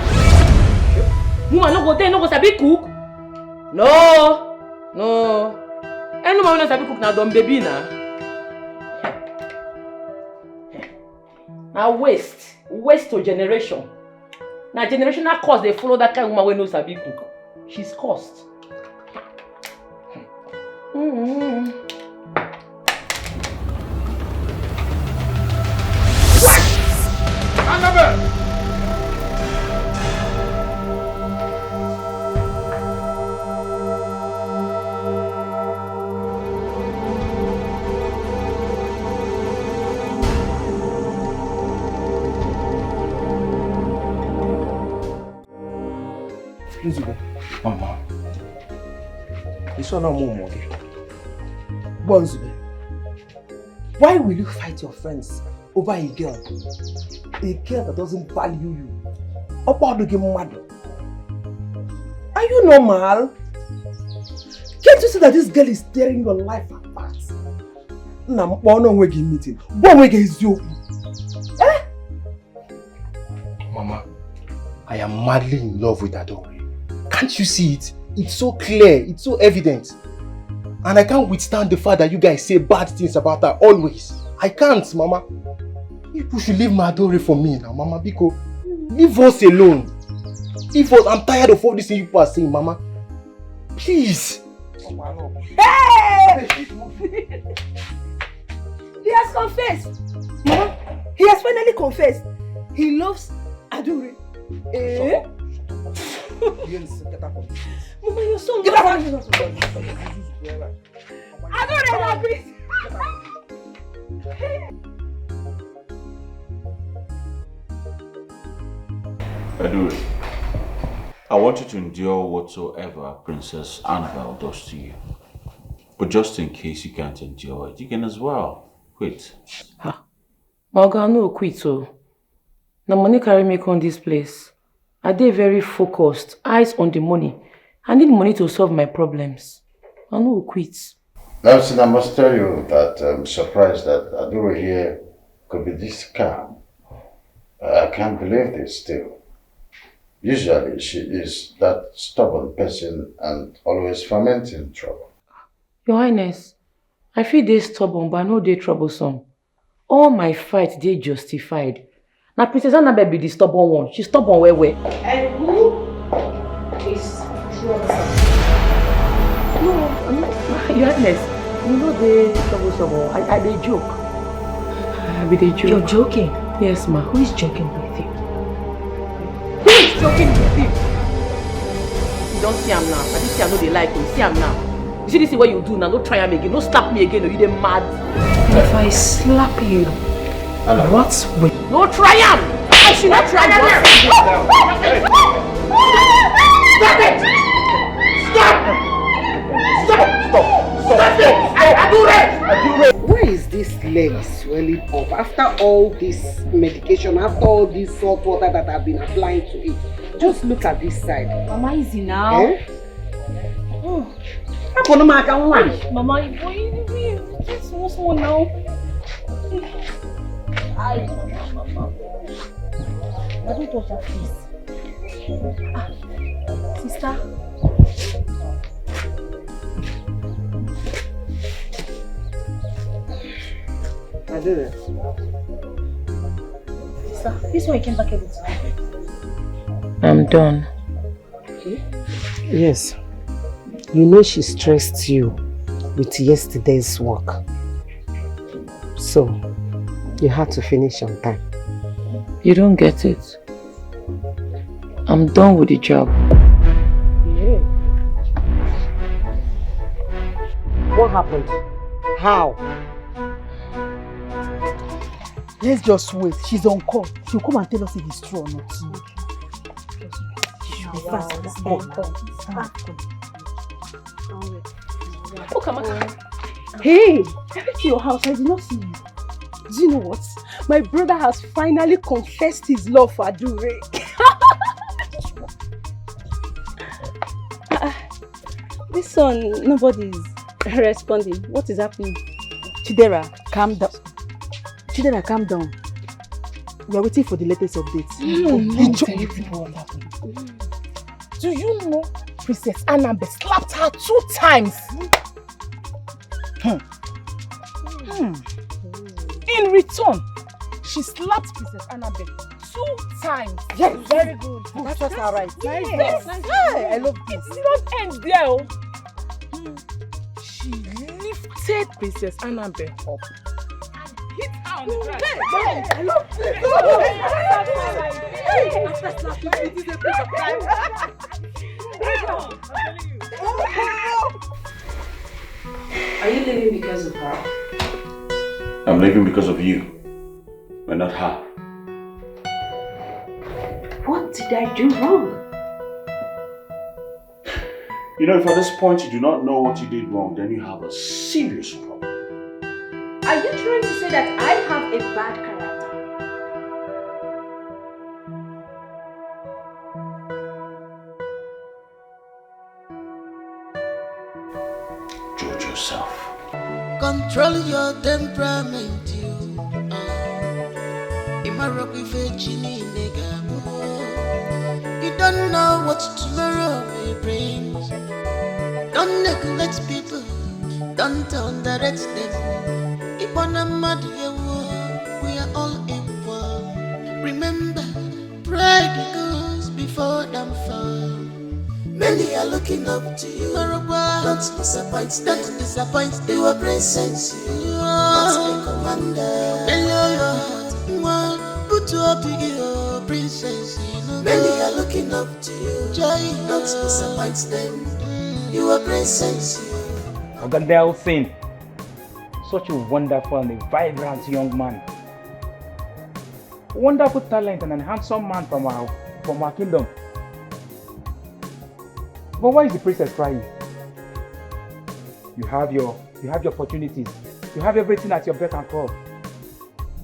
Woman no go there, no go sabi cook. No. Any woman no sabi cook now, dumb baby now. Now waste to generation. Now generational cause they follow that kind of woman when no sabi cook. She's cursed. What? Annabelle! Nzube. Mama. This one no more. Bonzube. Why will you fight your friends over a girl? A girl that doesn't value you. Are you normal? Can't you see that this girl is tearing your life apart? Meeting. Mama, I am madly in love with Adore. Can't you see it? It's so clear, it's so evident. And I can't withstand the fact that you guys say bad things about her always. I can't, Mama. You should leave my Adore for me now, Mama, because leave us alone. Leave us. I'm tired of all these things you people are saying, Mama. Please. Hey! He has confessed. Mama, he has finally confessed. He loves Adore. Eh? Mama, your son. Get out! Adore, please. Adore, I want you to endure whatsoever Princess Annabelle does to you. But just in case you can't endure it, you can as well quit. Morgan, no quit so. The money carry me on this place. I dey very focused, eyes on the money. I need money to solve my problems. I no quit. Nelson, I must tell you that I'm surprised that Adura here could be this calm. I can't believe this still. Usually she is that stubborn person and always fomenting trouble. Your Highness, I feel they stubborn, but I know they troublesome. All my fights, they justified. Now Princess Annabelle be the stubborn one. She's stubborn where? And who is troublesome? No, Your Highness, you know they troublesome. I they joke. I be they joke. You're joking? Yes, ma. Who is joking with you? Who is joking with you? You don't see him now. I just see I know they like you. See him now. You see this is what you do now. Don't try him again. Don't slap me again. Or you they mad. If I slap you, what will? No try him. I should not try him. Stop it! Stop it! Why is this leg swelling up after all this medication, after all this salt water that I've been applying to it? Just look at this side. Mama, easy now. Eh? Oh. Mama, it's small now. I don't touch that face. Sister. I did it. Sister, this one you came back with. I'm done. Okay. Yes. You know she stressed you with yesterday's work. So, you had to finish on time. You don't get it. I'm done with the job. Yeah. What happened? How? Let's just wait. She's on call. She'll come and tell us if it's true or not. She should be fast. Oh, come on. Hey, I went to your house. I did not see you. Do you know what? My brother has finally confessed his love for Adure. This one, nobody's responding. What is happening? Chidera, calm down. Chidera, calm down. We are waiting for the latest updates. Do you know Princess Annabelle slapped her 2 times? In return, she slapped Princess Annabelle 2 times. Yes, very good. That's just alright. Nice. Yes. Hey, I love this. It did not end there. She lifted Princess Annabelle up and hit her on the ground. Hey, I love this. After slapping, it is a bit of time. Are you leaving because of her? I'm leaving because of you, but not her. What did I do wrong? You know, if at this point you do not know what you did wrong, then you have a serious problem. Are you trying to say that I have a bad character? Judge yourself. Control your temperament, you. You don't know what tomorrow will bring. Don't neglect people. Don't underrate them. We are all equal. Remember, pride goes before downfall. Many are looking up to you. Don't disappoint them. Don't disappoint them. You are presence. You are not a commander. Put up your princess. Many are looking up to you. Don't disappoint them. You are presence. Ogadel Saint, such a wonderful and a vibrant young man. Wonderful talent and a handsome man from our kingdom. But why is the princess crying? You have your opportunities. You have everything at your beck and call.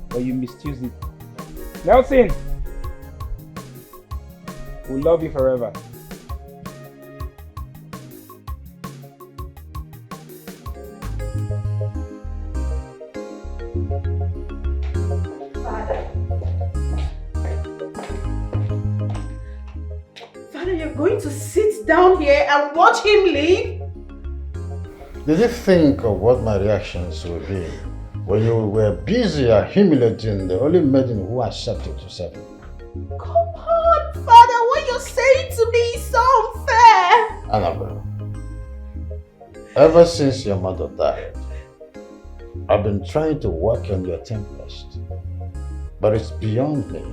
But you misuse it. Nelson, we love you forever. to sit down here and watch him leave? Did you think of what my reactions would be when you were busy humiliating the only maiden who accepted to serve you? Come on, Father, what you're saying to me is so unfair. Annabelle, ever since your mother died, I've been trying to work on your tempest, but it's beyond me.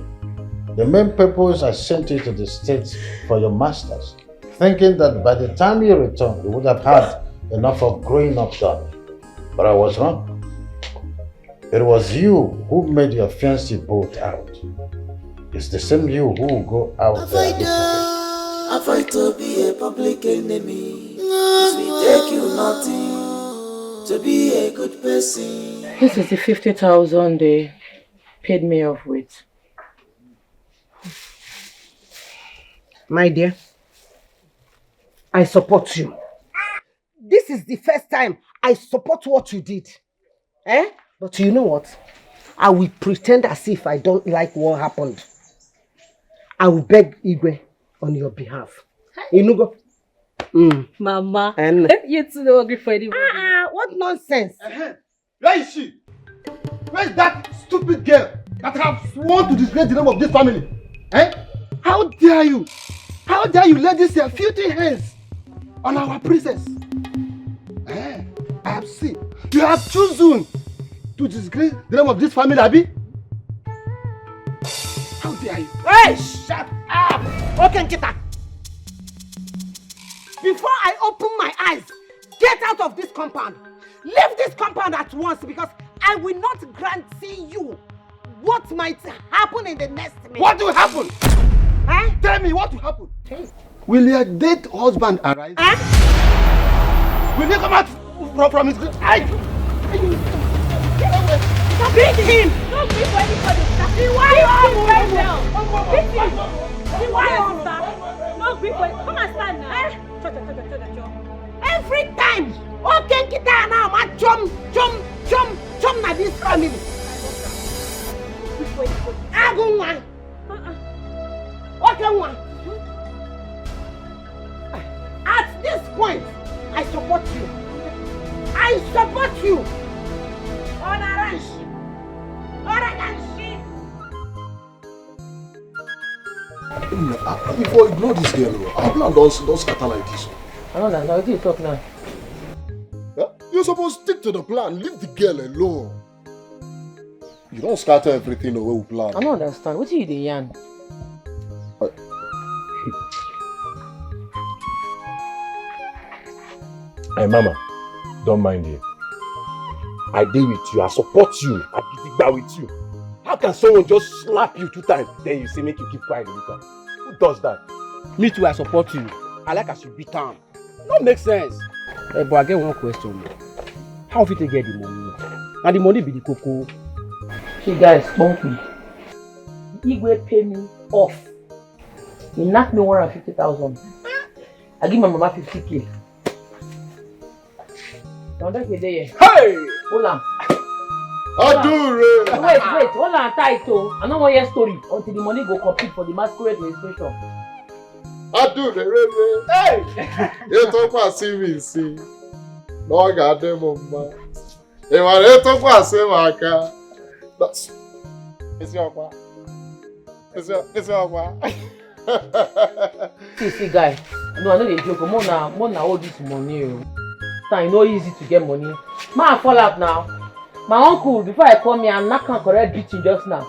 The main purpose I sent you to the States for your masters, thinking that by the time you returned, you would have had enough of growing up done. But I was wrong. It was you who made your fiancé bolt out. It's the same you who will go out there. Avoid to be a public enemy. It will take you nothing to be a good person. This is the 50,000 they paid me off with. My dear, I support you. This is the first time I support what you did. But you know what? I will pretend as if I don't like what happened. I will beg Igwe on your behalf. You know, go. Mama, And you two don't agree for anybody. what nonsense? Where is she? Where is that stupid girl that have sworn to disgrace the name of this family? How dare you? How dare you lay these filthy hands on our princess? I have seen. You have chosen to disgrace the name of this family, Abi? How dare you? Hey, shut up! Okay, Nkita. Before I open my eyes, get out of this compound. Leave this compound at once because I will not grant you what might happen in the next minute. What will happen? Tell me what will happen. Will your dead husband arrive? Will he come out from his grave? Beat him! Don't beat for anybody. Don't beat for. Come and stand now. Every time, okay, Nkita now, ma chum na this family. Agunwa. Okay, one. At this point, I support you. I support you. Orange. Before ignore this girl, our plan don't scatter like this. I don't know, what you talk now? You're supposed to stick to the plan, leave the girl alone. You don't scatter everything the way we plan. I don't understand. What are you doing? Hey, Mama, don't mind him. I deal with you, I support you, I gidigba with you. How can someone just slap you 2 times, then you say make you keep quiet with her? Who does that? Me too, I support you. I like as you beat down. No make sense. Hey, but I get one question. How fit to get the money? Now the money be the cocoa. See guys, bump me. Igwe pay me off. He knocked me 150,000. I give my mama 50k. Now that's the day. Hey! Hold on. Adure! Wait, hold on tight oh. I don't want your story until the money go complete for the masquerade registration. Adure! Hey! You talk about CVC. No, I got them on my. Hey, man, you talk about Semaka. That's. It's your pa. It's your pa. See, guy. No, I know they joke. More now all this money. It's not easy to get money. Man, fall out now. My uncle, before I come here, I'm not gonna correct beating just now.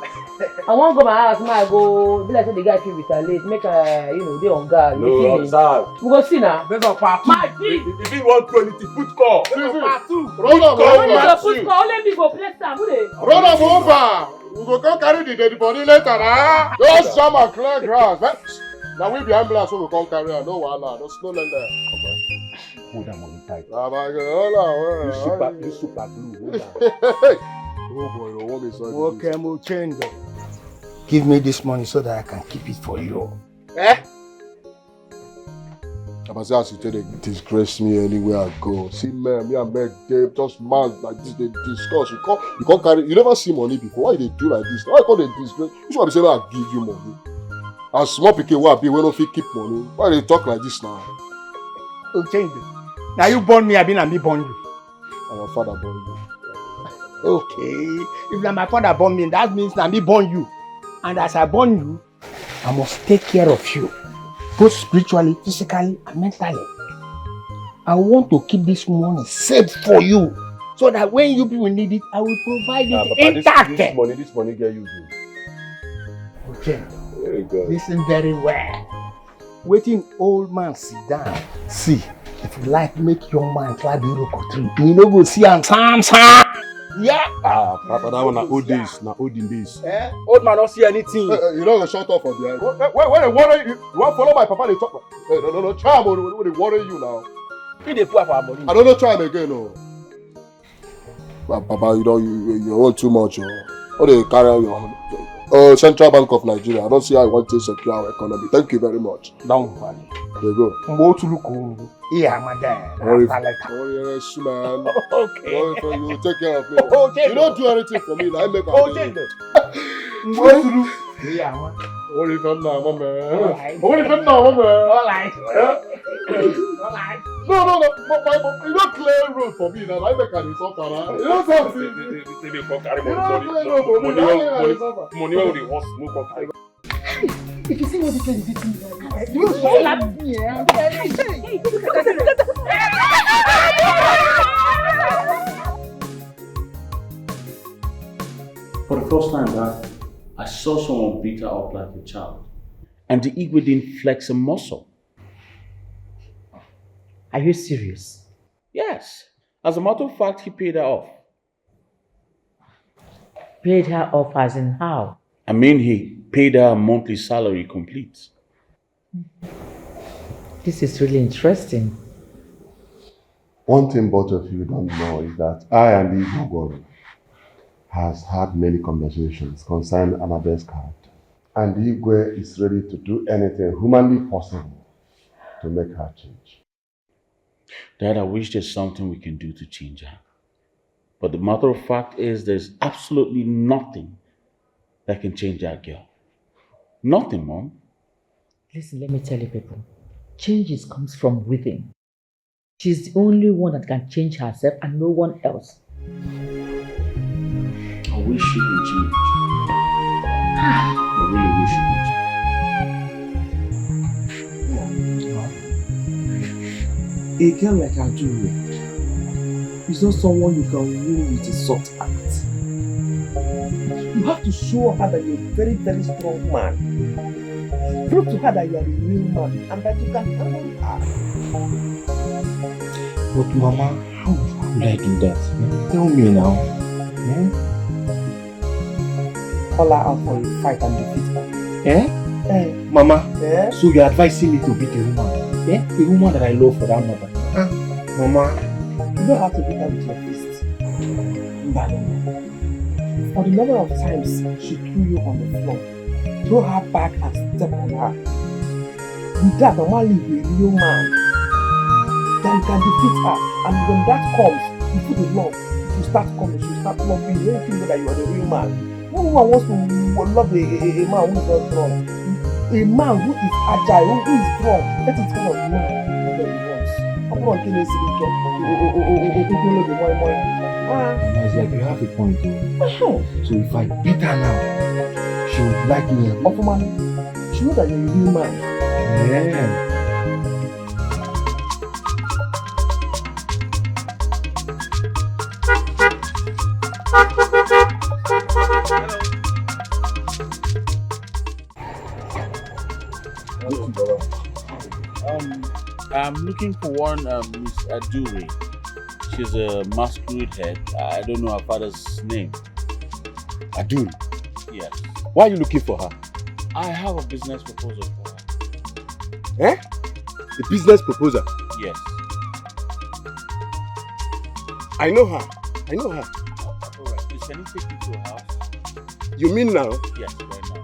I won't go my house, I go. Be like the guy feel retaliate, make they on guard. No, sir. We go see now. There's a part 2. My G. If you want quality, put call. There's a part 2. Run up over. Put call, let me go play some. Run up over. We go come carry the dead body later, nah. Just jam and clear grass. Now we be ambulance, so we come carry her. No wahala, no slow like that. Hold that money tight. Hold on. You super glue. Hold on. Oh boy, no one is Okay, we'll change it. Give me this money so that I can keep it for you. As you tell they disgrace me anywhere I go. See, man, me and Meg, they just mad like this. They discuss. You can't carry. You never see money before. Why they do like this? Why can't they disgrace? This one they say I give you money. As small pikin wey I be, we no fit keep money. Why they talk like this now? Okay. Now you born me, I been and me born you. And your father born you. Okay. If na my father born me, that means na me born you. And as I born you, I must take care of you. Both spiritually, physically, and mentally. I want to keep this money safe for you. So that when you people need it, I will provide it intact. This money get you good. Okay. Very good. Listen very well. Waiting old man sit down. See, if you like make your man climb the rock tree, you know go see am sam. Yeah. Papa, that one na old days, na olden days. Eh? Old man don't see anything. You know the shut off for the When they worry you, you want follow my papa, they talk. No, try when they worry you now. They put up our money. I don't know, try him again, no. But Papa, you own too much. Oh, they carry on your Central Bank of Nigeria. I don't see how you want to secure our economy. Thank you very much. Don't worry. There you go. Go to look. Yeah, madam. Worry, man. Okay. You take care of me. Okay. You don't do anything for me. I make okay. Yeah, man. Worry from now, man. Alright. Worry from now, man. Alright. Alright. No. You don't clear road for me now. I make an insult. You don't say money where the horse move on carry. If you see what this lady did to me, you slap me. For the first time, I saw someone beat her up like a child. And the Igwe didn't flex a muscle. Are you serious? Yes. As a matter of fact, he paid her off. Paid her off as in how? I mean, he paid her a monthly salary complete. This is really interesting. One thing both of you don't know is that I and Igwe has had many conversations concerning Annabelle's character. And Igwe is ready to do anything humanly possible to make her change. Dad, I wish there's something we can do to change her. But the matter of fact is there's absolutely nothing that can change that girl. Nothing, Mom. Listen, let me tell you people. Changes comes from within. She's the only one that can change herself and no one else. I wish she could change. I really wish she could change. A girl like Ajuri is not someone you can win with a soft act. You have to show her that you're a very, very strong man. Prove to her that you are a real man and that you can handle her. But Mama, how would I do that? Tell me now. Call her out for a fight and defeat her. Mama, so you're advising me to beat a woman? A woman that I love for that matter. Mama, you don't have to beat her with your fist. For the number of times she threw you on the floor, throw her back and step on her. With that, Mama will be a real man. Then you can defeat her. And when that comes, you put the love. You start coming, you start loving. You don't feel that you are the real man. No woman wants to love a man who is not strong. A man who is agile, who is strong. That is kind of man that he wants. I'm not going to say it's like you have a point. So if I beat her now, she would like me. Of man, she knows that you're a real man. I'm looking for one Miss Adure. She's a masquerade head. I don't know her father's name. Adure? Yes. Why are you looking for her? I have a business proposal for her. A business proposal? Yes. I know her. Alright, please can you take me to her house? You mean now? Yes, right now.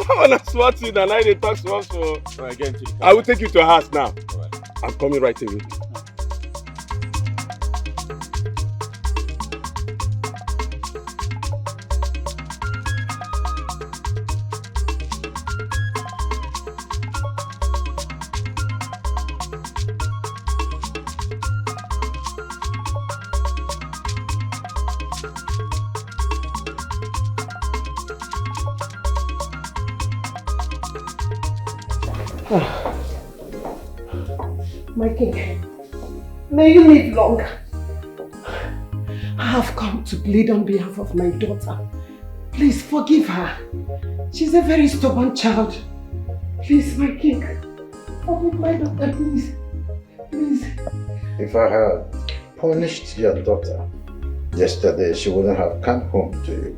I want to swat you and I didn't talk so much. Alright, get into the car. I will take you to her house now. Alright. I'm coming right away. My king, may you live long. I have come to plead on behalf of my daughter. Please forgive her. She's a very stubborn child. Please, my king, forgive my daughter, please. Please. If I had punished your daughter yesterday, she wouldn't have come home to you.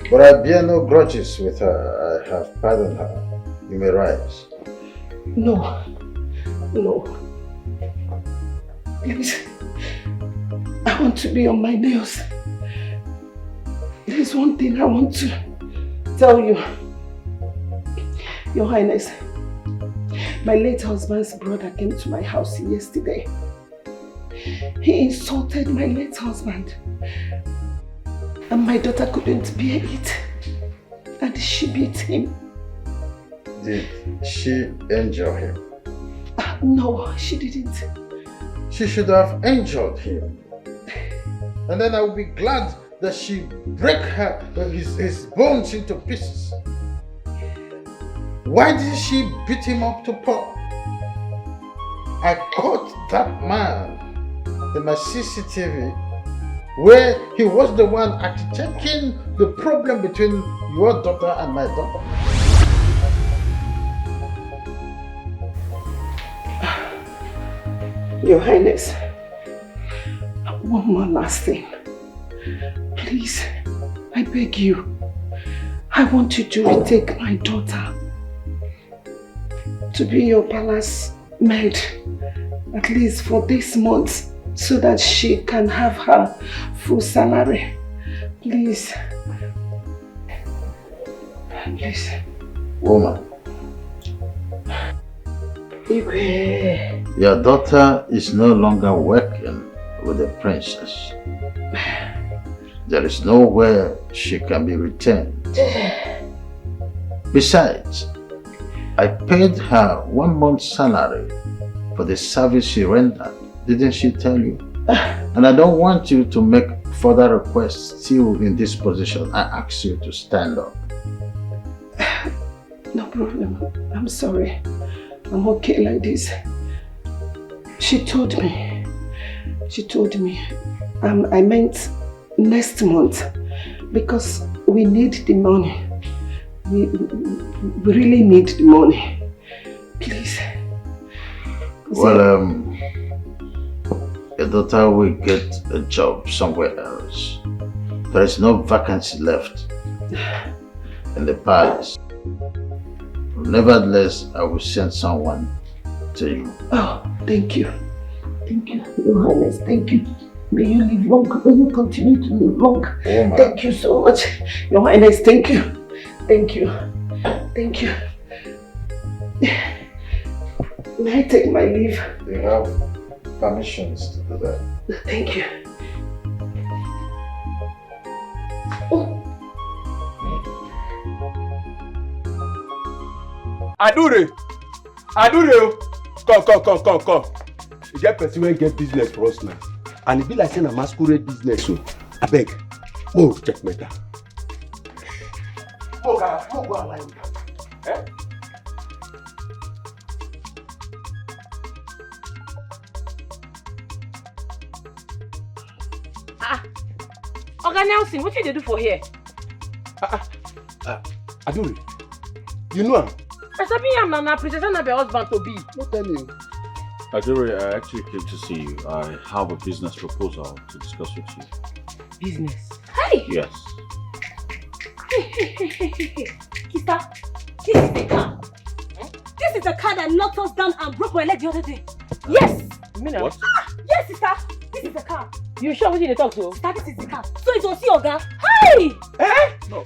But I bear no grudges with her. I have pardoned her. You may rise. No. No. Please. I want to be on my nails. There's one thing I want to tell you. Your Highness, my late husband's brother came to my house yesterday. He insulted my late husband. And my daughter couldn't bear it. And she beat him. Did she injure him? No, she didn't. She should have injured him. And then I would be glad that she break his bones into pieces. Why did she beat him up to pulp? I caught that man in my CCTV where he was the one architecting the problem between your daughter and my daughter. Your Highness, one more last thing. Please, I beg you. I want you to retake my daughter to be your palace maid, at least for this month, so that she can have her full salary. Please. Please. Woman, your daughter is no longer working with the princess. There is nowhere she can be returned. Besides, I paid her 1 month's salary for the service she rendered. Didn't she tell you? And I don't want you to make further requests still in this position. I ask you to stand up. No problem. I'm sorry. I'm okay like this. She told me. I meant next month because we need the money. We really need the money. Please. Well, your daughter will get a job somewhere else. There is no vacancy left in the palace. Nevertheless, I will send someone to you. Oh, thank you. Thank you, Your Highness. Thank you. May you live long. May you continue to live long. Oh, thank you so much. Your Highness, thank you. Thank you. Thank you. May I take my leave? You have permissions to do that. Thank you. Adure, come. You get person wey get business for us now. And it be like saying a masquerade business, so I beg. Oh, check me down. Go align with her. Eh? Oga Nelson, what you dey do for here? Adure, you know am? I sabi am na Princess Annabelle husband to be. No tell me. Adure, I actually came to see you. I have a business proposal to discuss with you. Business? Hey! Yes. Kita, this is the car. This is the car that knocked us down and broke my leg the other day. Yes! What? Yes, sister. This is the car. You sure what you dey talk to? Sister, this is the car. So it was your Oga. Hey! No,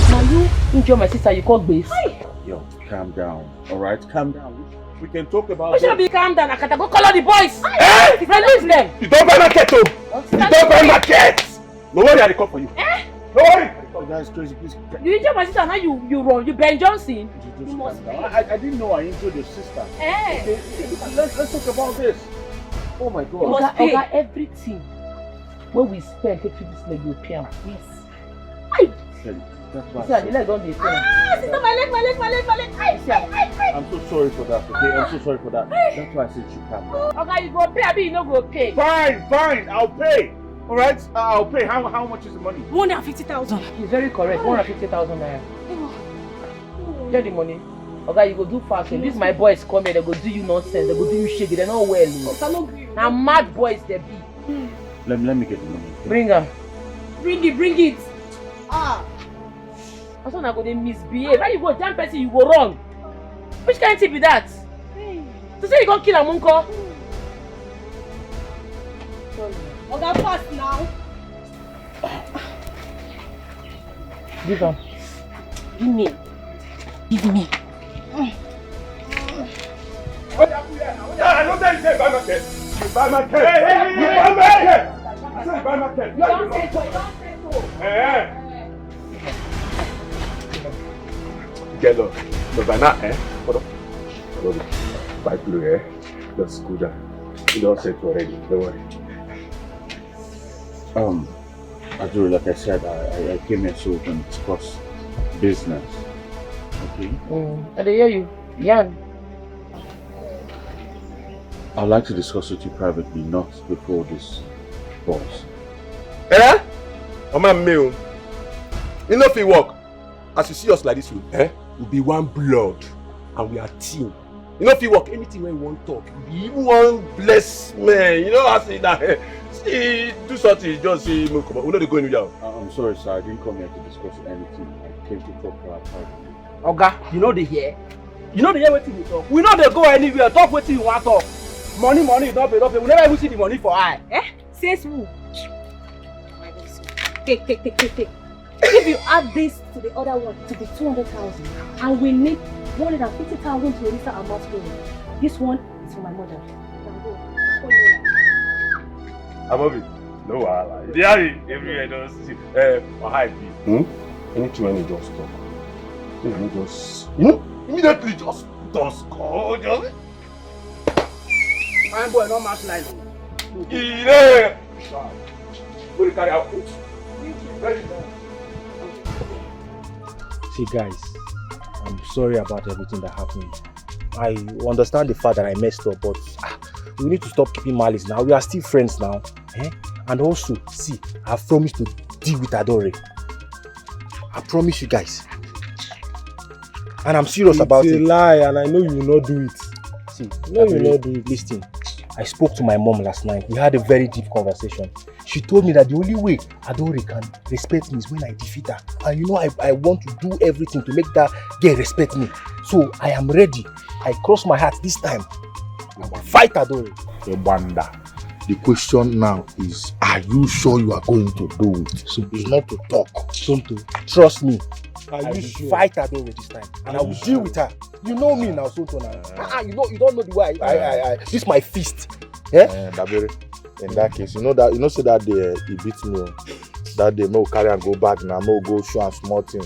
now you injure my sister, you call base. Hey! Yo, calm down. Alright, calm down. We can talk about We should be calm down. Akata, go call all the boys. Eh? Release them. You don't buy market, oh! You don't buy market! No worry, I will come for you. No worry! Oh, guys, crazy, please. You injure my sister, now you run. You Ben Johnson. You must I didn't know I injured your sister. Okay, let's talk about this. Oh my God. Oga, everything when we spend to treat this leg, you pay. Yes. Okay, that's why. See, the leg don't dey pain. Ah, sister, my leg. I'm so sorry for that, okay? I'm so sorry for that. That's why I said you calm down. Okay, you go pay, abi you no go pay. Fine, I'll pay. Alright, I'll pay. How much is the money? 150,000. He's very correct. 150,000 naira. Get the money. Okay, you go do fast. These my boys come here, they go do you nonsense, they go do you shaggy, they're not well. Now mad boys they be. Let me get the money. Bring her. Bring it. Ah. Also now go they misbehave. Why you go jam person, you go wrong. Which kind of thing be that? To say you gonna kill a munko? Oga, fast now. Give her. Give me. I don't tell you say buy market. You buy market. Hey, you buy market. I said buy market. Don't say so. Get low. But by now, hold on. Buy blue, just go down. You don't set already. Don't worry. Aduru, like I said, I came here so we can discuss business. Okay? I hear you. Yan. I'd like to discuss with you privately, not before this boss. Mama mail. You know if we work, as you see us like this, we'll be one blood and we are team. You know if you work, anything when you want to talk, you be one blessed man. You know I say that. See, do something, just say, come on. We're not going to I'm sorry, sir. I didn't come here to discuss anything. I came to talk to our privately. Oga, you know the hear? You know the hear wetin we talk? We know they go anywhere, talk wetin you want talk. Money, you don't pay. We never even see the money for eye. Says who? Take. If you add this to the other one, to be 200,000, and we need 150,000 to register our masquerade. This one is for my mother. Above it. No wahala. They have it everywhere. Just see. Or high be. Anything when you just talk. You just, immediately just go. Just. Fine boy, no match line. Yeah. Go carry out. See guys, I'm sorry about everything that happened. I understand the fact that I messed up, but we need to stop keeping malice now. We are still friends now. And also, see, I've promised to deal with Adore. I promise you guys. And I'm serious about it. It's a lie and I know you will not do it. See, no, you will not do it. Listen, I spoke to my mom last night. We had a very deep conversation. She told me that the only way Adore can respect me is when I defeat her. And you know, I want to do everything to make that girl respect me. So I am ready. I cross my heart this time. I will fight Adore. Wanda, the question now is, are you sure you are going to do it? So it's not to talk. Tonto, trust me. I will sure? fight Adore this time. And I will deal with her. You know me now, Tonto now. You don't know the way this is my fist. Dabere, in that case, say that day he beat me. That day, no carry and go back now, no go show and small thing.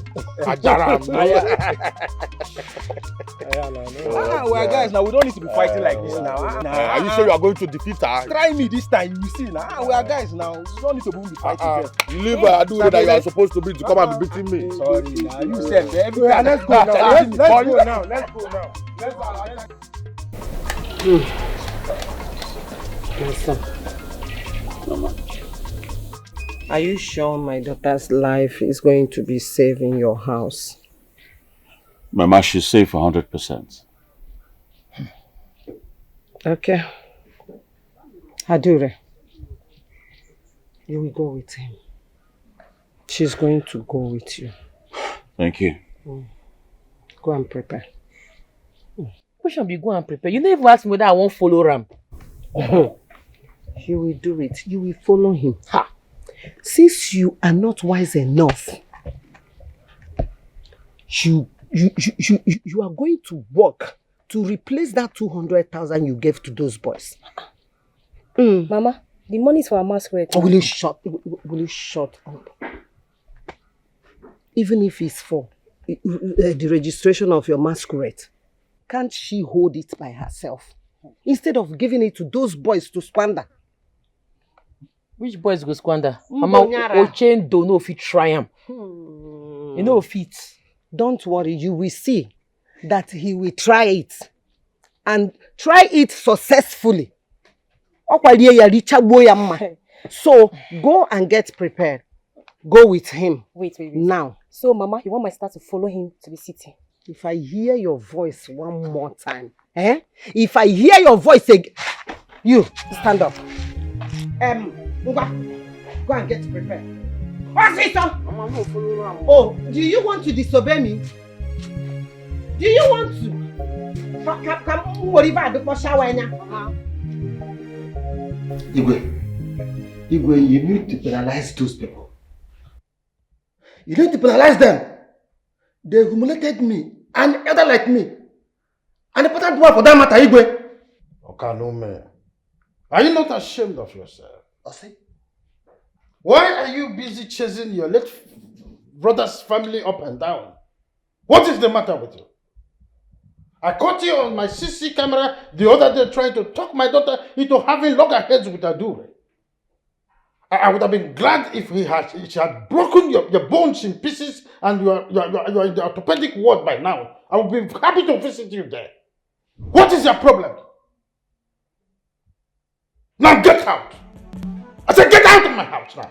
Well, guys, now we don't need to be fighting like this now. Are you sure you are going to defeat her? Try me this time, you will see now. We are guys now. You don't need to be fighting. Leave her, do that you are supposed to be to come and be beating me. Sorry, now you said let's go now. Let's go now. Listen. Mama. Are you sure my daughter's life is going to be safe in your house? Mama, she's safe 100%. Okay. Adure, you will go with him. She's going to go with you. Thank you. Go and prepare. Who should be go and prepare? You never ask me whether I won't follow Ram. You will do it. You will follow him. Ha! Since you are not wise enough, you are going to work to replace that 200,000 you gave to those boys. Mama, the money is for our masquerade. Will you shut up? Even if it's for the registration of your masquerade, can't she hold it by herself instead of giving it to those boys to squander? Which boys go squander? Mama, Ochen don't know if he try him. You know fit. Don't worry, you will see that he will try it. And try it successfully. So go and get prepared. Go with him. Wait. Now. So, Mama, you want my sister to follow him to the city? If I hear your voice one more time, If I hear your voice again, you stand up. Go and get prepared. What's it, son? Oh, do you want to disobey me? Do you want to? Come, worry about the shower now. Igwe, you need to penalize those people. You need to penalize them. They humiliated me and other like me. And the important one for that matter, Igwe. Okanome, are you not ashamed of yourself? Why are you busy chasing your late brother's family up and down? What is the matter with you? I caught you on my CC camera the other day trying to talk my daughter into having loggerheads with Adure. I would have been glad if she had broken your bones in pieces and you are in the orthopedic ward by now. I would be happy to visit you there. What is your problem? Now get out! I said get out of my house now!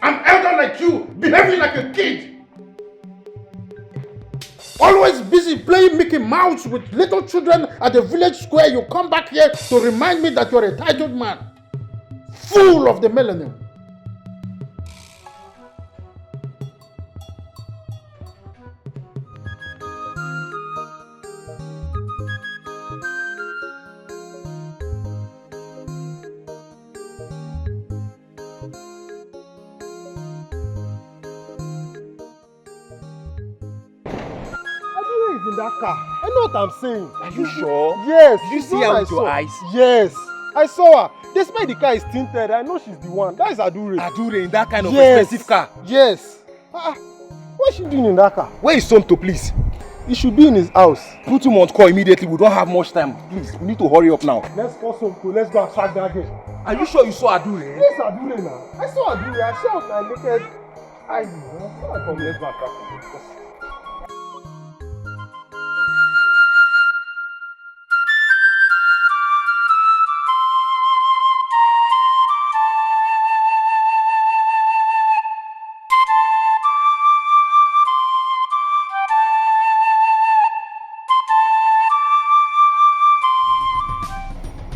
I'm elder like you, behaving like a kid. Always busy playing Mickey Mouse with little children at the village square. You come back here to remind me that you're a titled man. Fool of the millennium. In that car. I know what I'm saying. Are you sure? Yes. Did you see her with your eyes? Yes. I saw her. Despite the car is tinted, I know she's the one. That is Adure. Adure in that kind of expensive car? Yes. What is she doing in that car? Where is Tonto, please? He should be in his house. Put him on call immediately. We don't have much time. Please, we need to hurry up now. Let's call Tonto. Let's go and track that girl. Are you sure you saw Adure? Yes, Adure now. I saw Adure. I saw my naked eyes. I saw her come. Let's go and track her.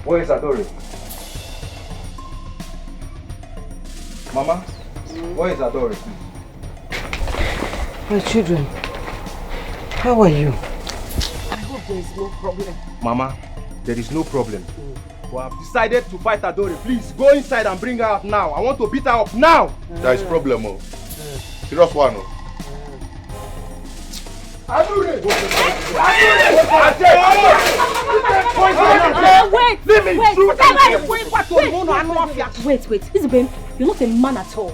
Where is Adore? Mama, where is Adore? My children, how are you? I hope there is no problem. Mama, there is no problem. We have decided to fight Adore. Please go inside and bring her out now. I want to beat her up now. There is problem, oh. Serious one, oh. Adure! Wait. Isabel, you're not a man at all.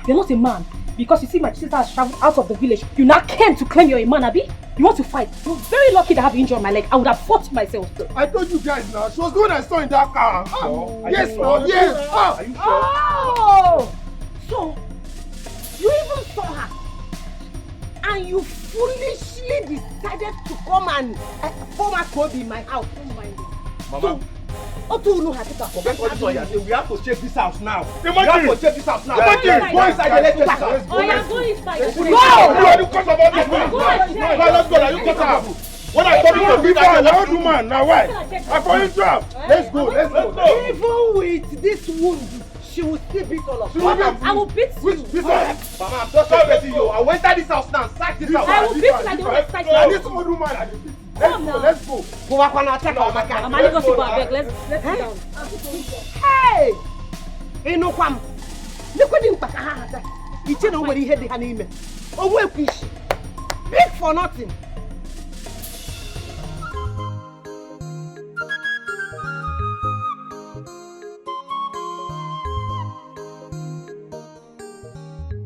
You're not a man. Because you see my sister has traveled out of the village. You now came to claim you're a man, Abi? You want to fight? You're very lucky to have injury on my leg. I would have fought myself too. I told you guys now. She was the one I saw in that car. Yes, yes. Are you sure? Oh! So, you even saw her. And you foolishly decided to come and form a code in my house. Don't mind it. Mama. Forget what you are saying. We have to check this house now. We have to check this house now. Go inside and let's check this house. Oh, yeah, go inside. Go! You are the cause of all this. Let's go. Are you cut out? When I told you to be that an old woman, now why? I for you drop. Let's go. Even with this wound, she will still beat all of us. I will beat you. Mama, I'm just betting you. I will enter this house now. Sack this house. I will beat you like the one that sacked you. This old woman. Let's go. I'm only going to go back. Let's sit down. Hey! Enokwam. Look at him. He tell nobody he had the name. Oh, well, fish. Big for nothing.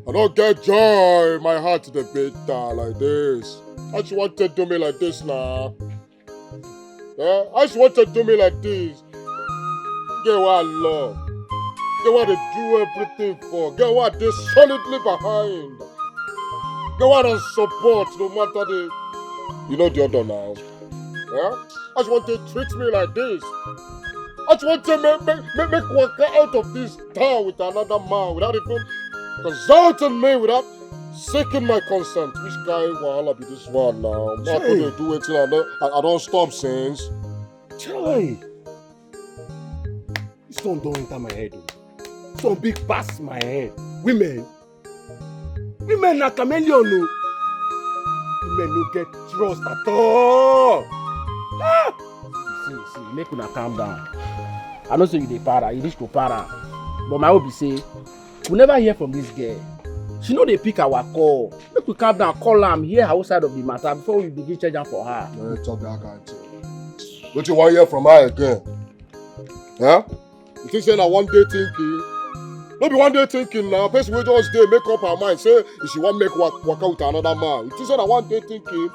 I don't get joy in my heart to the bitter like this. I just want to do me like this now. Yeah? I just want to do me like this. Get what I love. Get what they do everything for. Get what they solidly behind. Get what they support no matter the... You know the other now. Yeah? I just want to treat me like this. I just want to make work out of this town with another man without even consulting me, without seeking my consent. Which guy will be this one now? How could they do it? I don't stop since. Chai! This one don't enter my head. This one big past my head. Women are chameleon, no. Women no get trust at all. Ah! See, make una calm down. I know say you dey para, you reach to para. But my hope be say, we never hear from this girl. She no dey pick our call. Make we calm down, call am, hear her side of the matter before we begin charge am for her. No, talk that kind of thing. Don't you want to hear from her again? Huh? You think saying that one day thinking? No be one day thinking now. Person will just dey make up her mind. Say if she want make work out with another man. You think saying that one day thinking?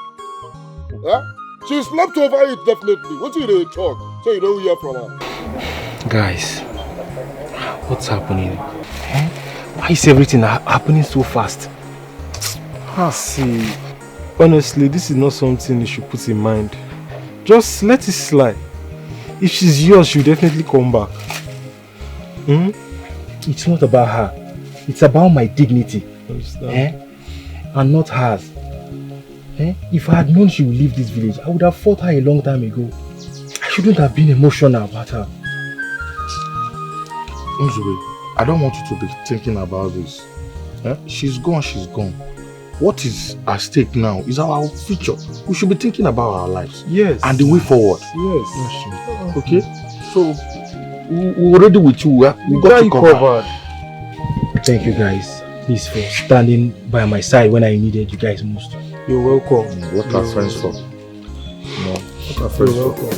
Huh? She slept over it definitely. What do you talk? So you don't hear from her. Guys, what's happening? Eh? Why is everything happening so fast? See, honestly, this is not something you should put in mind. Just let it slide. If she's yours, she'll definitely come back. It's not about her. It's about my dignity. And not hers. If I had known she would leave this village, I would have fought her a long time ago. I shouldn't have been emotional about her. Nzube, I don't want you to be thinking about this. She's gone, she's gone. What is at stake now is our future. We should be thinking about our lives. Yes. And the way forward. Yes. Okay? So, we're ready with you. We got you covered. Thank you guys. Please for standing by my side when I needed you guys most. You're welcome. What are friends for? What are friends for?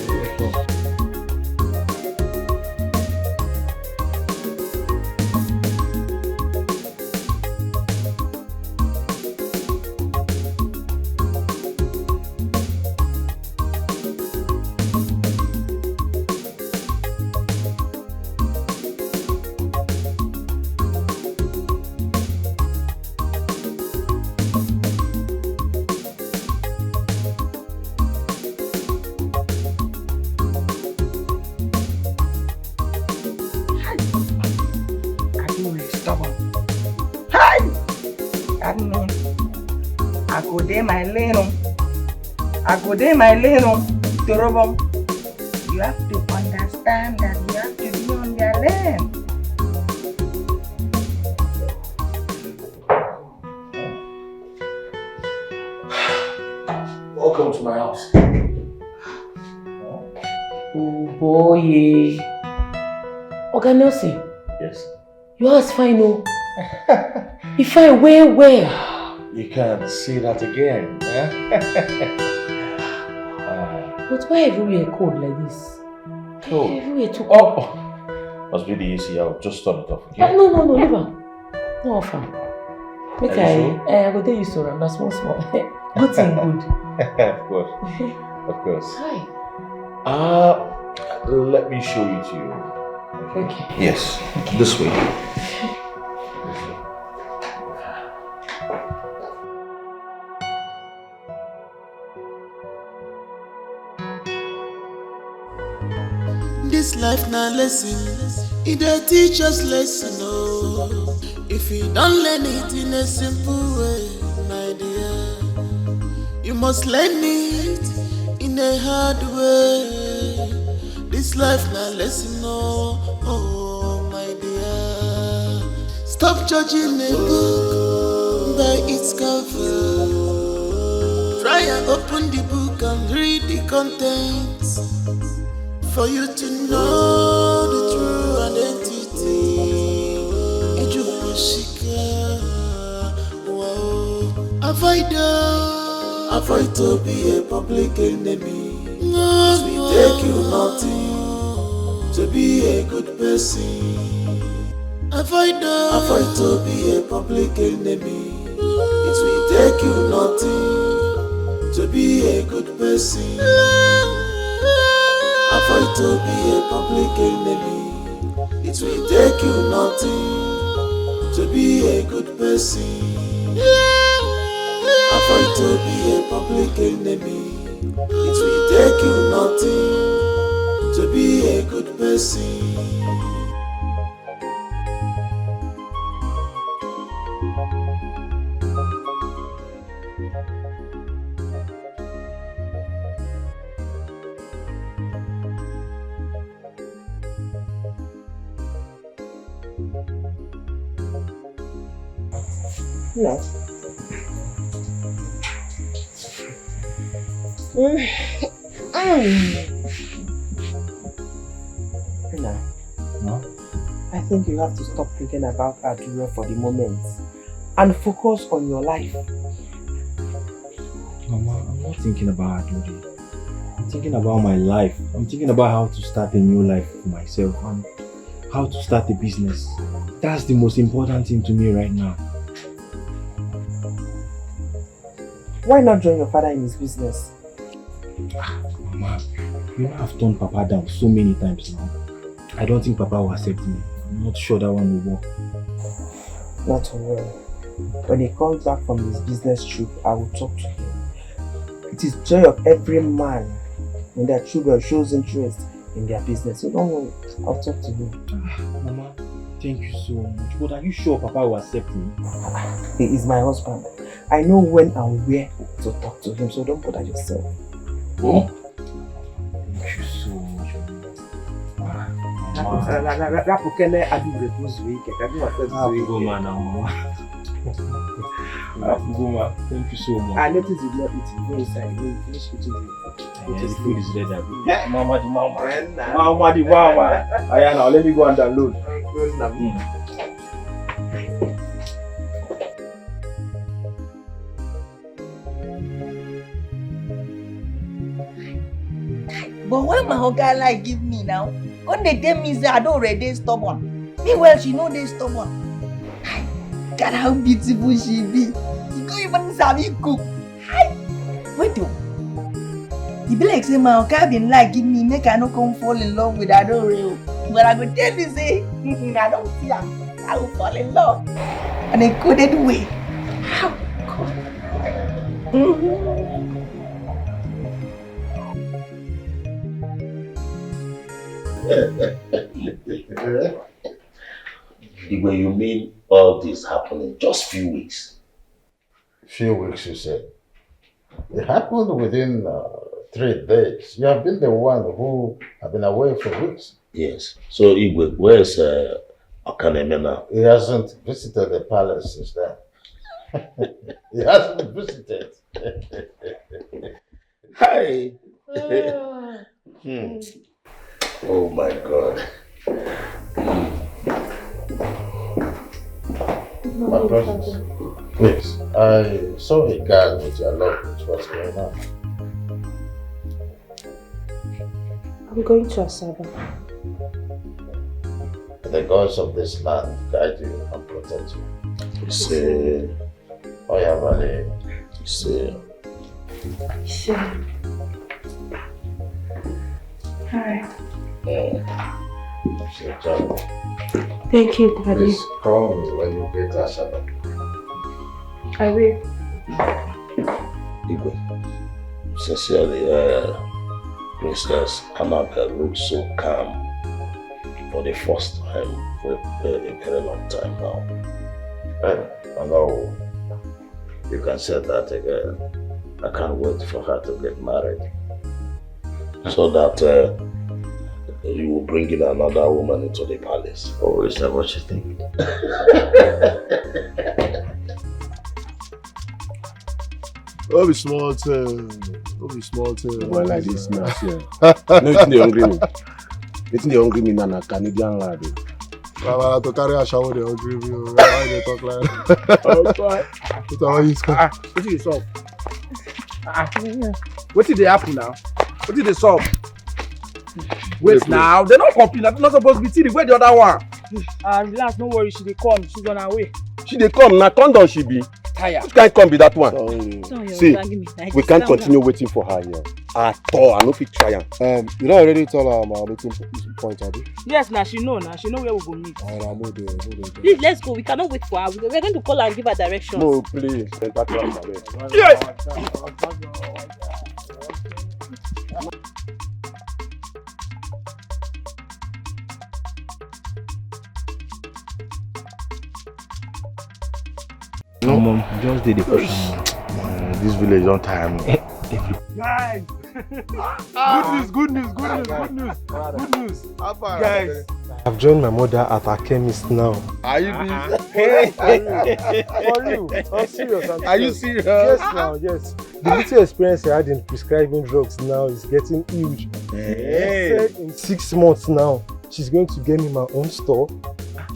My little Torobom, you have to understand that you have to be on their lane. Welcome to my house. Oh boy. Oga Nelson. Yes. Your house fine, oh. You fine where? You can't see that again. But why everywhere cold like this? Cold? Everywhere too cold. Must be the AC. I'll just turn it off, okay? No, leave am. No offer. Make I go tell you so. I'm not small. Good thing, good. Of course. Hi. Let me show you to you. Okay. Yes, this way. This life na lesson, it dey teach us lesson, oh. If you don't learn it in a simple way, my dear, you must learn it in a hard way. This life na lesson, oh my dear. Stop judging a book by its cover. Try and open the book and read the contents, for you to know the true identity. Avoid to be a public enemy. It will take you nothing to be a good person. Avoid to be a public enemy. It will take you nothing to be a good person. Avoid to be a public enemy. It will take you nothing to be a good person, and for it to be a public enemy. It will take you nothing to be a good person. No. I think you have to stop thinking about Adura for the moment and focus on your life. Mama, I'm not thinking about Adura. I'm thinking about my life. I'm thinking about how to start a new life for myself and how to start a business. That's the most important thing to me right now. Why not join your father in his business? Mama, you know I've turned Papa down so many times now. I don't think Papa will accept me. I'm not sure that one will work. Not to worry. When he comes back from his business trip, I will talk to him. It is joy of every man when their children shows interest in their business. So don't worry, I'll talk to him. Mama, thank you so much. But are you sure Papa will accept me? He is my husband. I know when and where to talk to him, so don't bother yourself. Oh? Thank you so much. Thank you so much. I noticed you not eating. Go inside. Go finish eating. The food is ready. Mama. Now let me go and download. But when my oga like give me now, when they tell me say I don't already stubborn. Meanwhile, she know they stubborn. God, how beautiful she be. She go even sabi cook. Hi. Wait though. E be like say my oga been like give me make I no come fall in love with Adore. But I go tell you say I don't see her. I will fall in love. And a coded way. How God. The way you mean all this happened in just few weeks? Few weeks, you said. It happened within 3 days. You have been the one who have been away for weeks. Yes. So Igwe, where's Akaneme now? He hasn't visited the palace since then. He hasn't visited. Hi. Oh my God. My precious. Please, I saw a guy with your luggage. What's going on? I'm going to Asaba. The gods of this land guide you and protect you. You see. Oh yeah, Valley. You see. Sure. Hi. Thank you, Daddy. Please call me when you get to Asaba. I will. Igwe, sincerely, Princess Annabelle looks so calm for the first time for a very long time now. I know you can say that again. I can't wait for her to get married so that you will bring in another woman into the palace. Or is that what you think? Oh, be small thing. Oh, be small thing. Why like this now? No, it's the hungry me. It's the hungry me now, Canadian lad. I to carry a shower, they hungry me. Why they talk like that? What is the solve? What did they happen now? What did they solve? Wait now, they're not complete. They're not supposed to be teething. Where the other one? Relax, don't worry. She dey come. She's on her way. She dey come. Now, condom she be. Tired. Which can't come be that one? So See, we can't continue waiting for her here. At all, I no fit try am. You don't already tell her my meeting point, Abi? Yes, now she know where we go meet. Please, let's go. We cannot wait for her. We're going to call her and give her directions. No, please. No, mom, just did the question. This village don't tire me. Guys! Good news. Guys, I've joined my mother at her chemist now. Are you Hey! For real? I'm serious. Are you serious? Yes, now, yes. The little experience I had in prescribing drugs now is getting huge. Hey. She said in 6 months now, she's going to get me my own store.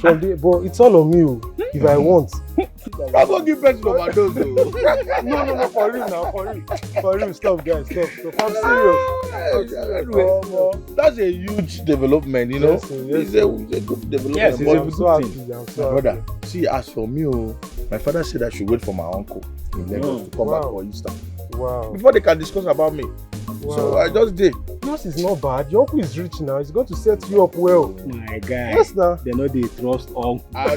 From the, but it's all on me if I want. I'm gonna give person overdose. No, for real now, for real. Stop, guys, stop. I'm serious. That's a huge development, you know. Yes. It's a good development. Yes, but I'm so happy. my brother, see, as for me, my father said I should wait for my uncle in Lagos to come back for Easter. Wow. Before they can discuss about me. Wow. So I just did. Yours is not bad. Your uncle is rich now. He's going to set you up well. My guy. Yes, now. They know they trust uncle. I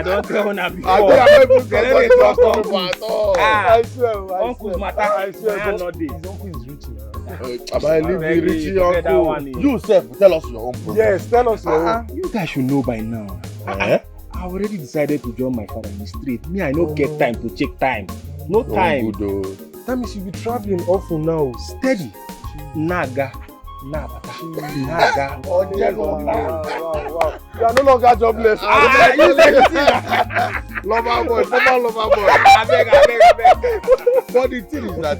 don't tell una before. I don't trust uncle at all. I swear. Uncle's matter. I swear. Man, not this. His uncle is rich now. I leave the richie uncle. You self, tell us your own problem. Yes, tell us your own. You guys should know by now. I already decided to join my father in the street. Me, I don't get time to check time. No time. That means you'll be traveling often now. Steady. Naga. Nabata. Naga. Oh, yes, wow. You are no longer jobless. You lover boy, former lover boy. I beg. But the thing is that,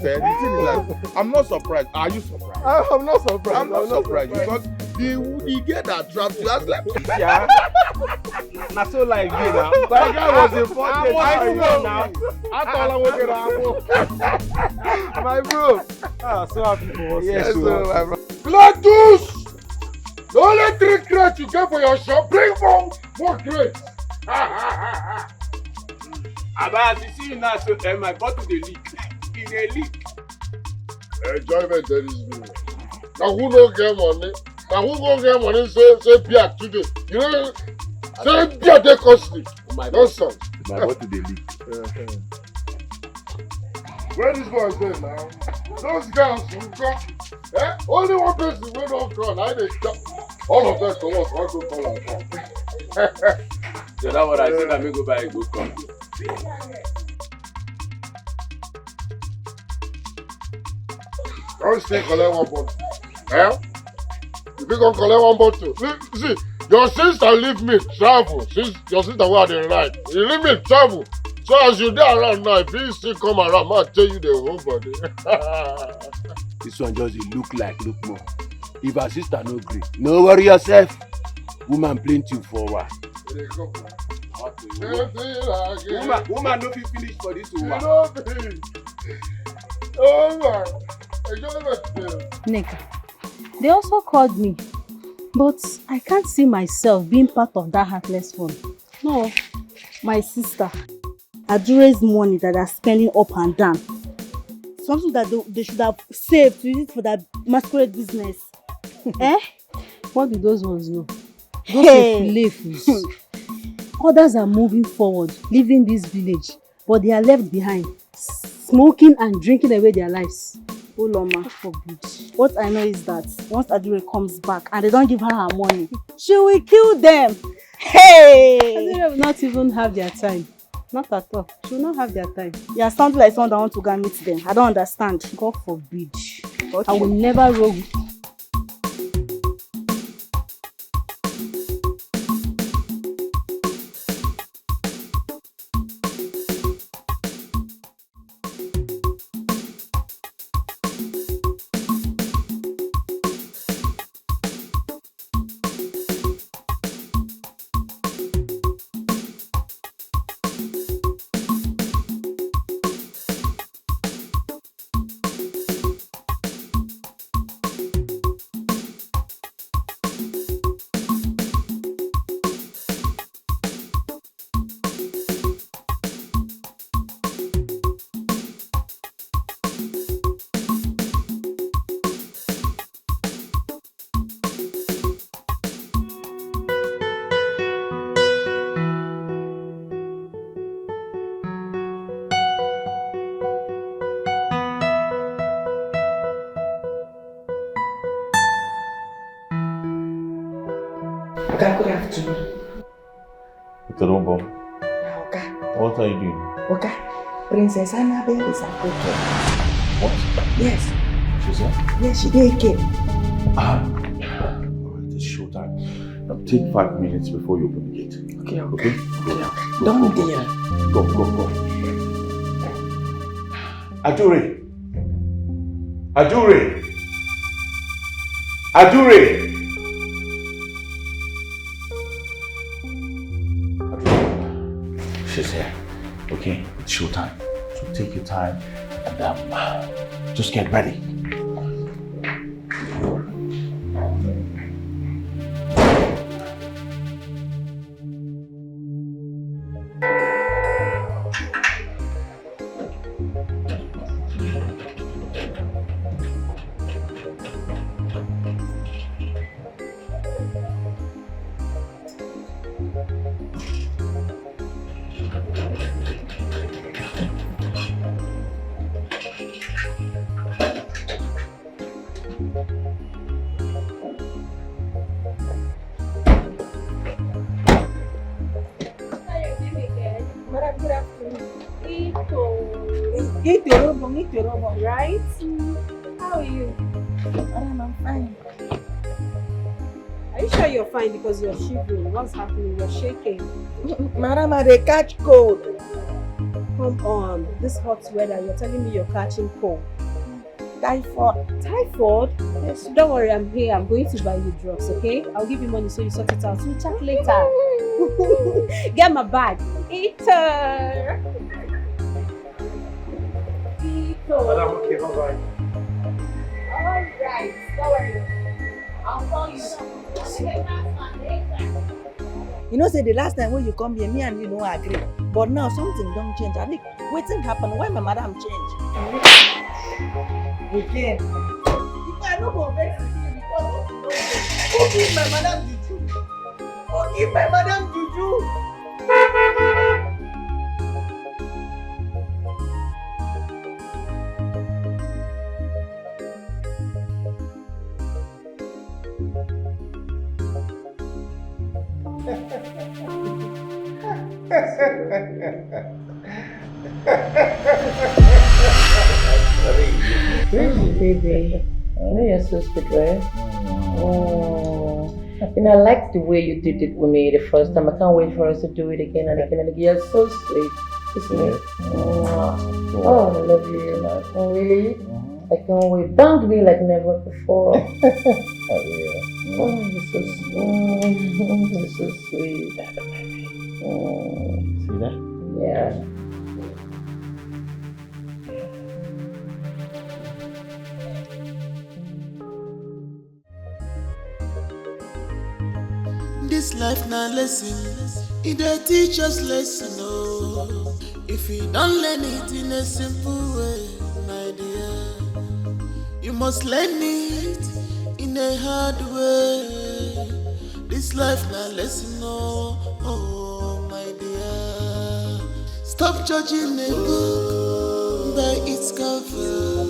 I'm not surprised. Are you surprised? I'm not surprised. I'm not surprised because the girl that trapped you has like, yeah. Not so like you now. That guy was important. I know now. I thought I was going to my bro. So happy for us. Yes, my bro. Gladys! The only 3 crates you get for your shop, bring more crates. Abba, you see you now, so my bottle dey leak. E dey leak. Enjoyment there is me. Now who no get money? Now who go get money say beer today? You know, say beer dey costly. Nonsense. My bottle dey leak. Where this boy dey now? Those girls who come, only one person wey don come, I dey stop. All of them come out, one go call am come. So that what I say, let me go buy a good come. Don't stay collect one bottle. If you gonna collect one bottle, see, your sister leave me travel. Your sister wey I dey ride, you leave me travel. So as you dey around now, if you still come around, I'll tell you the whole body. This one just look more. If her sister no gree, no worry yourself. Woman plenty for what? Woman no fit finish for this woman. Oh my. Nick, they also called me, but I can't see myself being part of that heartless one. No, my sister, Adure's money that they're spending up and down. Something that they should have saved to use it for that masquerade business. What do those ones know? Those fools. Others are moving forward, leaving this village, but they are left behind, smoking and drinking away their lives. Oh Loma, what I know is that once Adure comes back and they don't give her her money, she will kill them. Hey! Adure will not even have their time. Not at all. She will not have their time. You are sounding like someone that wants to go and meet them. I don't understand. God forbid. Okay. I will never roll. Oga, good afternoon. Torombo, Oga. what are you doing? Oga, Princess Annabelle is approaching. What? Yes. She's here? Yes, she did came. Alright, it's showtime. Now take 5 minutes before you open the gate. Okay, okay. Go. Don't dare. Go. Adure! She's here. Okay, it's showtime. So take your time and just get ready. Right? How are you? Madam, I'm fine. Are you sure you're fine because you're shivering? What's happening? You're shaking. Madam, I dey catch cold. Come on, this hot weather, you're telling me you're catching cold. Typhoid. Typhoid? Yes. Don't worry, I'm here. I'm going to buy you drugs, okay? I'll give you money so you sort it out. We'll chat later. Get my bag. Eater. Madam, okay, bye-bye. Alright, don't worry. I'll call you. You know, say the last time when you come here, me and you don't agree. But now something don't change. I think waiting happen. Why my madam change? Again. If I don't go vex you because who give my madam juju? Who give my madam juju? Baby, I know you're so sweet, right? Oh, and I like the way you did it with me the first time. I can't wait for us to do it again and again and again. You're so sweet, isn't it? Oh, I love you. Oh, really? I can't wait. Bang me like never before. Oh, you're so sweet. You're so sweet. See that? Yeah. This life na lesson, it dey teach us lesson. Oh, if you don't learn it in a simple way, my dear, you must learn it in a hard way. This life na lesson. Oh, my dear, stop judging a book by its cover.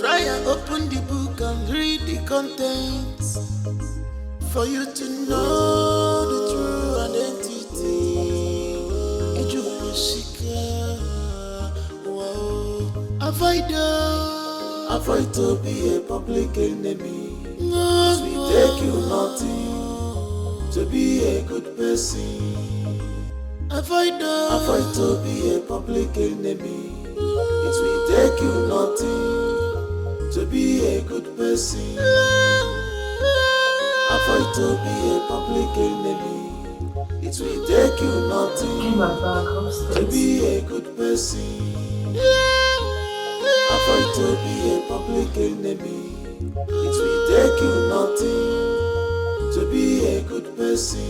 Try and open the book and read the contents. For you to know the true identity, avoid to be a public enemy. It will take you nothing to be a good person. Avoid to be a public enemy. It will take you nothing to be a good person. Avoid to be a public enemy. It will take you nothing to be a good person. Avoid to be a public enemy. It will take you nothing to be a good person.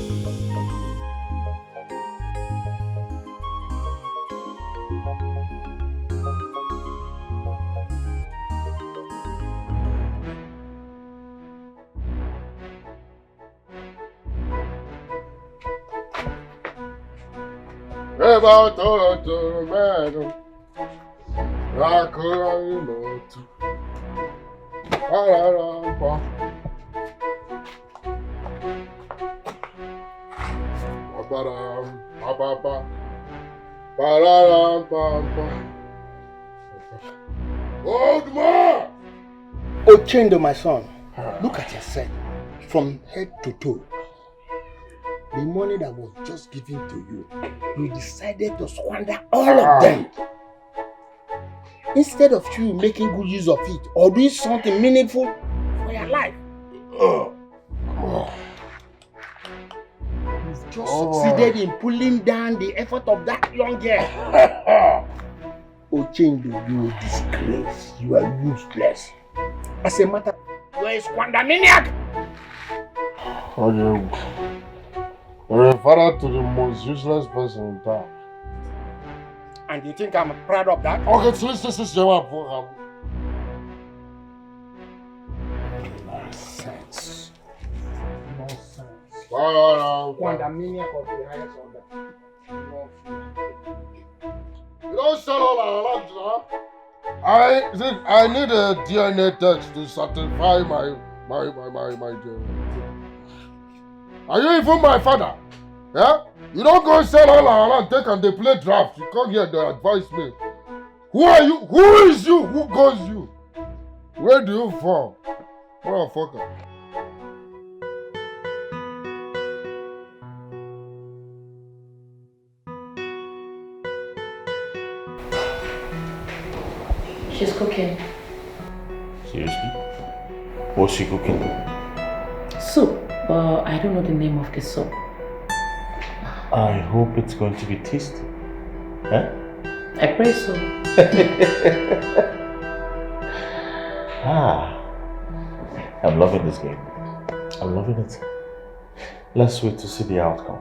About to madam, Rakuranimoto. Ba-ba-dam, ba-ba-ba. Ba-da-dam, ba-ba. Old man! Ochendo, my son, look at yourself from head to toe. The money that was just given to you, you decided to squander all of them. Instead of you making good use of it or doing something meaningful for your life. You've just succeeded in pulling down the effort of that young girl. Ochendo, you are disgrace. You are useless. As a matter, you are a squandermaniac. You're a father to the most useless person in town. And you think I'm proud of that? Okay, so this is your program. Nonsense. Nonsense. Squandermaniac of the highest order. You don't sell all our land, huh? I need a DNA test to certify my DNA. Are you even my father? Yeah? You don't go sell all our land, take and they play draft. You come here, they advise me. Who are you? Who is you? Who goes you? Where do you fall? Motherfucker. She's cooking. Seriously? What's she cooking? Soup, but I don't know the name of the soup. I hope it's going to be tasty. Huh? I pray so. I'm loving this game. I'm loving it. Let's wait to see the outcome.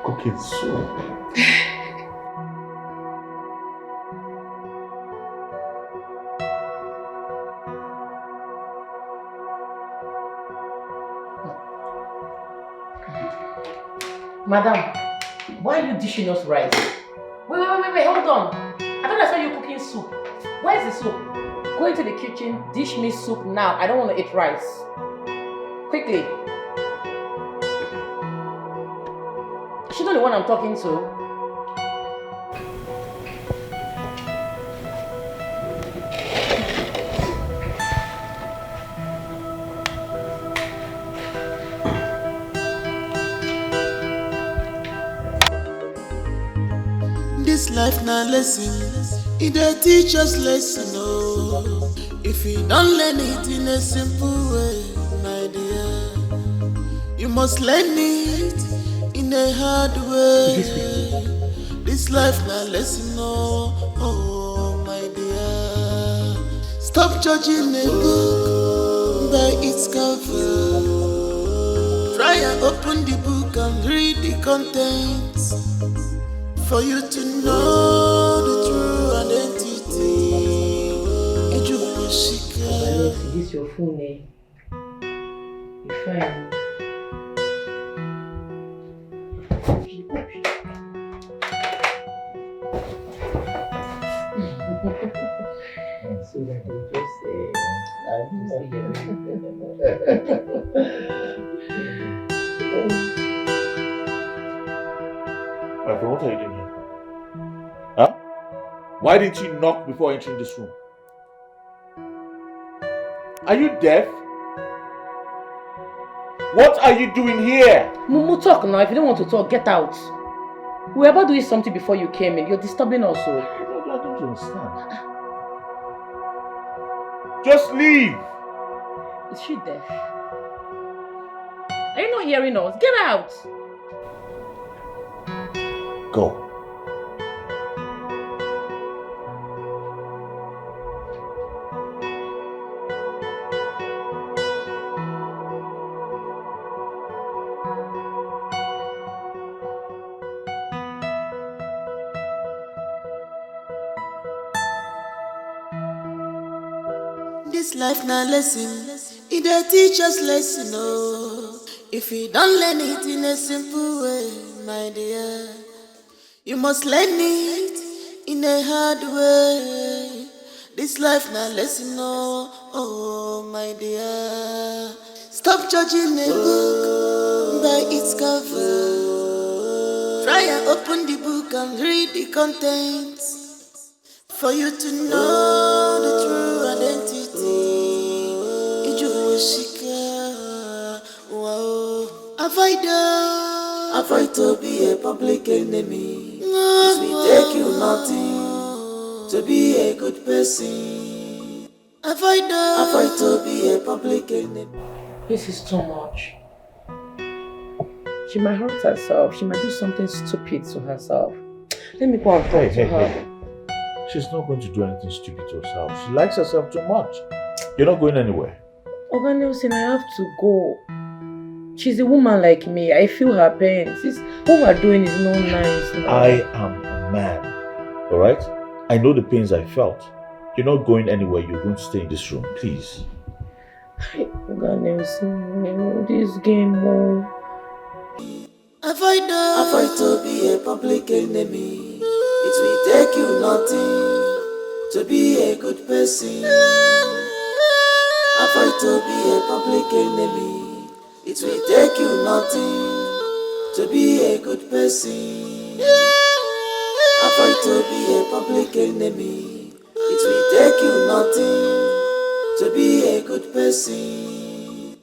Cooking soup. Madam, why are you dishing us rice? Wait, hold on. I thought I saw you cooking soup. Where's the soup? Go into the kitchen, dish me soup now. I don't want to eat rice. Quickly. She's not the one I'm talking to. This life na lesson, it dey teach us lesson, oh. If you don't learn it in a simple way, my dear, you must learn it in a hard way. This life na lesson, oh, my dear. Stop judging a book by its cover. Try and open the book and read the contents. For you to know the true identity. Is this your full name? You're fine. So that you just say, My friend, what are you doing here? Huh? Why didn't you knock before entering this room? Are you deaf? What are you doing here? Mumu, talk now. If you don't want to talk, get out. We were about doing something before you came in. You're disturbing us. So. I don't understand. Just leave. Is she deaf? Are you not hearing us? Get out. Go. This life na lesson, it dey teach us lesson, oh. If you don't learn it in a simple way, my dear, you must learn it in a hard way. This life na lesson, oh, my dear. Stop judging a book by its cover. Try and open the book and read the contents for you to know the true identity. Ijuwashika, wow. Avoid to be a public enemy. It will take you nothing to be a good person. Avoid to be a public enemy. This is too much. She might hurt herself. She might do something stupid to herself. Let me go and talk to her. Hey. She's not going to do anything stupid to herself. She likes herself too much. You're not going anywhere. Oga Nelson, I have to go. She's a woman like me. I feel her pain. What we're doing is not nice. No. I am a man. Alright? I know the pains I felt. You're not going anywhere. You're going to stay in this room. Please. Oga Nelson, this game, Avoid to be a public enemy. It will take you nothing to be a good person. Avoid to be a public enemy. It will take you nothing to be a good person. Avoid to be a public enemy. It will take you nothing to be a good person.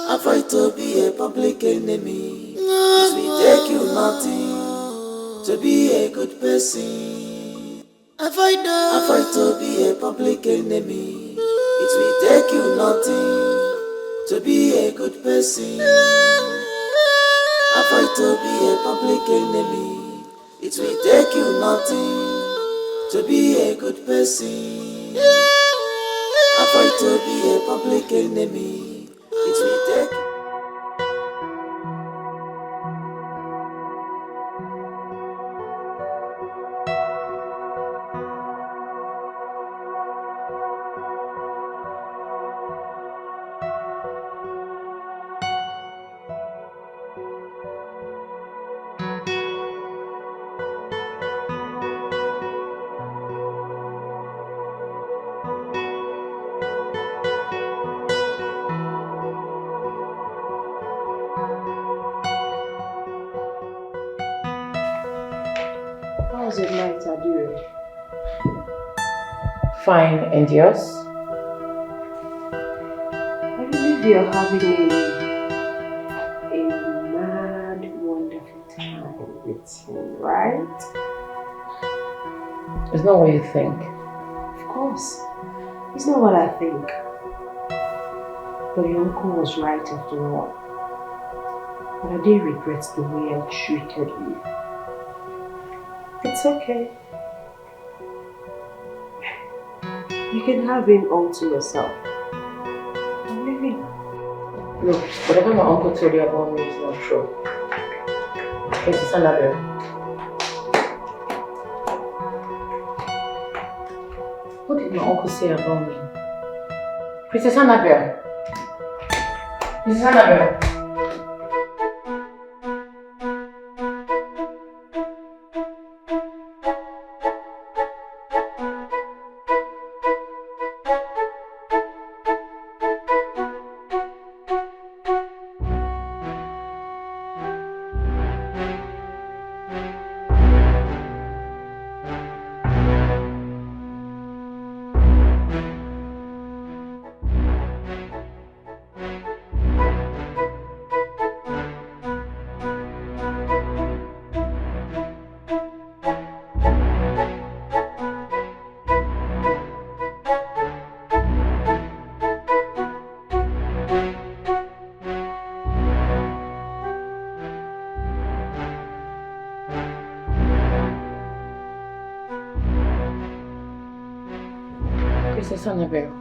Avoid to be a public enemy. It will take you nothing to be a good person. Avoid to be a public enemy. It will take you nothing to be a good person. Avoid to be a public enemy. It will take you nothing to be a good person. Avoid to be a public enemy. It will take How's your night, Adure? Fine, and yours? I believe you're having a mad, wonderful time with him, right? It's not what you think. Of course. It's not what I think. But your uncle was right after all. But I did regret the way I treated you. It's okay. You can have him all to yourself. Maybe. Look, whatever my uncle told you about me is not true. Princess Annabelle. What did my uncle say about me? Princess Annabelle. Princess Annabelle. Princess Annabelle,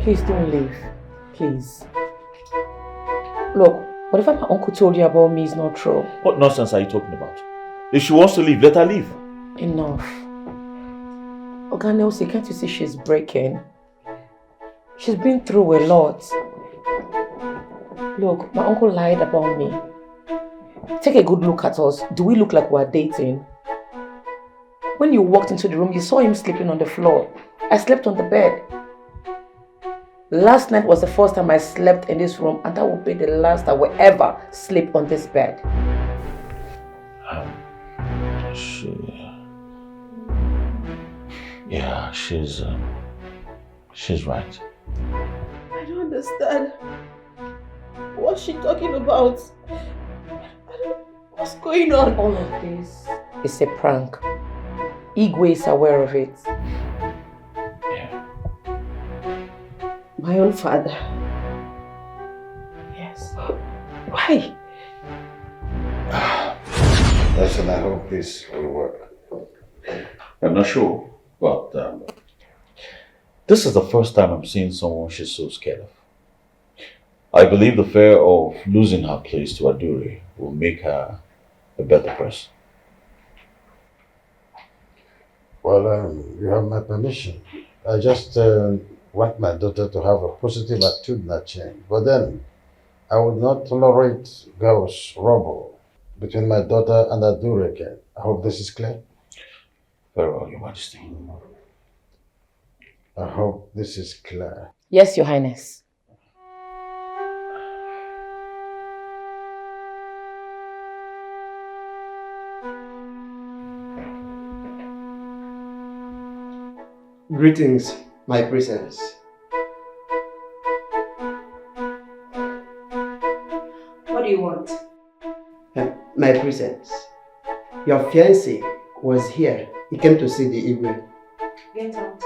please don't leave. Please. Look, whatever my uncle told you about me is not true. What nonsense are you talking about? If she wants to leave, let her leave. Enough. Oga Nelson, can't you see she's breaking? She's been through a lot. Look, my uncle lied about me. Take a good look at us. Do we look like we're dating? When you walked into the room, you saw him sleeping on the floor. I slept on the bed. Last night was the first time I slept in this room, and that will be the last I will ever sleep on this bed. Yeah, she's right. I don't understand. What's she talking about? What's going on? All of this is a prank. Igwe is aware of it. My own father. Yes. Why? Listen, I hope this will work. I'm not sure, but this is the first time I'm seeing someone she's so scared of. I believe the fear of losing her place to Adure will make her a better person. Well, you have my permission. I just want my daughter to have a positive attitudinal change. But then, I would not tolerate girls' rubble between my daughter and Adure again. I hope this is clear. Very well, Your Majesty. I hope this is clear. Yes, Your Highness. Greetings, my presence. What do you want? My presence. Your fiancé was here. He came to see the Igwe. Get out.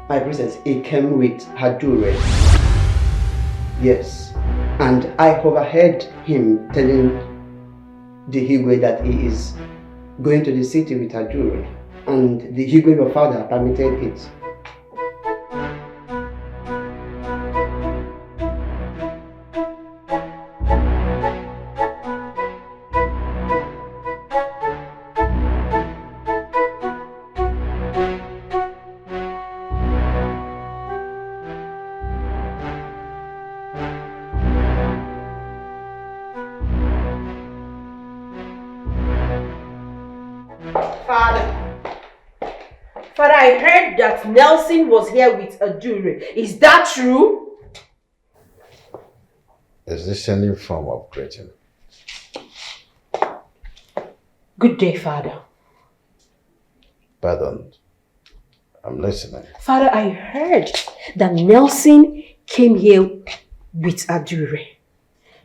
My presence, he came with Hadure. Yes. And I overheard him telling the Igwe that he is going to the city with Hadure. And the Igwe, your father, permitted it. Father, I heard that Nelson was here with Adure. Is that true? Is this a new form of greeting? Good day, Father. Pardon. I'm listening. Father, I heard that Nelson came here with Adure.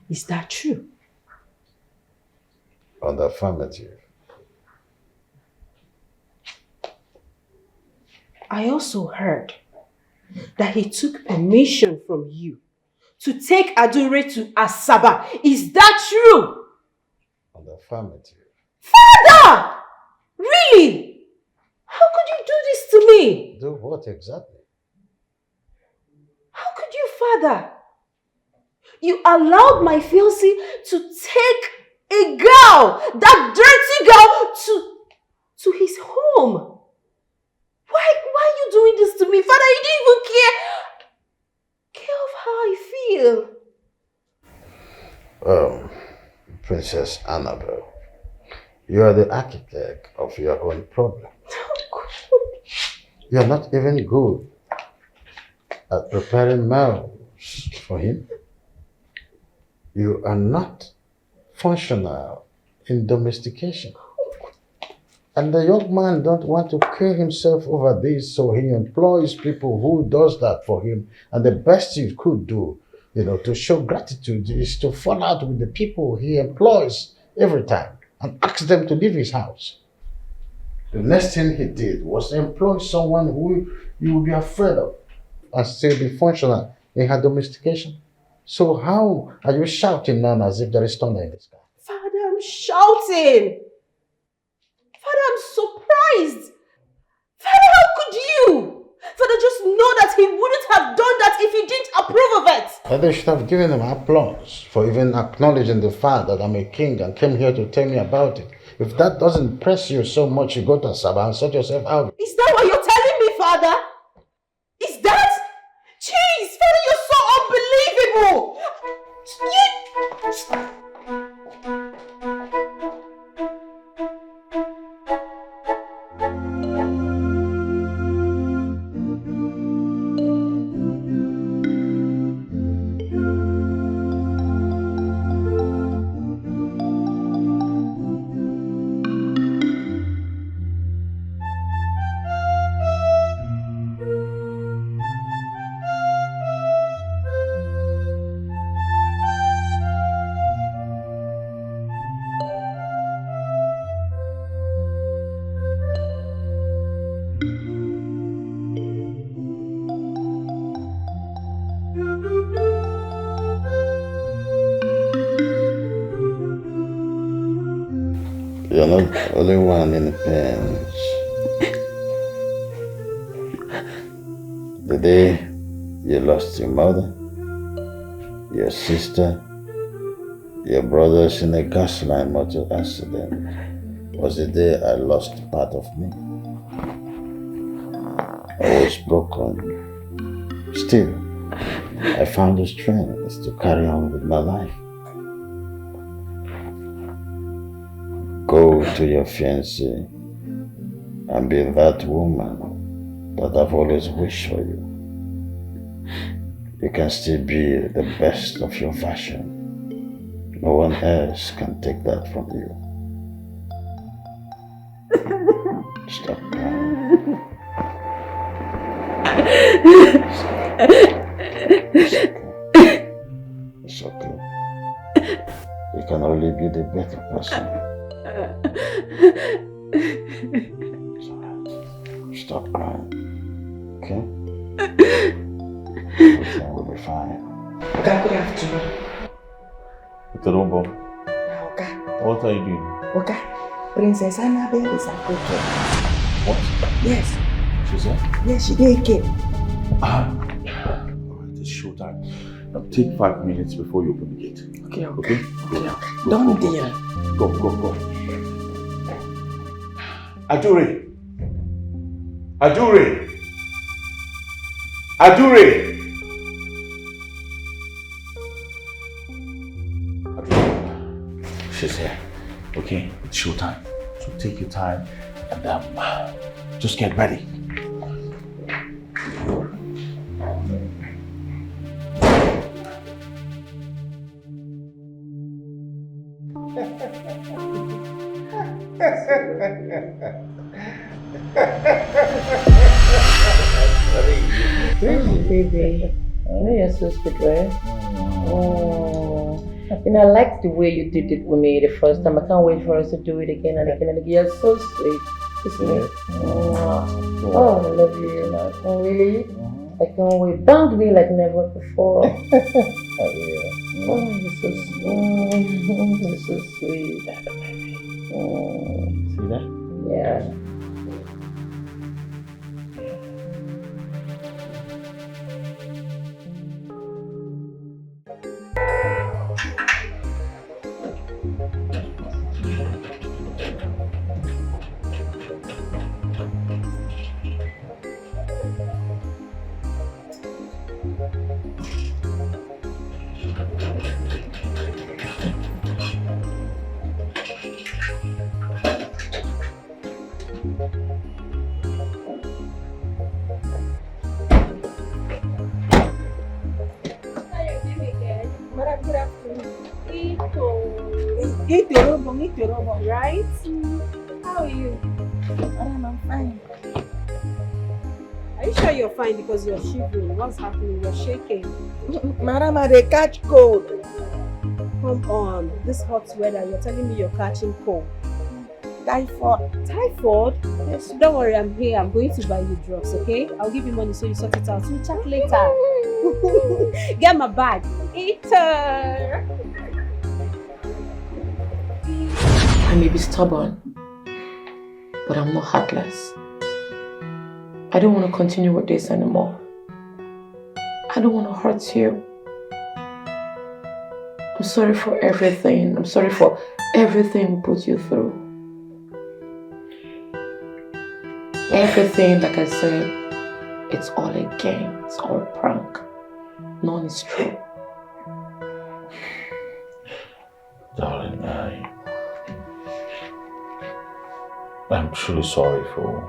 Is that true? On the affirmative. I also heard that he took permission from you to take Adure to Asaba. Is that true? On the affirmative. Father! Really? How could you do this to me? Do what exactly? How could you, Father? You allowed my fiancé to take a girl, that dirty girl, to his home. Why are you doing this to me? Father, you didn't even care of how I feel. Princess Annabelle, you are the architect of your own problem. You are not even good at preparing meals for him. You are not functional in domestication. And the young man don't want to kill himself over this, so he employs people who does that for him. And the best you could do, to show gratitude is to fall out with the people he employs every time and ask them to leave his house. The next thing he did was employ someone who you would be afraid of and still be functional in her domestication. So how are you shouting now as if there is thunder in the sky? Father, I'm shouting. Father, I'm surprised. Father, how could you? Father, just know that he wouldn't have done that if he didn't approve of it. And they should have given him applause for even acknowledging the fact that I'm a king and came here to tell me about it. If that doesn't press you so much, you go to Sabah and sort yourself out. Is that what you're telling me, Father? Is that? Jeez, Father, you're so unbelievable. not the only one in pain. The day you lost your mother, your sister, your brothers in a gas line motor accident was the day I lost part of me. I was broken. Still, I found the strength to carry on with my life. Go to your fiancé and be that woman that I've always wished for you. You can still be the best of your version. No one else can take that from you. Stop crying. It's okay. You can only be the better person. It's alright. Stop crying. Okay? Everything will be fine. Okay, good afternoon. Okay. What are you doing? Okay. Princess Annabelle is at Dikeh. What? Yes. She's there? Yes, she did came. Alright, it's showtime. Now take 5 minutes before you open the gate. Okay. Okay? Go. Don't deal. Go. Adure! She's here. Okay, it's showtime. So take your time and just get ready. Baby, I know you're so sweet, right? Oh, and I like the way you did it with me the first time. I can't wait for us to do it again and again and again. You're so sweet, isn't it? Oh, I love you. Oh, really? I can't wait. Bang me like never before. Oh, you're so sweet. You're so sweet. See that? Yeah. Right? How are you? I'm fine. Are you sure you're fine because you're shivering? What's happening? You're shaking. Madam, they catch cold. Come on, this hot weather, you're telling me you're catching cold. Typhoid. Typhoid? Yes. Don't worry, I'm here. I'm going to buy you drugs, okay? I'll give you money so you sort it out. We'll chat later. Get my bag. Eater. I may be stubborn, but I'm not heartless. I don't want to continue with this anymore. I don't want to hurt you. I'm sorry for everything. I'm sorry for everything we put you through. Everything, like I said, it's all a game. It's all a prank. None is true. Darling, I'm truly sorry for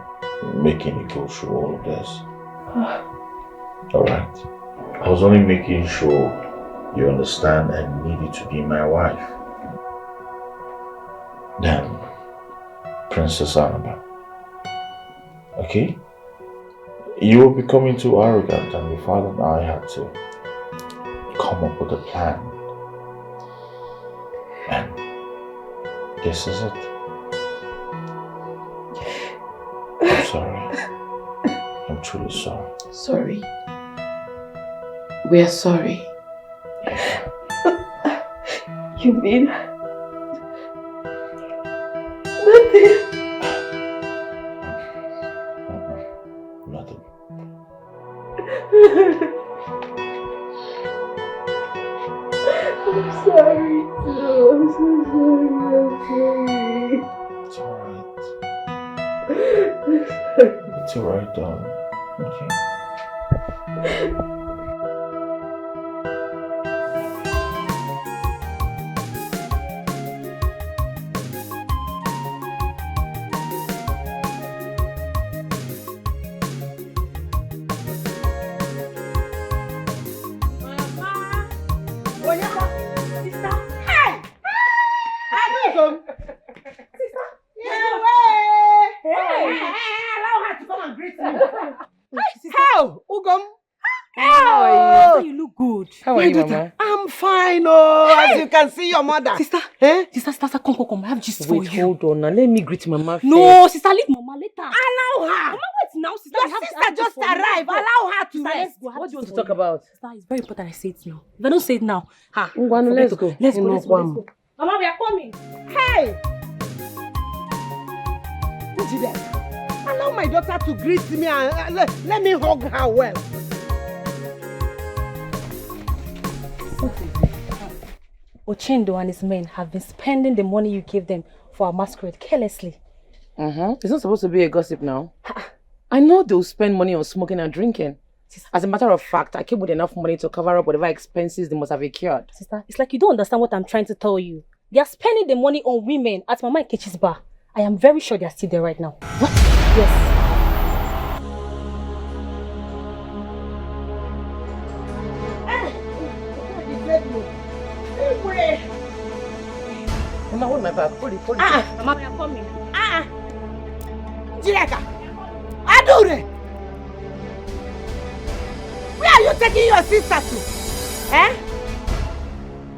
making you go through all of this. Alright. I was only making sure you understand I needed to be my wife. Then, Princess Annabelle. Okay? You were becoming too arrogant and your father and I had to come up with a plan. And this is it. I'm sorry. I'm truly sorry. Sorry. We are sorry. You mean that Nothing. I'm sorry, too. I'm so sorry. It's alright. It's alright, darling. Okay. How? Ugom? How are you? You look good. How are you, Mama? I'm fine, oh. As you can see your mother. Sister, sister, come. I have gist for you. Hold on now. Let me greet Mama first. No, sister, leave Mama later. Allow her. Mama, wait now, sister. Your sister just arrived. Allow her to rest. What do you want to talk about? Sister, it's very important I say it now. If I don't say it now, Let's go. Let's go. Mama, we are coming. Hey! Allow my daughter to greet me and let me hug her well. Ochendo and his men have been spending the money you gave them for our masquerade carelessly. It's not supposed to be a gossip now. I know they'll spend money on smoking and drinking. As a matter of fact, I came with enough money to cover up whatever expenses they must have incurred. Sister, it's like you don't understand what I'm trying to tell you. They are spending the money on women at Mama Nkechi's bar. I am very sure they are still there right now. What? Yes. Mama, hold my bag. Hold it. Mama, we are coming. Jireka! Adure! Where are you taking your sister to?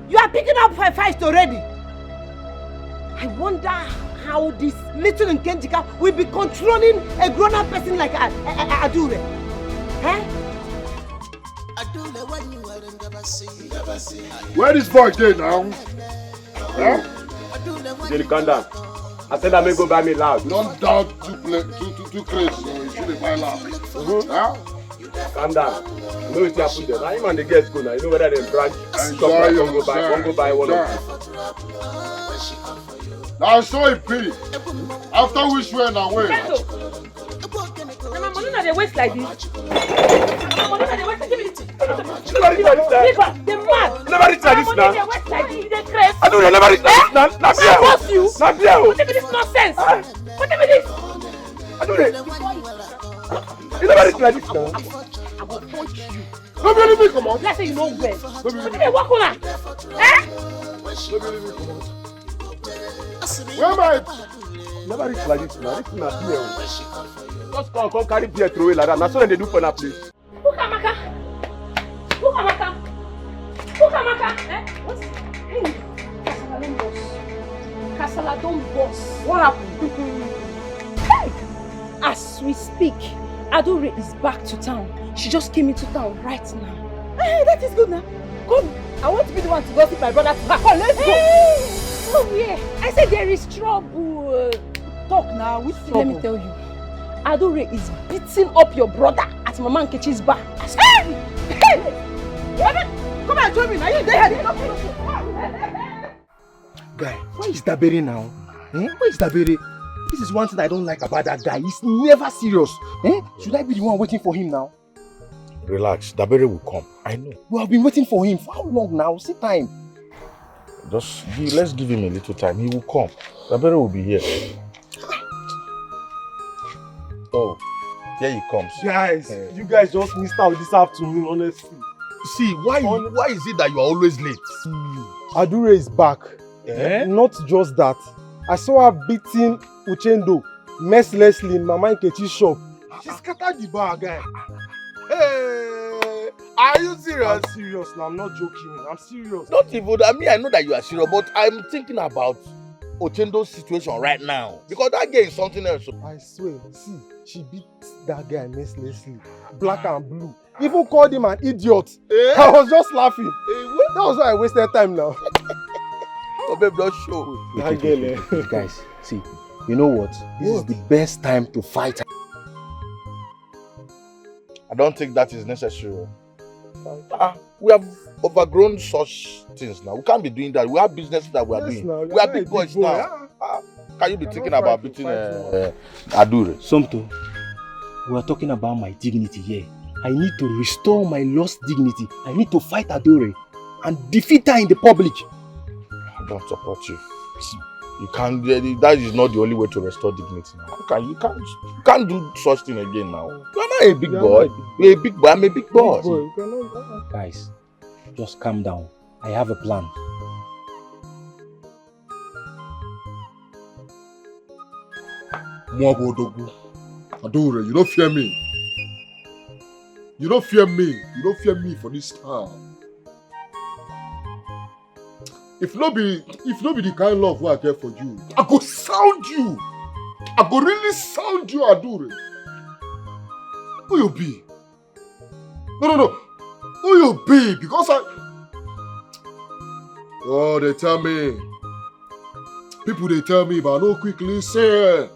You are picking up her fight already. I wonder how this little Nkejika will be controlling a grown-up person like Adure. Where is boy there now? Calm down. I said I may go buy me loud. Don't doubt too crazy, so you shouldn't buy loud. Calm down. You know what happened there. Now you and the girls go now. You know whether they branch and shop like one go buy one of them. Now show it pity. After which way now wait? Mama, money not dey waste like this. Mama, money not dey waste like this. Never reach like this. They mad. Never reach like this now. Money dey waste like this. They crazy. I don't know. Never reach like this now. Not I force you. Not here. What is this nonsense? What is this? I don't know. You never reach like this now. I will punch you. Don't believe me, come on. Let's say you know well. What did they walk on? Where am I? Never reach like this now. This is not here. Just come carry beer throw it like that. That's what they do for that place. Ukamaka. What? Hey, Kasala don't boss. What happened? Hey! As we speak, Adore is back to town. She just came into town right now. Hey, that is good now. Come, I want to be the one to go see my brother. Come, let's go. Oh yeah, I said there is trouble. Talk now, which trouble? Let me tell you. Adore is beating up your brother at Mama Nkechi's bar. Hey! Come and join me now. You there? Guy, where is Dabere now? Where is Dabere? This is one thing I don't like about that guy. He's never serious. Should I be the one waiting for him now? Relax, Dabere will come. I know. We have been waiting for him for how long now? See time. Let's give him a little time. He will come. Dabere will be here. Oh, here he comes. Guys, you guys just missed out this afternoon, honestly. See, why is it that you are always late? Adure is back. Not just that. I saw her beating Ochendo mercilessly in Mama Nkechi's shop. She scattered the bar, guy. Hey, are you serious? I'm serious now. I'm not joking. I'm serious. Not even. I know that you are serious, but I'm thinking about Ochendo's situation right now because that girl is something else. I swear. See, she beat that guy mercilessly, black and blue. Even called him an idiot. I was just laughing. That was why I wasted time now. Oh, babe, don't show. Guys, see, You know what? This is the best time to fight. I don't think that is necessary. We have overgrown such things now. We can't be doing that. We have business that we are doing. We are big boys now. Can you be thinking about beating Adure? Somto, we are talking about my dignity here. I need to restore my lost dignity. I need to fight Adore and defeat her in the public. I don't support you. You can't. That is not the only way to restore dignity now. You can't do such thing again now. You are not a big boy. You're a big boy. I'm a big boss. Guys, just calm down. I have a plan. Adore, you don't fear me. You don't fear me. You don't fear me for this time. If no be the kind love I get for you, I go sound you. I go really sound you, Adore. Who you be? No. Who you be? Because oh, they tell me. People they tell me, but I no quickly say.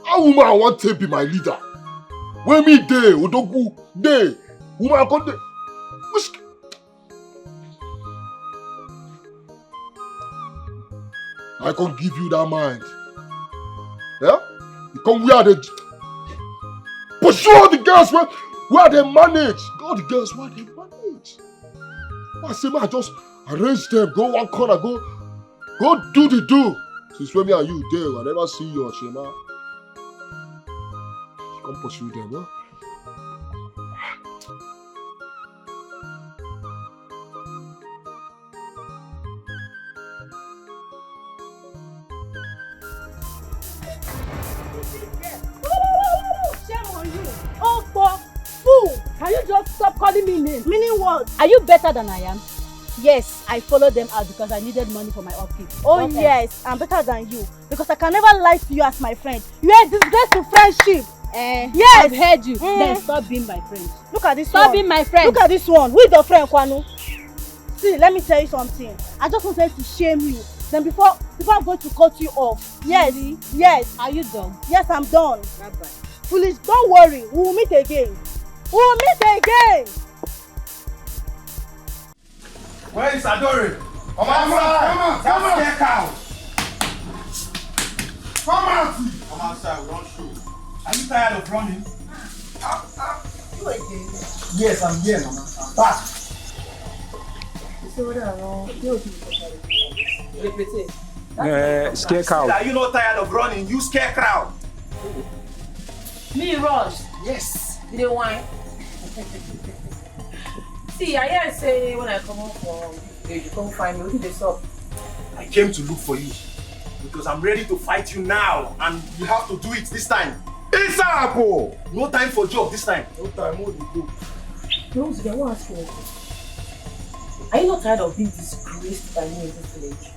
How woman I want to be my leader? When me day, Odogu day, woman I come day. I can give you that mind. Yeah? You come where they pursue all the girls where they manage. All the girls where they manage. I say, man, I just arrange them, go one corner, go do the do. Since when me and you there, I never see you, Shema. Come pursue them, huh? Can you just stop calling me names? Meaning what? Are you better than I am? Yes, I followed them out because I needed money for my upkeep. Oh okay. Yes, I'm better than you because I can never lie to you as my friend. You are a disgrace to friendship. Yes, I've heard you. Then stop being my friend. Look at this one. Stop being my friend. Look at this one. Who is your friend, Kwanu? See, let me tell you something. I just wanted to shame you. Then before I'm going to cut you off. Yes, really? Yes. Are you done? Yes, I'm done. Bye-bye. Foolish, don't worry. We will meet again. We'll meet again! Where is Adore? Come outside! Come out! Come out! Come outside, we don't show. Are you tired of running? You again? Yes, I'm here, Mama. I'm back. Scare cow. Are you not tired of running? You scare crowd. Me rush. Yes. You dey whine. See, I hear say when I come home from you come find me. What did they stop? I came to look for you because I'm ready to fight you now, and you have to do it this time. It's up! No time for job this time. No time, what you do? Rose, I want to ask you. Are you not tired of being disgraced by me in this village?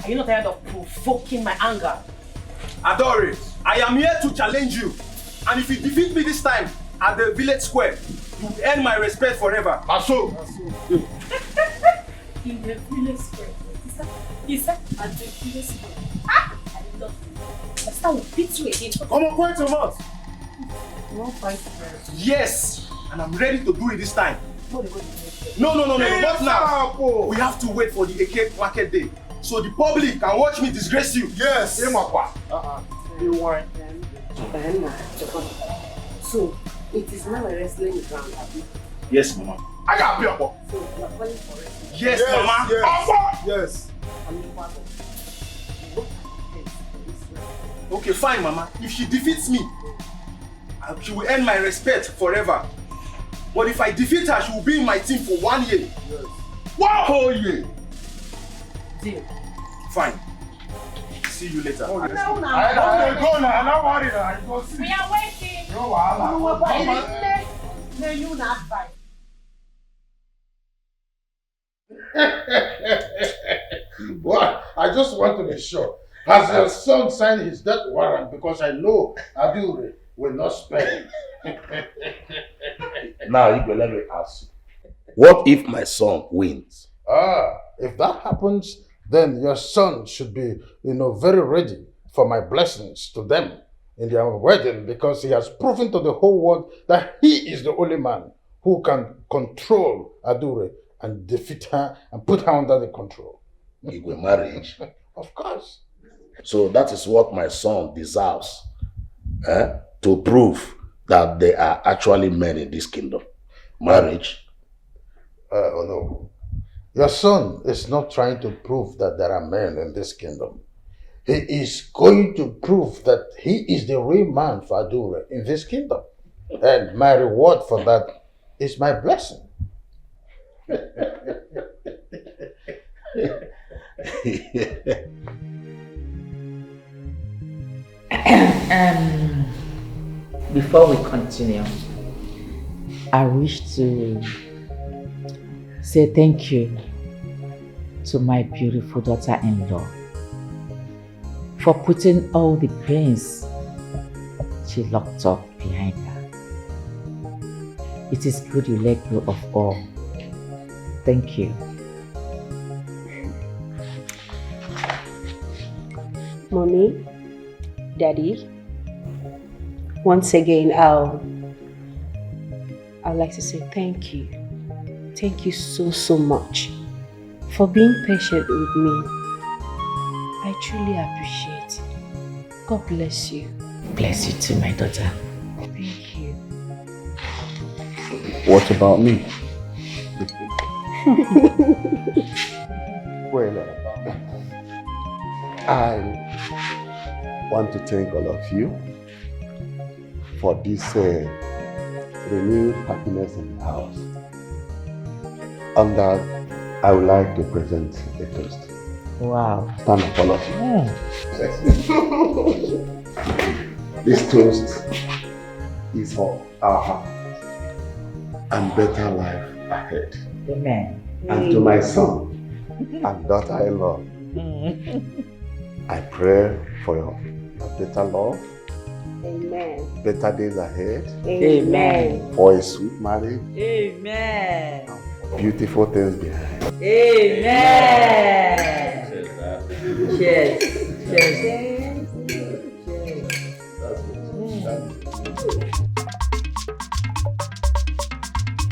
Are you not tired of provoking my anger? Adore, I am here to challenge you, and if you defeat me this time at the village square, you will earn my respect forever. Aso. In the village square. Is that at the village square? I love you. Next time we'll beat you again. Come on, quite a lot. You won't fight forever. Yes, and I'm ready to do it this time. No, not now. We have to wait for the Eke market day, so the public can watch me disgrace you. Yes. You want. So, it is now a wrestling ground, Abby. Yes, Mama. I got people. So, you are calling for wrestling? Yes, Mama. Yes. Okay, fine, Mama. If she defeats me, she will earn my respect forever. But if I defeat her, she will be in my team for 1 year. Yes. 1 whole year. Deal. Fine. See you later. No, I don't go now. I'm not worried. I go see. We are waiting. No wahala. May you not fight. What? I just want to be sure. Has your son signed his death warrant? Because I know Adure will not spare him. Now, Igwe, let me ask you. What if my son wins? If that happens, then your son should be, very ready for my blessings to them in their wedding, because he has proven to the whole world that he is the only man who can control Adure and defeat her and put her under the control. Igwe marriage. Of course. So that is what my son deserves, to prove that there are actually men in this kingdom. Marriage. Oh no. Your son is not trying to prove that there are men in this kingdom. He is going to prove that he is the real man for Adure in this kingdom. And my reward for that is my blessing. Before we continue, I wish to say thank you to my beautiful daughter-in-law for putting all the pains she locked up behind her. It is good you let go of all. Thank you. Mommy, Daddy, once again, I'd like to say thank you. Thank you so much for being patient with me. I truly appreciate it. God bless you. Bless you too, my daughter. Thank you. What about me? Well, I want to thank all of you for this renewed happiness in the house. On that, I would like to present a toast. Wow. Stand up, all of you. This toast is for our happiness and better life ahead. Amen. And to my son and daughter-in-law, I pray for your better love, Amen. better days ahead, Amen. for a sweet marriage, Amen. beautiful things behind. Amen. Cheers. Cheers.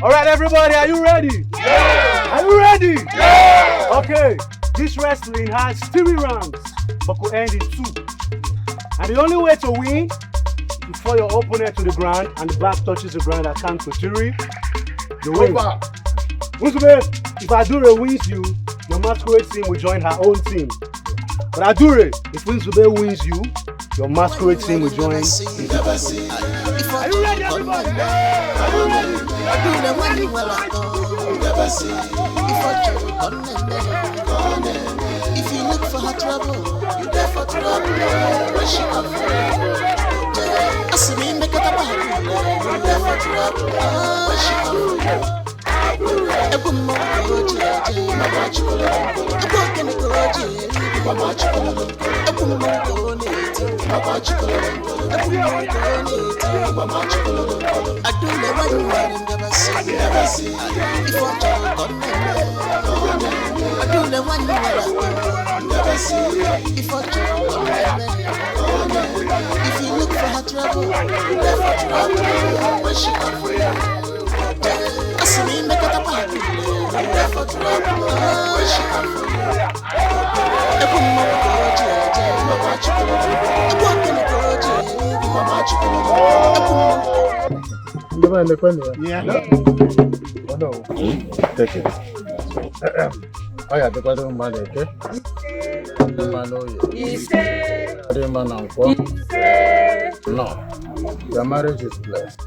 All right, everybody, are you ready? Yeah! Are you ready? Yeah! Okay, this wrestling has 3 rounds, but could end in 2. And the only way to win is to fall your opponent to the ground and the back touches the ground at count to 3. You win. Uzube, if Adure wins you, your masquerade team will join her own team. But Adure, if Uzube wins you, your masquerade team will join his. Are you ready, everybody? Are you ready? If you look for her trouble, you there for trouble. When she come for you, I see me make it up. You there for trouble. When she come for you. Every morning, go to Mama Chocolate. I walk in the garage, Mama Chocolate. Every morning, go to Mama Chocolate. Every morning, go to Mama Chocolate. I don't know what you want, never see. If I talk on I don't know what you want, never see. If I talk on if you look for her trouble, you never trouble. When she come for you. I see me make it up a happy I'm there for trouble. When she come for you, I put my go Mama Chocolate. I walk in the garage, Mama Chocolate. Yeah. Oh no. Take it. Oh yeah, because I'm mad, okay? No, your marriage is blessed.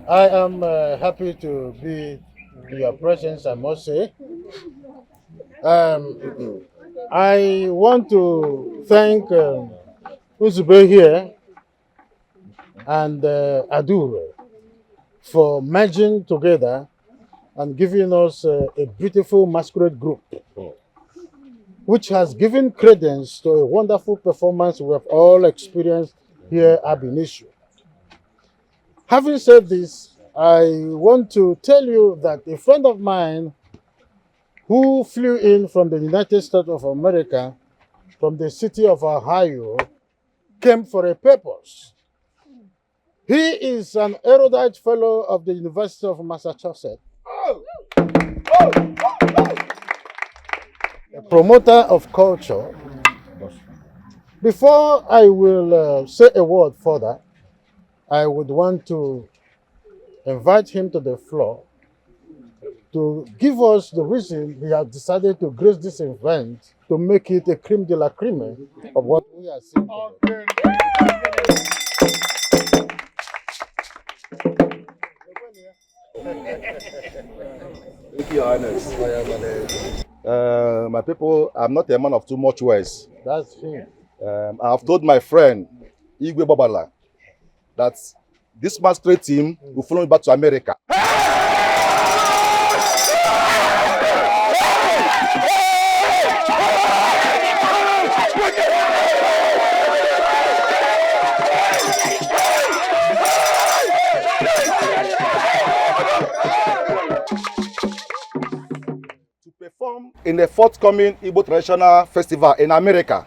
I am happy to be in your presence, I must say. I want to thank Uzube here and Adur for merging together and giving us a beautiful masquerade group, which has given credence to a wonderful performance we have all experienced here at Benicio. Having said this, I want to tell you that a friend of mine who flew in from the United States of America, from the city of Ohio, came for a purpose. He is an erudite fellow of the University of Massachusetts, a promoter of culture. Before I will say a word further, I would want to invite him to the floor to give us the reason he has decided to grace this event to make it a creme de la creme of what we are seeing. Thank you, Highness. My people, I'm not a man of too much words. That's him. I have told my friend, Igwe Babala, that this masquerade team will follow me back to America. To perform in the forthcoming Igbo Traditional Festival in America.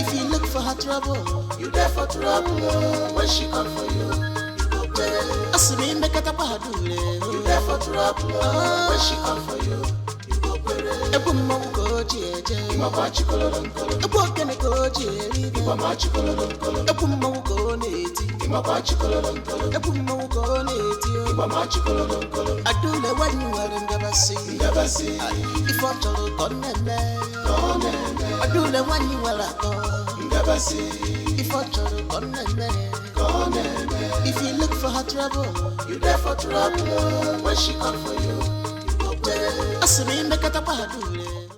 If you look for her trouble, you there for trouble. When she come for you, you go pay. Asumi make it a badule, you there for trouble. When she come for you, you go pay. Ebu mo go jeje, ima bachi kololon kolon. Ebu kene go jeje, ima bachi kololon kolon. Ebu mo go neti, ima bachi kololon kolon. Ebu mo go neti, ima bachi kololon kolon. Adule when you are never see. If I told you come Adule when you are if I try to come if you look for her trouble, you there for trouble. When she come for you, you go pay. Asumi make it a badule.